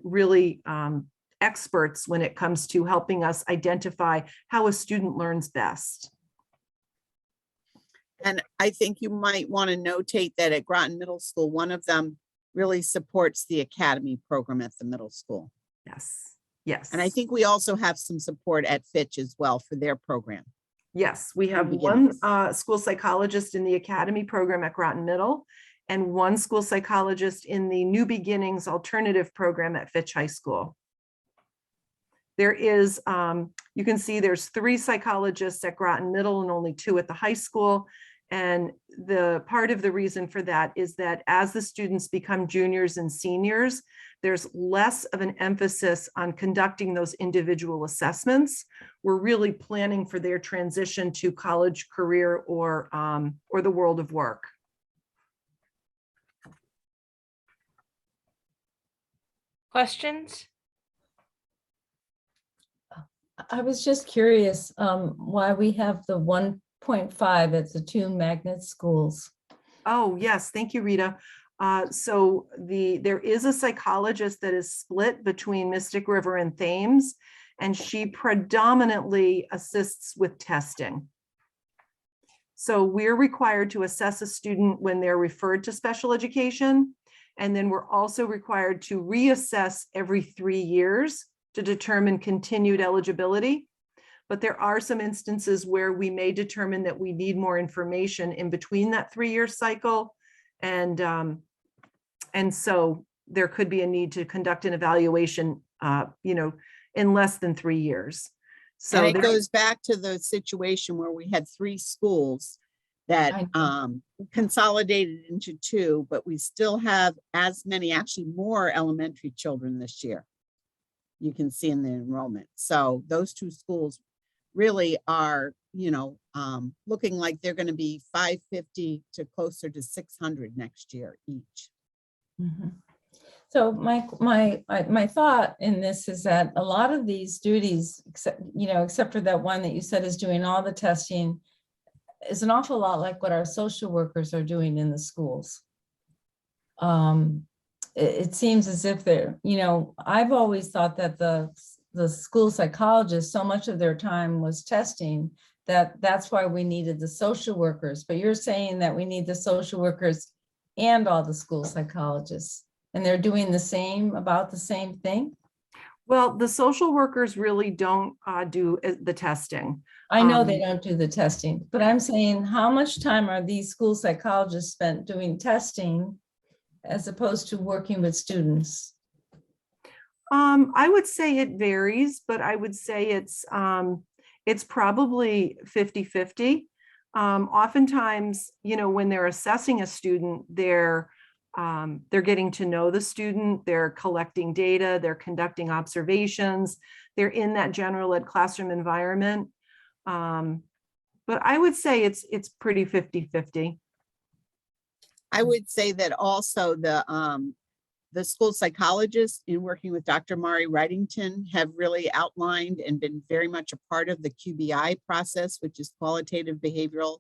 really experts when it comes to helping us identify how a student learns best. And I think you might want to notate that at Groton Middle School, one of them really supports the academy program at the middle school. Yes, yes. And I think we also have some support at Fitch as well for their program. Yes, we have New one Beginnings. school psychologist in the academy program at Groton Middle and one school psychologist in the New Beginnings alternative program at Fitch High School. There is, you can see there's 3 psychologists at Groton Middle and only 2 at the high school. And the part of the reason for that is that as the students become juniors and seniors, there's less of an emphasis on conducting those individual assessments. We're really planning for their transition to college, career, or the world of work. Questions? I was just curious why we have the 1.5 at the 2 magnet schools. Oh, yes. Thank you, Rita. So there is a psychologist that is split between Mystic River and Thames, and she predominantly assists with testing. So we're required to assess a student when they're referred to special education. And then we're also required to reassess every 3 years to determine continued eligibility. But there are some instances where we may determine that we need more information in between that 3-year cycle. And so there could be a need to conduct an evaluation, in less than 3 years. So And it there- goes back to the situation where we had 3 schools that consolidated into 2, but we still have as many, actually more elementary children this year. You can see in the enrollment. So those 2 schools really are, looking like they're going to be 550 to closer to 600 next year each. So my thought in this is that a lot of these duties, except for that one that you said is doing all the testing, is an awful lot like what our social workers are doing in the schools. It seems as if they're, I've always thought that the school psychologists, so much of their time was testing, that's why we needed the social workers. But you're saying that we need the social workers and all the school psychologists, and they're doing about the same thing? Well, the social workers really don't do the testing. I know they don't do the testing, but I'm saying, how much time are these school psychologists spent doing testing as opposed to working with students? I would say it varies, but I would say it's probably 50-50. Oftentimes, when they're assessing a student, they're getting to know the student, they're collecting data, they're conducting observations, they're in that general ed classroom environment. But I would say it's pretty 50-50. I would say that also the school psychologists, in working with Dr. Mari Wrightington, have really outlined and been very much a part of the QBI process, which is qualitative behavioral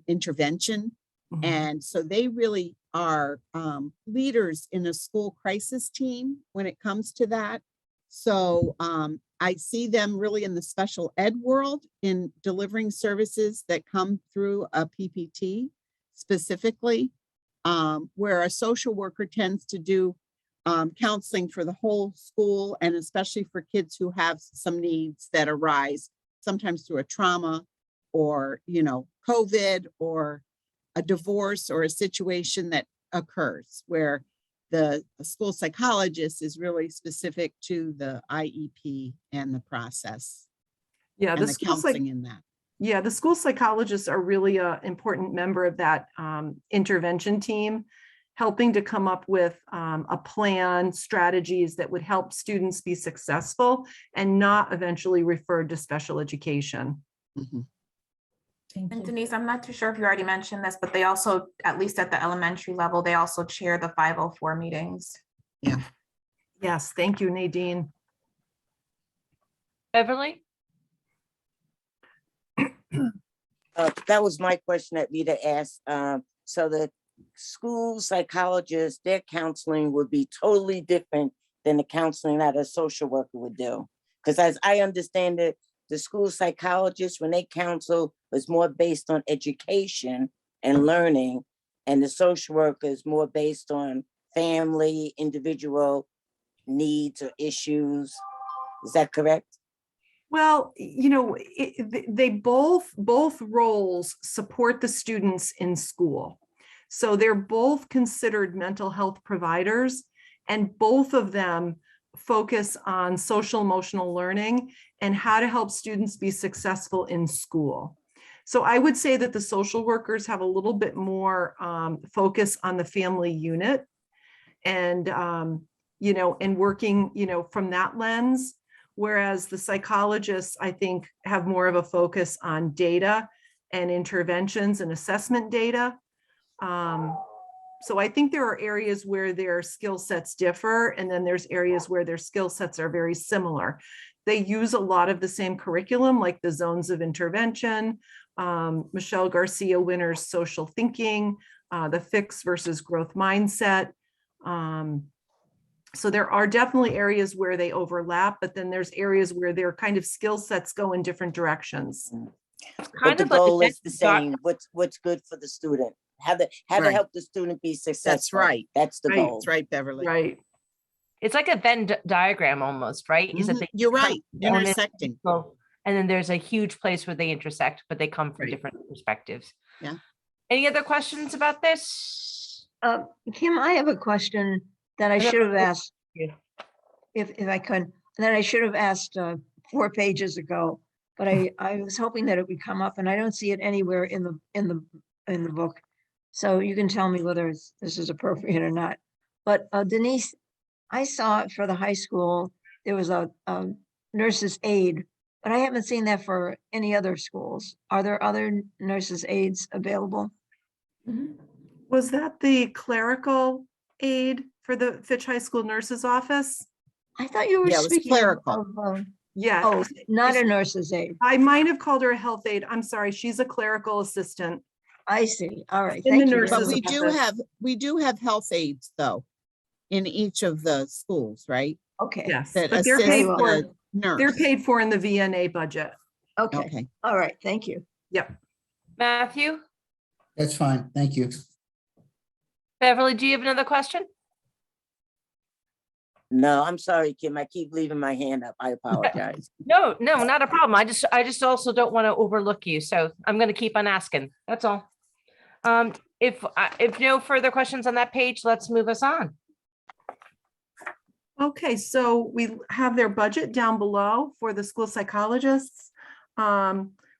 intervention. Mhm. And so they really are leaders in a school crisis team when it comes to that. So I see them really in the special ed world in delivering services that come through a PPT specifically, where a social worker tends to do counseling for the whole school, and especially for kids who have some needs that arise, sometimes through a trauma or, COVID or a divorce or a situation that occurs where the school psychologist is really specific to the IEP and the process. Yeah, and the counseling in that. Yeah, the school psychologists are really an important member of that intervention team, helping to come up with a plan, strategies that would help students be successful and not eventually referred to special education. Mhm. And Denise, I'm not too sure if you already mentioned this, but they also, at least at the elementary level, they also chair the 504 meetings. Yeah. Yes, thank you, Nadine. Beverly? That was my question that Rita asked. So the school psychologist, their counseling would be totally different than the counseling that a social worker would do. Because as I understand it, the school psychologist, when they counsel, was more based on education and learning, and the social worker is more based on family, individual needs or issues. Is that correct? Well, they both roles support the students in school. So they're both considered mental health providers, and both of them focus on social emotional learning and how to help students be successful in school. So I would say that the social workers have a little bit more focus on the family unit and, and working, from that lens. Whereas the psychologists, I think, have more of a focus on data and interventions and assessment data. So I think there are areas where their skill sets differ, and then there's areas where their skill sets are very similar. They use a lot of the same curriculum, like the zones of intervention, Michelle Garcia Winner's social thinking, the fix versus growth mindset. So there are definitely areas where they overlap, but then there's areas where their kind of skill sets go in different directions. But kind the of like a goal is the Venn same. What's good for the student? How to Right. help the student be successful. That's right. That's the Right. goal. That's right, Beverly. Right. It's like a Venn diagram almost, right? Is that Mhm. they You're come right. from one Intersecting. individual, and then there's a huge place where they intersect, but they come from Right. different perspectives. Yeah. Any other questions about this? Kim, I have a question that I should have asked, Yeah. if I could, that I should have asked 4 pages ago, but I was hoping that it would come up, and I don't see it anywhere in the book. So you can tell me whether this is appropriate or not. But Denise, I saw for the high school, there was a nurse's aide, but I haven't seen that for any other schools. Are there other nurses' aides available? Was that the clerical aide for the Fitch High School Nurse's Office? I thought you were Yeah, it was speaking clerical. Yeah. oh, not a nurse's aide. I might have called her a health aide. I'm sorry. She's a clerical assistant. I see. All right. In the Thank you. nurses' But we do office. have health aides though, in each of the schools, right? Okay. Yes, That but they're assist paid well. for, the nurse. they're paid for in the VNA budget. Okay. Okay. All right. Thank you. Yep. Matthew, That's fine. Thank you. Beverly, do you have another question? No, I'm sorry, Kim. I keep leaving my hand up. I apologize. No, not a problem. I just also don't want to overlook you. So I'm going to keep on asking. That's all. If no further questions on that page, let's move us on. Okay, so we have their budget down below for the school psychologists.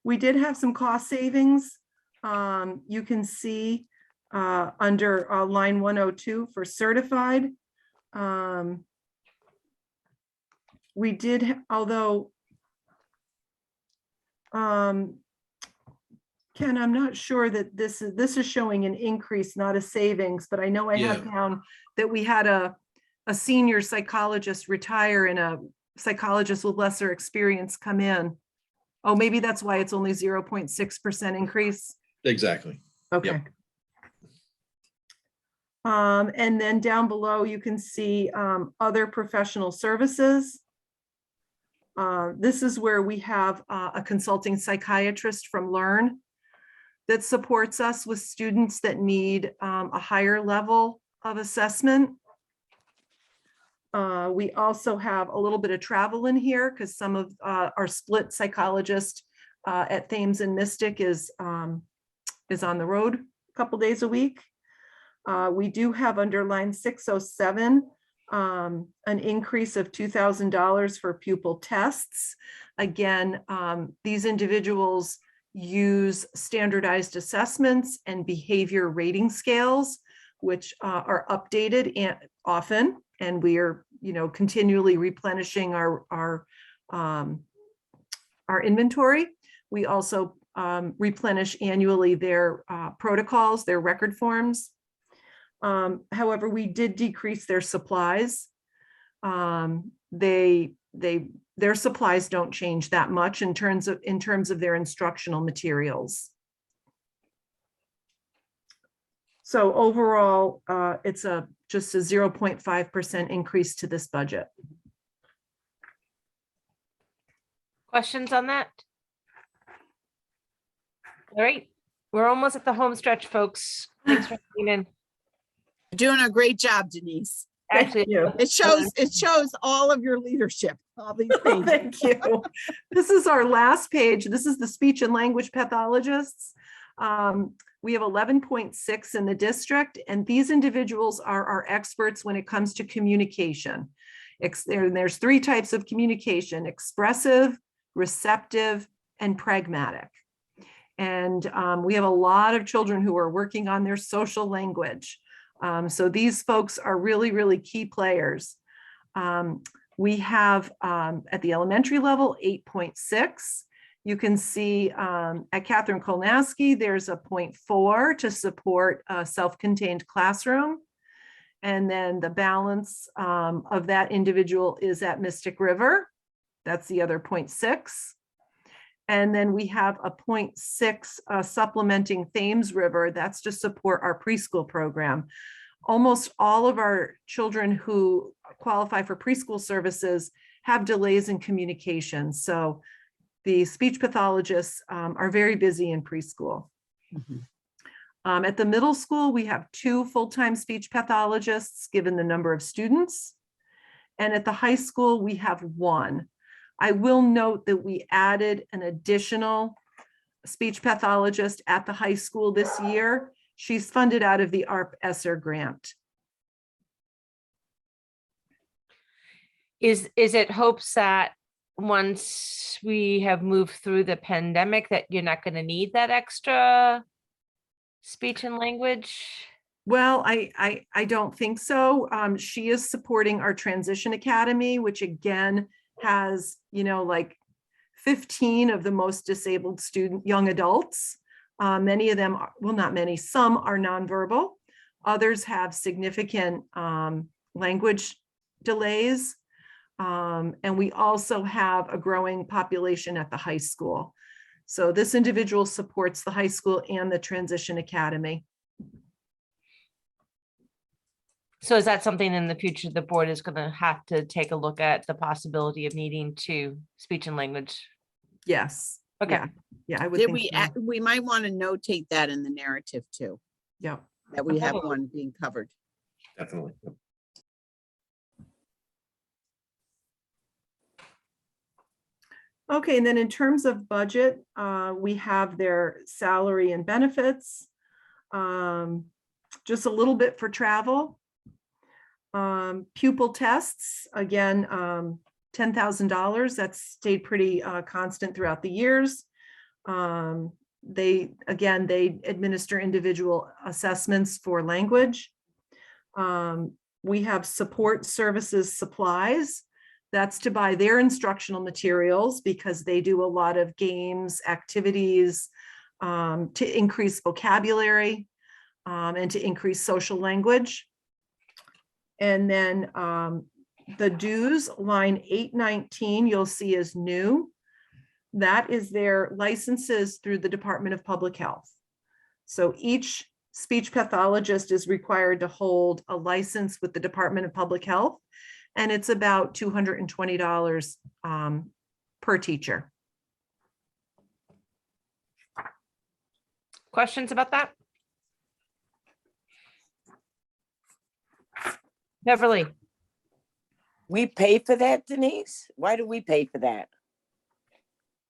We did have some cost savings. You can see under line 102 for certified. We did, although Ken, I'm not sure that this is showing an increase, not a savings, but I know I have Yeah. down that we had a senior psychologist retire and a psychologist with lesser experience come in. Oh, maybe that's why it's only 0.6% increase. Exactly. Okay. And then down below, you can see other professional services. This is where we have a consulting psychiatrist from Learn that supports us with students that need a higher level of assessment. We also have a little bit of travel in here because some of our split psychologist at Thames and Mystic is on the road a couple days a week. We do have under line 607 an increase of $2,000 for pupil tests. Again, these individuals use standardized assessments and behavior rating scales, which are updated and often, and we are, continually replenishing our inventory. We also replenish annually their protocols, their record forms. However, we did decrease their supplies. Their supplies don't change that much in terms of their instructional materials. So overall, it's just a 0.5% increase to this budget. Questions on that? All right, we're almost at the home stretch, folks. Thanks for being in. You're doing a great job, Denise. Actually, It shows all of your leadership, all these pages. Thank you. This is our last page. This is the speech and language pathologists. We have 11.6 in the district, and these individuals are our experts when it comes to communication. There's 3 types of communication: expressive, receptive, and pragmatic. And we have a lot of children who are working on their social language. So these folks are really, really key players. We have at the elementary level, 8.6. You can see at Catherine Kolnaski, there's a 0.4 to support a self-contained classroom. And then the balance of that individual is at Mystic River. That's the other 0.6. And then we have a 0.6 supplementing Thames River. That's to support our preschool program. Almost all of our children who qualify for preschool services have delays in communication. So the speech pathologists are very busy in preschool. Mhm. At the middle school, we have 2 full-time speech pathologists, given the number of students. And at the high school, we have 1. I will note that we added an additional speech pathologist at the high school this year. She's funded out of the ARP ESSER grant. Is it hopes that once we have moved through the pandemic that you're not going to need that extra speech and language? Well, I don't think so. She is supporting our Transition Academy, which again has, like 15 of the most disabled young adults. Many of them, well, not many, some are nonverbal. Others have significant language delays. And we also have a growing population at the high school. So this individual supports the high school and the Transition Academy. So is that something in the future the board is going to have to take a look at the possibility of needing to speech and language? Yes. Okay. Yeah, I would Did think we, so. we might want to notate that in the narrative too, Yeah. that we have Okay. one being covered. Definitely. Okay, and then in terms of budget, we have their salary and benefits. Just a little bit for travel. Pupil tests, again, $10,000. That's stayed pretty constant throughout the years. They administer individual assessments for language. We have support services supplies. That's to buy their instructional materials because they do a lot of games, activities to increase vocabulary and to increase social language. And then the dues, line 819, you'll see is new. That is their licenses through the Department of Public Health. So each speech pathologist is required to hold a license with the Department of Public Health, and it's about $220 per teacher. Questions about that? Beverly? We pay for that, Denise? Why do we pay for that?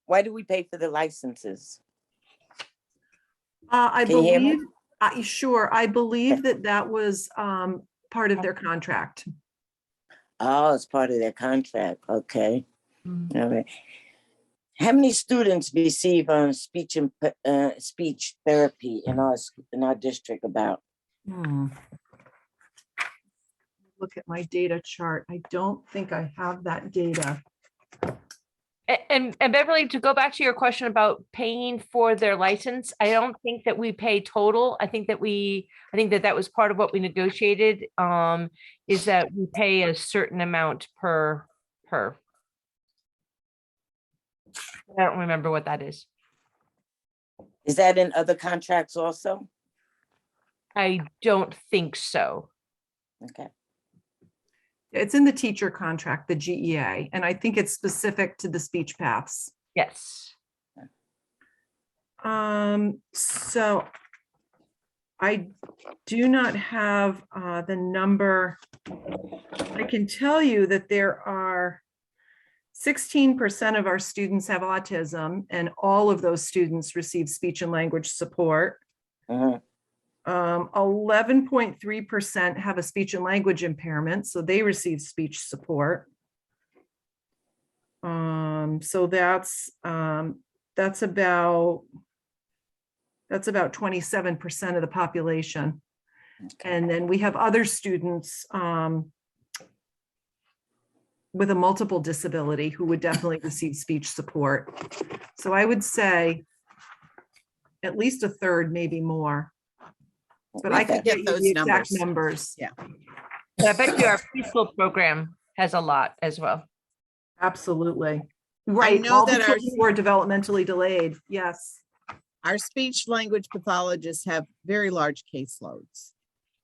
Why do we pay for the licenses? I Can you hear me? believe, sure, I believe that was part of their contract. Oh, it's part of their contract. Okay. Mm. All right. How many students receive speech and speech therapy in our district about? Look at my data chart. I don't think I have that data. And Beverly, to go back to your question about paying for their license, I don't think that we pay total. I think that that was part of what we negotiated, is that we pay a certain amount per. I don't remember what that is. Is that in other contracts also? I don't think so. Okay. It's in the teacher contract, the GEA, and I think it's specific to the speech paths. Yes. So I do not have the number. I can tell you that there are 16% of our students have autism, and all of those students receive speech and language support. 11.3% have a speech and language impairment, so they receive speech support. So that's about 27% of the population. Okay. And then we have other students with a multiple disability who would definitely receive speech support. So I would say at least a third, maybe more. But I could get you those the exact numbers. numbers. Yeah. I bet you our preschool program has a lot as well. Absolutely. Right. know All the that our- children who are developmentally delayed. Yes. Our speech language pathologists have very large caseloads,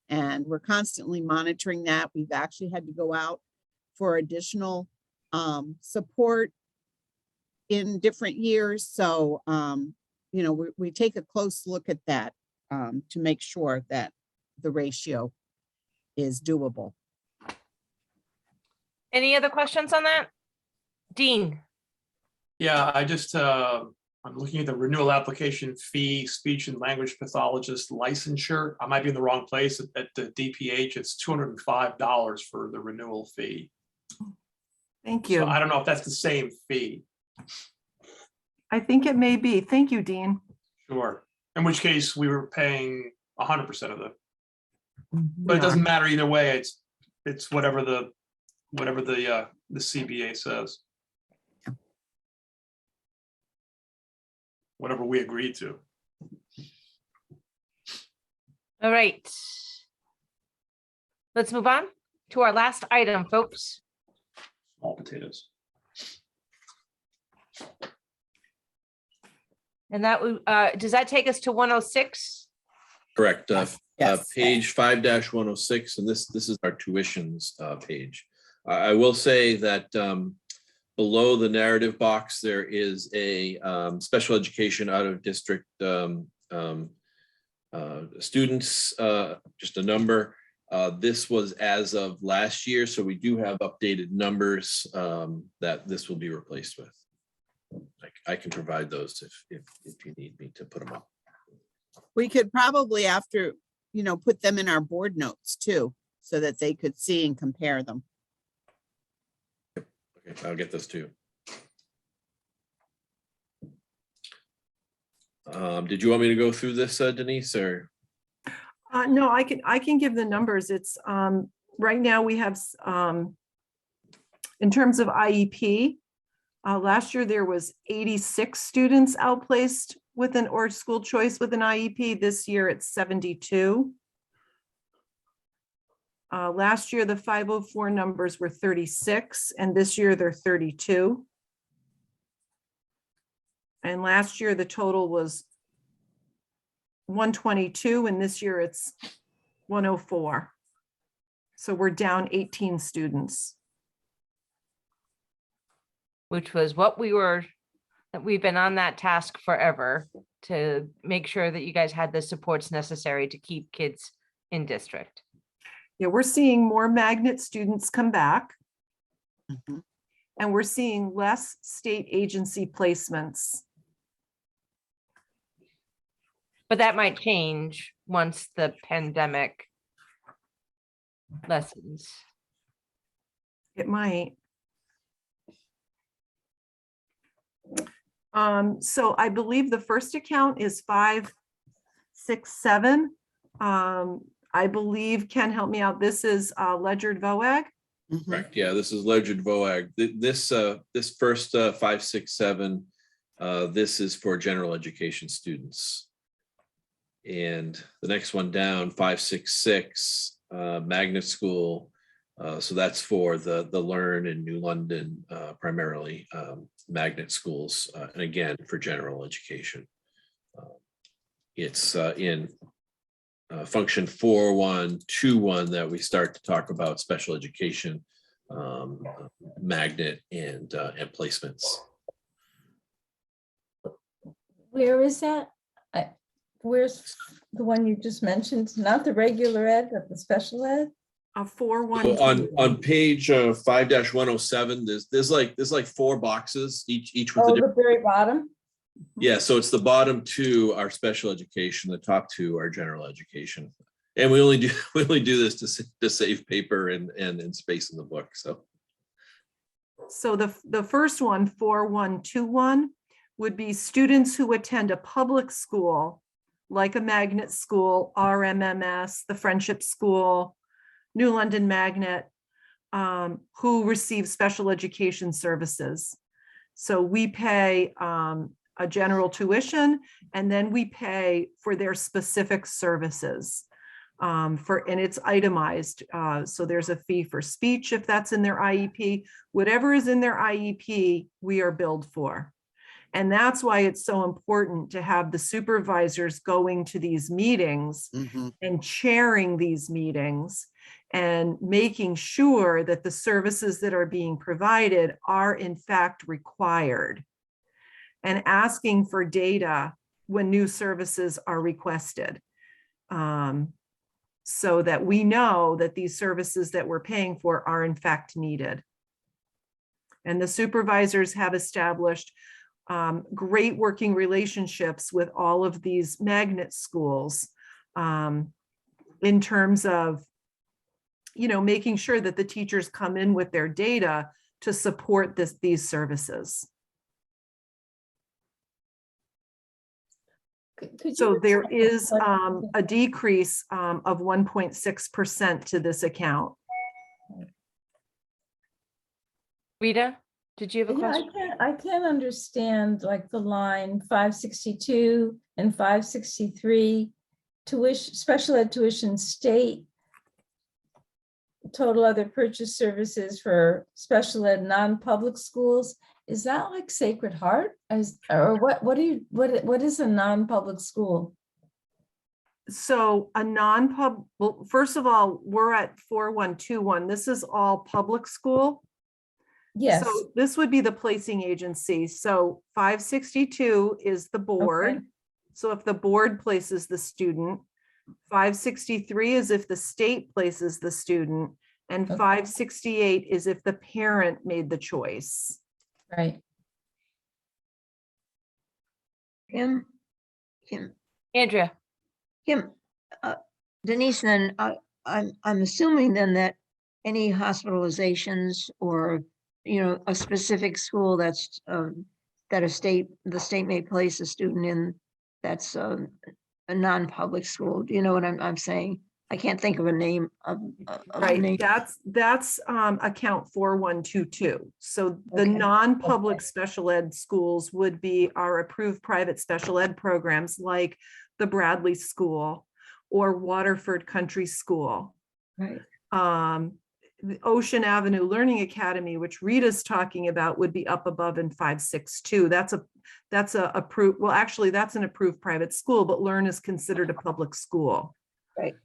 and we're constantly monitoring that. We've actually had to go out for additional support in different years. So, you know, we take a close look at that to make sure that the ratio is doable. Any other questions on that? Dean? Yeah, I'm looking at the renewal application fee, speech and language pathologist licensure. I might be in the wrong place at the DPH. It's $205 for the renewal fee. Thank So you. I don't know if that's the same fee. I think it may be. Thank you, Dean. Sure. In which case we were paying 100% of it. But We it doesn't are. matter either way. It's whatever the CBA says. Whatever we agreed to. All right. Let's move on to our last item, folks. Small potatoes. And that would, does that take us to 106? Correct. Yes. Page 5-106, and this is our tuitions page. I will say that below the narrative box, there is a special education out of district students, just a number. This was as of last year, so we do have updated numbers that this will be replaced with. I can provide those if you need me to put them up. We could probably, after, you know, put them in our board notes too, so that they could see and compare them. Okay, I'll get those too. Did you want me to go through this, Denise, or? No, I can give the numbers. It's right now we have in terms of IEP, last year there was 86 students outplaced with an or school choice with an IEP. This year it's 72. Last year the 504 numbers were 36 and this year they're 32. And last year the total was 122 and this year it's 104. So we're down 18 students. Which was what we've been on that task forever to make sure that you guys had the supports necessary to keep kids in district. Yeah, we're seeing more magnet students come back. Mhm. And we're seeing less state agency placements. But that might change once the pandemic lessens. It might. So I believe the first account is 567. I believe, Ken, help me out. This is Ledger Voag. Mhm. Correct. Yeah, this is Ledger Voag. This first 567, this is for general education students. And the next one down, 566, magnet school. So that's for the Learn in New London, primarily magnet schools, and again for general education. It's in function 4121 that we start to talk about special education, magnet and placements. Where is that? Where's the one you just mentioned? Not the regular ed, but the special ed? 4121. On page 5-107, there's like 4 boxes, each with a Oh, different. the very bottom? Yeah, so it's the bottom 2 are special education, the top 2 are general education. And we only do this to save paper and space in the book. So the first one, 4121, would be students who attend a public school, like a magnet school, RMMS, the Friendship School, New London Magnet, who receive special education services. So we pay a general tuition, and then we pay for their specific services. And it's itemized. So there's a fee for speech if that's in their IEP. Whatever is in their IEP, we are billed for. And that's why it's so important to have the supervisors going to these meetings Mhm. and chairing these meetings and making sure that the services that are being provided are in fact required. and asking for data when new services are requested. So that we know that these services that we're paying for are in fact needed. And the supervisors have established great working relationships with all of these magnet schools in terms of, making sure that the teachers come in with their data to support these services. Could So you there explain is what- a decrease of 1.6% to this account. Rita, did you have a Yeah, question? I can't understand like the line 562 and 563 tuition, special ed tuition state, total other purchase services for special ed non-public schools. Is that like Sacred Heart? Or what is a non-public school? So a non-pub, well, first of all, we're at 4121. This is all public school. Yes. So this would be the placing agency. So 562 is the board. Okay. So if the board places the student, 563 is if the state places the student, and Okay. 568 is if the parent made the choice. Right. Kim, Andrea, Denise, then I'm assuming then that any hospitalizations or, a specific school that's that the state may place a student in, that's a non-public school. Do you know what I'm saying? I can't think of a name of a Right, name. that's account 4122. So the Okay. non-public special ed schools would be our approved private special ed programs like the Bradley School or Waterford Country School. Right. The Ocean Avenue Learning Academy, which Rita's talking about, would be up above in 562. That's a approved, well, actually, that's an approved private school, but Learn is considered a public school. Right.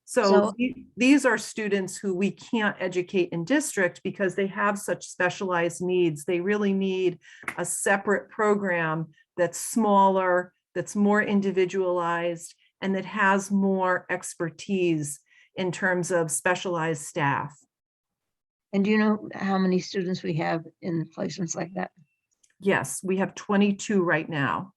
So these are students who we can't educate in district because they have such specialized needs. They really need a separate program that's smaller, that's more individualized, and that has more expertise in terms of specialized staff. And do you know how many students we have in placements like that? Yes, we have 22 right now.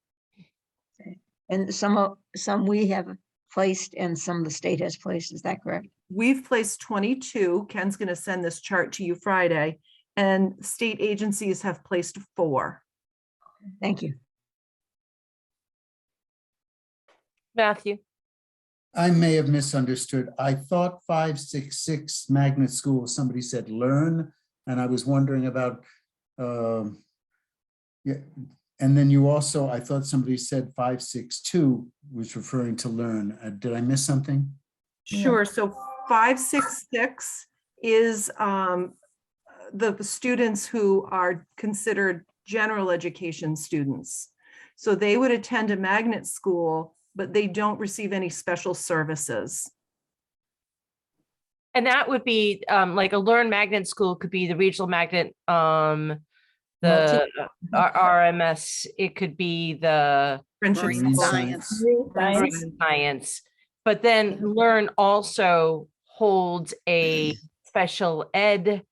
And some we have placed and some the state has placed, is that correct? We've placed 22. Ken's going to send this chart to you Friday, and state agencies have placed 4. Thank you. Matthew, I may have misunderstood. I thought 566 magnet school, somebody said Learn, and I was wondering about, yeah. And then you also, I thought somebody said 562 was referring to Learn. Did I miss something? Sure. So 566 is the students who are considered general education students. So they would attend a magnet school, but they don't receive any special services. and that would be like a Learn Magnet School could be the regional magnet, the RMS, it could be the Friendship Marine school. science. marine science. But then Learn also holds a special ed,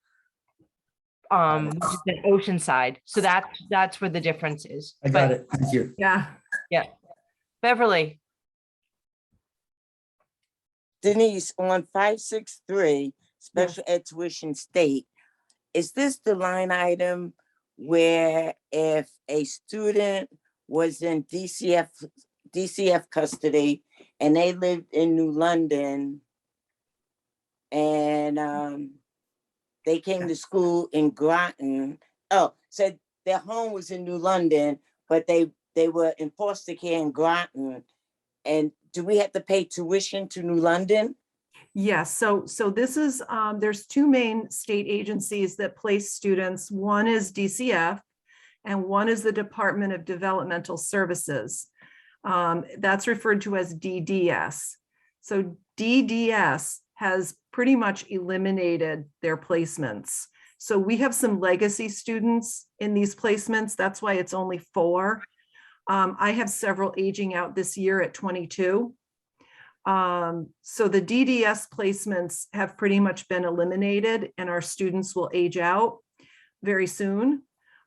which is in Oceanside. So that's where the difference is. I got it. Thank you. Yeah. Beverly, Denise, on 563, special ed tuition state, is this the line item where if a student was in DCF custody and they lived in New London and they came to school in Groton, so their home was in New London, but they were in foster care in Groton, and do we have to pay tuition to New London? Yes, so this is, there's 2 main state agencies that place students. One is DCF and one is the Department of Developmental Services. That's referred to as DDS. So DDS has pretty much eliminated their placements. So we have some legacy students in these placements. That's why it's only 4. I have several aging out this year at 22. So the DDS placements have pretty much been eliminated and our students will age out very soon.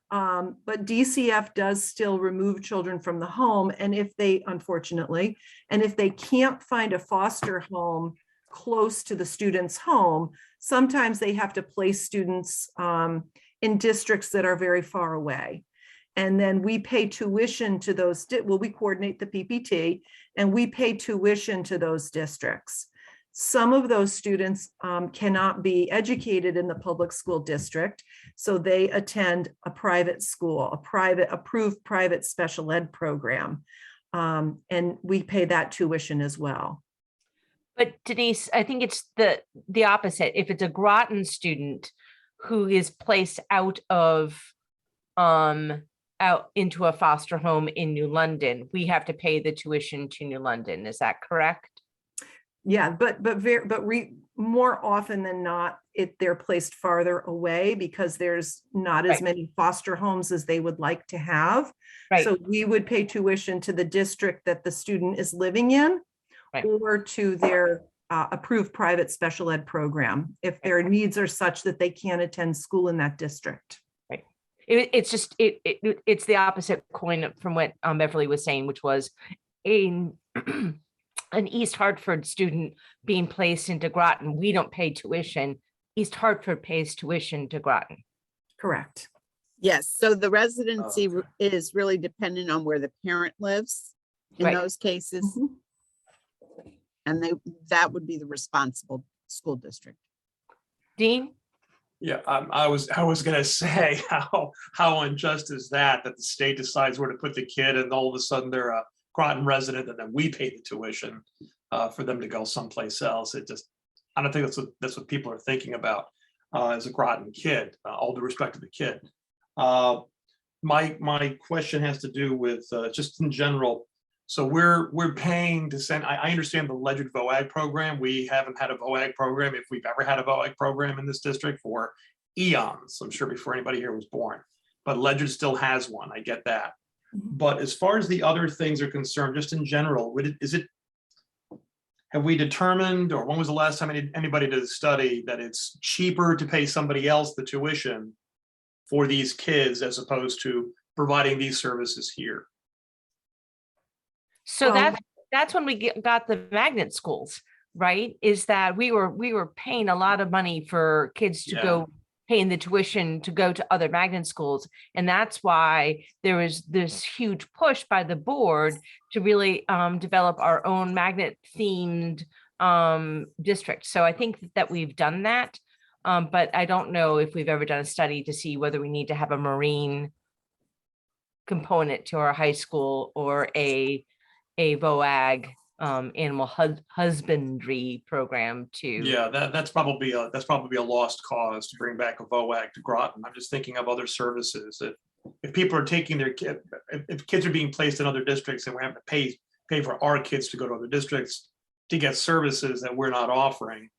But DCF does still remove children from the home. And if they, unfortunately, and if they can't find a foster home close to the student's home, sometimes they have to place students in districts that are very far away. And then we pay tuition to those, we coordinate the PPT and we pay tuition to those districts. Some of those students cannot be educated in the public school district, so they attend a private school, approved private special ed program. And we pay that tuition as well. But Denise, I think it's the opposite. If it's a Groton student who is placed out into a foster home in New London, we have to pay the tuition to New London. Is that correct? Yeah, but more often than not, they're placed farther away because there's not as many foster homes as they would like to have. Right. So we would pay tuition to the district that the student is living in, or to their approved private special ed program if their needs are such that they can't attend school in that district. Right. It's just it's the opposite coin from what Beverly was saying, which was an East Hartford student being placed into Groton. We don't pay tuition. East Hartford pays tuition to Groton. Correct. Yes, so the residency is really dependent on where the parent lives in those cases. And that would be the responsible school district. Dean? Yeah, I was going to say how unjust is that the state decides where to put the kid and all of a sudden they're a Groton resident and then we pay the tuition for them to go someplace else. I don't think that's what people are thinking about as a Groton kid, all due respect to the kid. My question has to do with just in general. So we're paying to send, I understand the Ledyard VOAG program. We haven't had a VOAG program, if we've ever had a VOAG program in this district, for eons, I'm sure before anybody here was born. But Ledyard still has one, I get that. But as far as the other things are concerned, just in general, have we determined, or when was the last time anybody did a study that it's cheaper to pay somebody else the tuition for these kids as opposed to providing these services here? So that's when we got the magnet schools, right? Is that we were paying a lot of money for kids to go, paying the tuition to go to other magnet schools. And that's why there was this huge push by the board to really develop our own magnet themed district. So I think that we've done that, but I don't know if we've ever done a study to see whether we need to have a marine component to our high school or a VOAG animal husbandry program to. Yeah, that's probably a lost cause to bring back a VOAG to Groton. I'm just thinking of other services. If people are taking their kid, if kids are being placed in other districts and we have to pay for our kids to go to other districts to get services that we're not offering.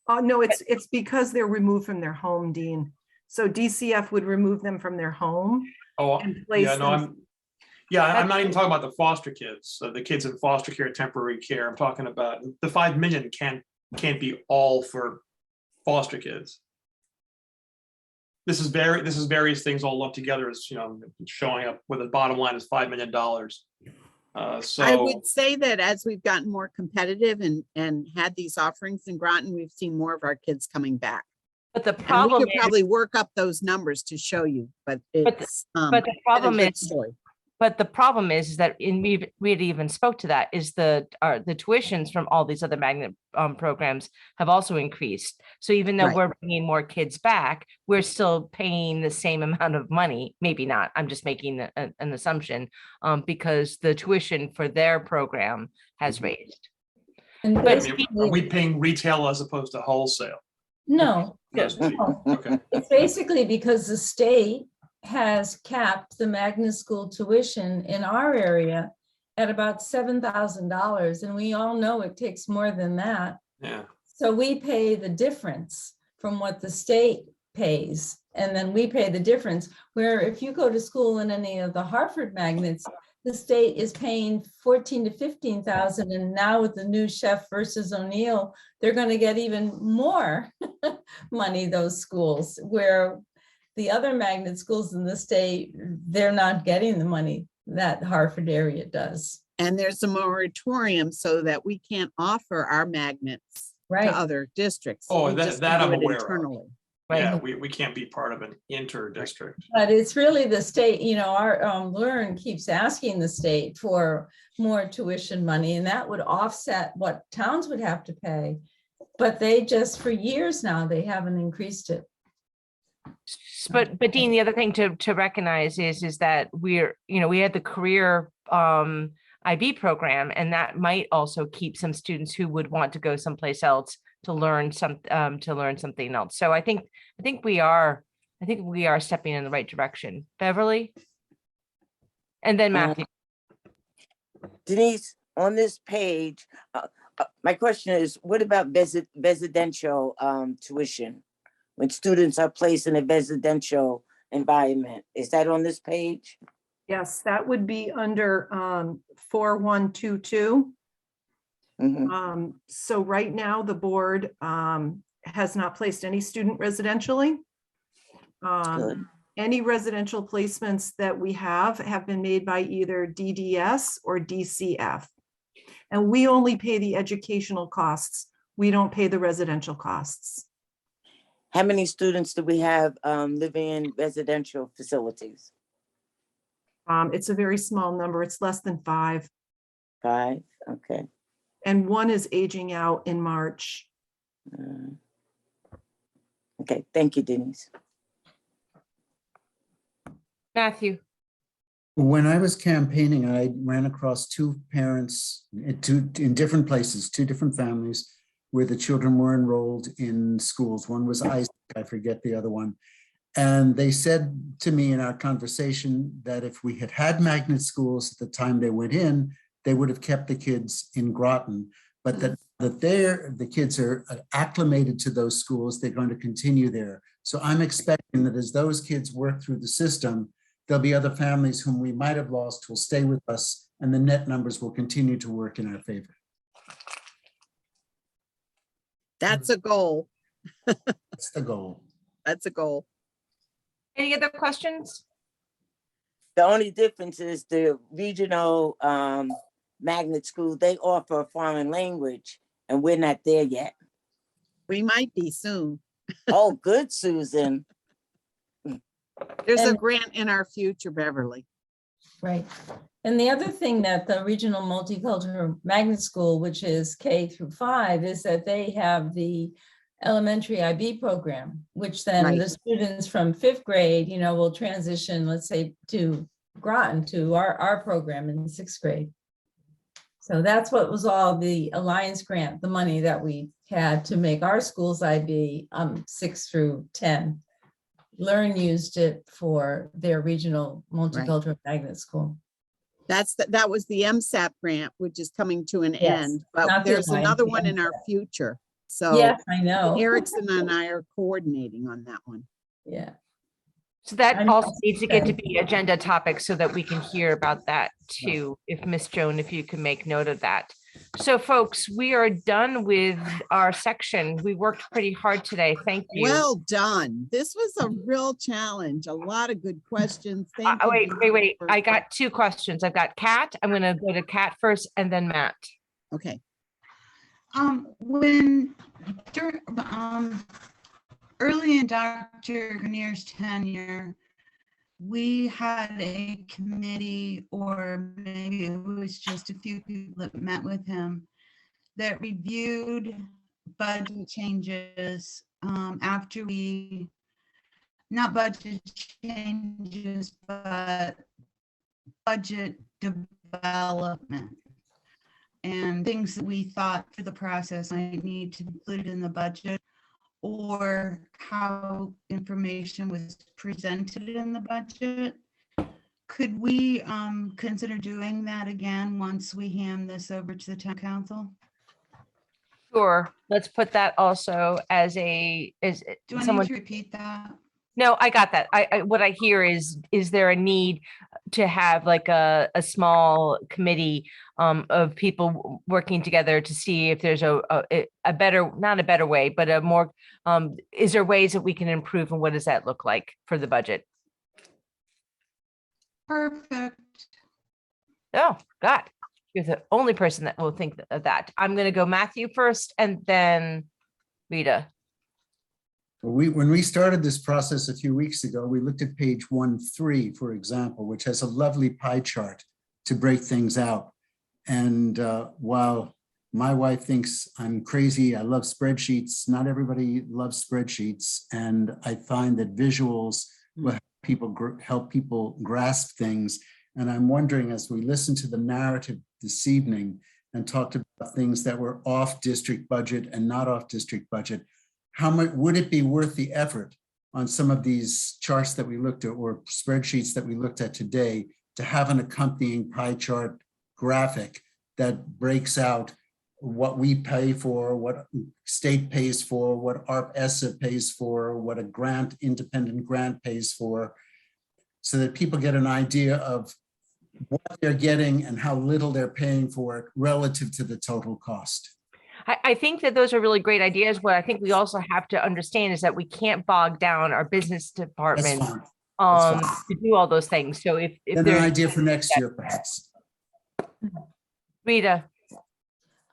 No, it's because they're removed from their home, Dean. So DCF would remove them from their home. Oh, and place yeah, no, them. I'm not even talking about the foster kids, the kids in foster care, temporary care. I'm talking about the 5 million can't be all for foster kids. This is various things all lumped together as, showing up where the bottom line is $5 million. So I would say that as we've gotten more competitive and had these offerings in Groton, we've seen more of our kids coming back. But the And we problem could probably work up those numbers to show you, but it's but the problem been a good is story. But the problem is that we even spoke to that, is the tuitions from all these other magnet programs have also increased. So even though we're bringing more kids back, we're still paying the same amount of money. Maybe not. I'm just making an assumption because the tuition for their program has raised. And are we paying retail as opposed to wholesale? No, Okay. it's basically because the state has capped the magnet school tuition in our area at about $7,000. And we all know it takes more than that. Yeah. So we pay the difference from what the state pays, and then we pay the difference. Where if you go to school in any of the Hartford magnets, the state is paying 14 to 15,000, and now with the new Chef versus O'Neill, they're going to get even more money, those schools, where the other magnet schools in the state, they're not getting the money that Hartford area does. And there's a moratorium so that we can't offer our magnets Right. to other districts. Oh, We just that can do I'm it aware of. internally. Yeah, we can't be part of an inter-district. But it's really the state, you know, our Learn keeps asking the state for more tuition money, and that would offset what towns would have to pay. But they just, for years now, they haven't increased it. But Dean, the other thing to recognize is that we had the career IB program, and that might also keep some students who would want to go someplace else to learn something else. So I think we are stepping in the right direction. Beverly, and then Matthew. Denise, on this page, my question is, what about residential tuition? When students are placed in a residential environment, is that on this page? Yes, that would be under 4122. Mhm. So right now, the board has not placed any student residentially. Good. Any residential placements that we have been made by either DDS or DCF. And we only pay the educational costs. We don't pay the residential costs. How many students do we have living in residential facilities? It's a very small number. It's less than 5. 5, okay. And one is aging out in March. Okay, thank you, Denise. Matthew. When I was campaigning, I ran across two parents in different places, two different families where the children were enrolled in schools. One was Isaac, I forget the other one. And they said to me in our conversation that if we had had magnet schools at the time they went in, they would have kept the kids in Groton, but that the kids are acclimated to those schools, they're going to continue there. So I'm expecting that as those kids work through the system, there'll be other families whom we might have lost who will stay with us, and the net numbers will continue to work in our favor. That's a goal. That's the goal. That's a goal. Any other questions? The only difference is the regional magnet school, they offer a foreign language, and we're not there yet. We might be soon. Oh, good, Susan. There's a And- grant in our future, Beverly. Right. And the other thing that the regional multicultural magnet school, which is K through 5, is that they have the elementary IB program, which then Right. the students from 5th grade, you know, will transition, let's say, to Groton, to our program in 6th grade. So that's what was all the Alliance grant, the money that we had to make our schools IB 6 through 10. Learn used it for their regional multicultural magnet school. That was the MSAP grant, which is coming to an Yes, end, but not the there's Alliance, another the one in our MSAP. future. So Yes, I know. Erickson and I are coordinating on that one. Yeah. So that I'm also not needs to get to sure. be agenda topics so that we can hear about that too. If Miss Joan, if you can make note of that. So folks, we are done with our section. We worked pretty hard today. Thank you. Well done. This was a real challenge. A lot of good questions. Thank you. Wait. Denise, for- I got 2 questions. I've got Kat. I'm going to go to Kat first and then Matt. Okay. Early in Dr. Grenier's tenure, we had a committee, or maybe it was just a few people that met with him, that reviewed budget changes after we, not budget changes, but budget development and things that we thought for the process might need to be included in the budget, or how information was presented in the budget. Could we consider doing that again once we hand this over to the town council? Sure, let's put that also as a, Do I need someone, to repeat that? no, I got that. What I hear is there a need to have like a small committee of people working together to see if there's a better, not a better way, but a more, is there ways that we can improve, and what does that look like for the budget? Perfect. Oh, God, you're the only person that will think of that. I'm gonna go Matthew first and then Rita. When we started this process a few weeks ago, we looked at page 1.3, for example, which has a lovely pie chart to break things out. And while my wife thinks I'm crazy, I love spreadsheets, not everybody loves spreadsheets. And I find that visuals will help people grasp things. And I'm wondering, as we listen to the narrative this evening and talked about things that were off district budget and not off district budget, how much would it be worth the effort on some of these charts that we looked at or spreadsheets that we looked at today to have an accompanying pie chart graphic that breaks out what we pay for, what state pays for, what ARP-ESSA pays for, what a grant, independent grant pays for, so that people get an idea of what they're getting and how little they're paying for it relative to the total cost. I think that those are really great ideas. What I think we also have to understand is that we can't bog down our business That's department fine. That's fine. to do all those things. So if Then an there's idea for next year, perhaps. Rita,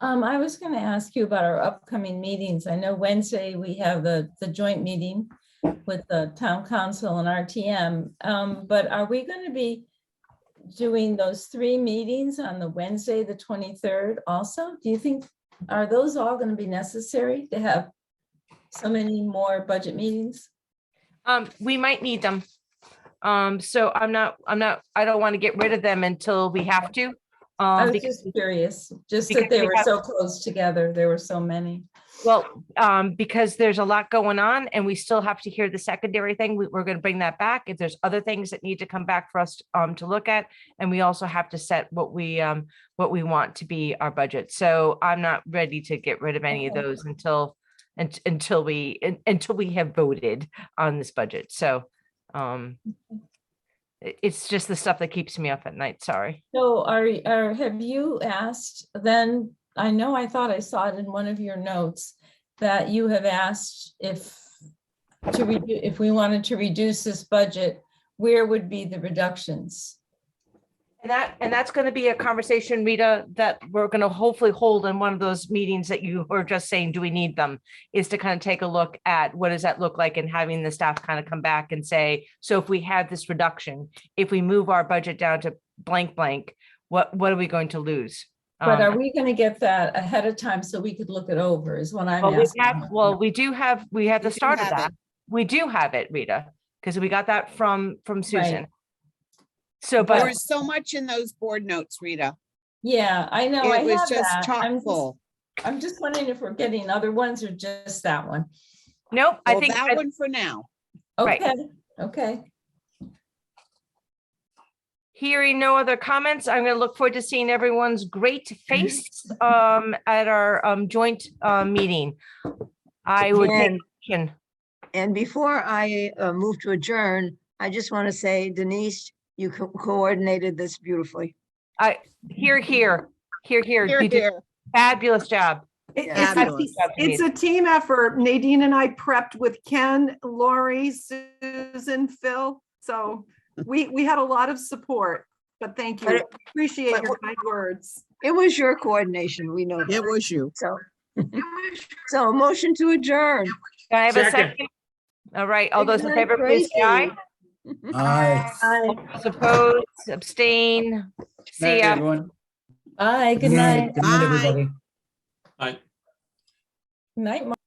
I was going to ask you about our upcoming meetings. I know Wednesday we have the joint meeting with the town council and RTM. But are we going to be doing those 3 meetings on the Wednesday, the 23rd also? Do you think, are those all going to be necessary to have so many more budget meetings? we might need them. So I don't want to get rid of them until we have to. I was Because, just curious, just because that they we were have- so close together. There were so many. well, because there's a lot going on and we still have to hear the secondary thing. We're going to bring that back. If there's other things that need to come back for us to look at, and we also have to set what we want to be our budget. So I'm not ready to get rid of any of Okay. those until we have voted on this budget. So it's just the stuff that keeps me up at night. Sorry. So have you asked then, I thought I saw it in one of your notes that you have asked if we wanted to reduce this budget, where would be the reductions? And that's going to be a conversation, Rita, that we're going to hopefully hold in one of those meetings that you were just saying, do we need them? Is to kind of take a look at what does that look like, and having the staff kind of come back and say, so if we have this reduction, if we move our budget down to blank, what are we going to lose? But are we going to get that ahead of time so we could look it over is what I'm Well, asking. we have the do start of have that. it. We do have it, Rita, because we got that from Susan. Right. So, There but was so much in those board notes, Rita. Yeah, I know. I It was have just that. chock full. I'm just wondering if we're getting other ones or just that one. nope, I Well, think that one for now. Right. Okay, okay. hearing no other comments, I'm going to look forward to seeing everyone's great face at our joint meeting. I would take And- action. And before I move to adjourn, I just want to say, Denise, you coordinated this beautifully. Here. Here, You did here. a fabulous job. Fabulous. It's a team effort. Nadine and I prepped with Ken, Lori, Susan, Phil. So we had a lot of support, but thank But you. it- Appreciate but your kind words. It was your coordination, we know. It that. was you. So, so a motion to adjourn. Can I have a Second. second? All right, all those in Good night, favor, please say aye. Tracy. Aye. Suppose, abstain. See Night, ya. everyone. Bye, good Good night. night. Good night, everybody. I Night, Mark.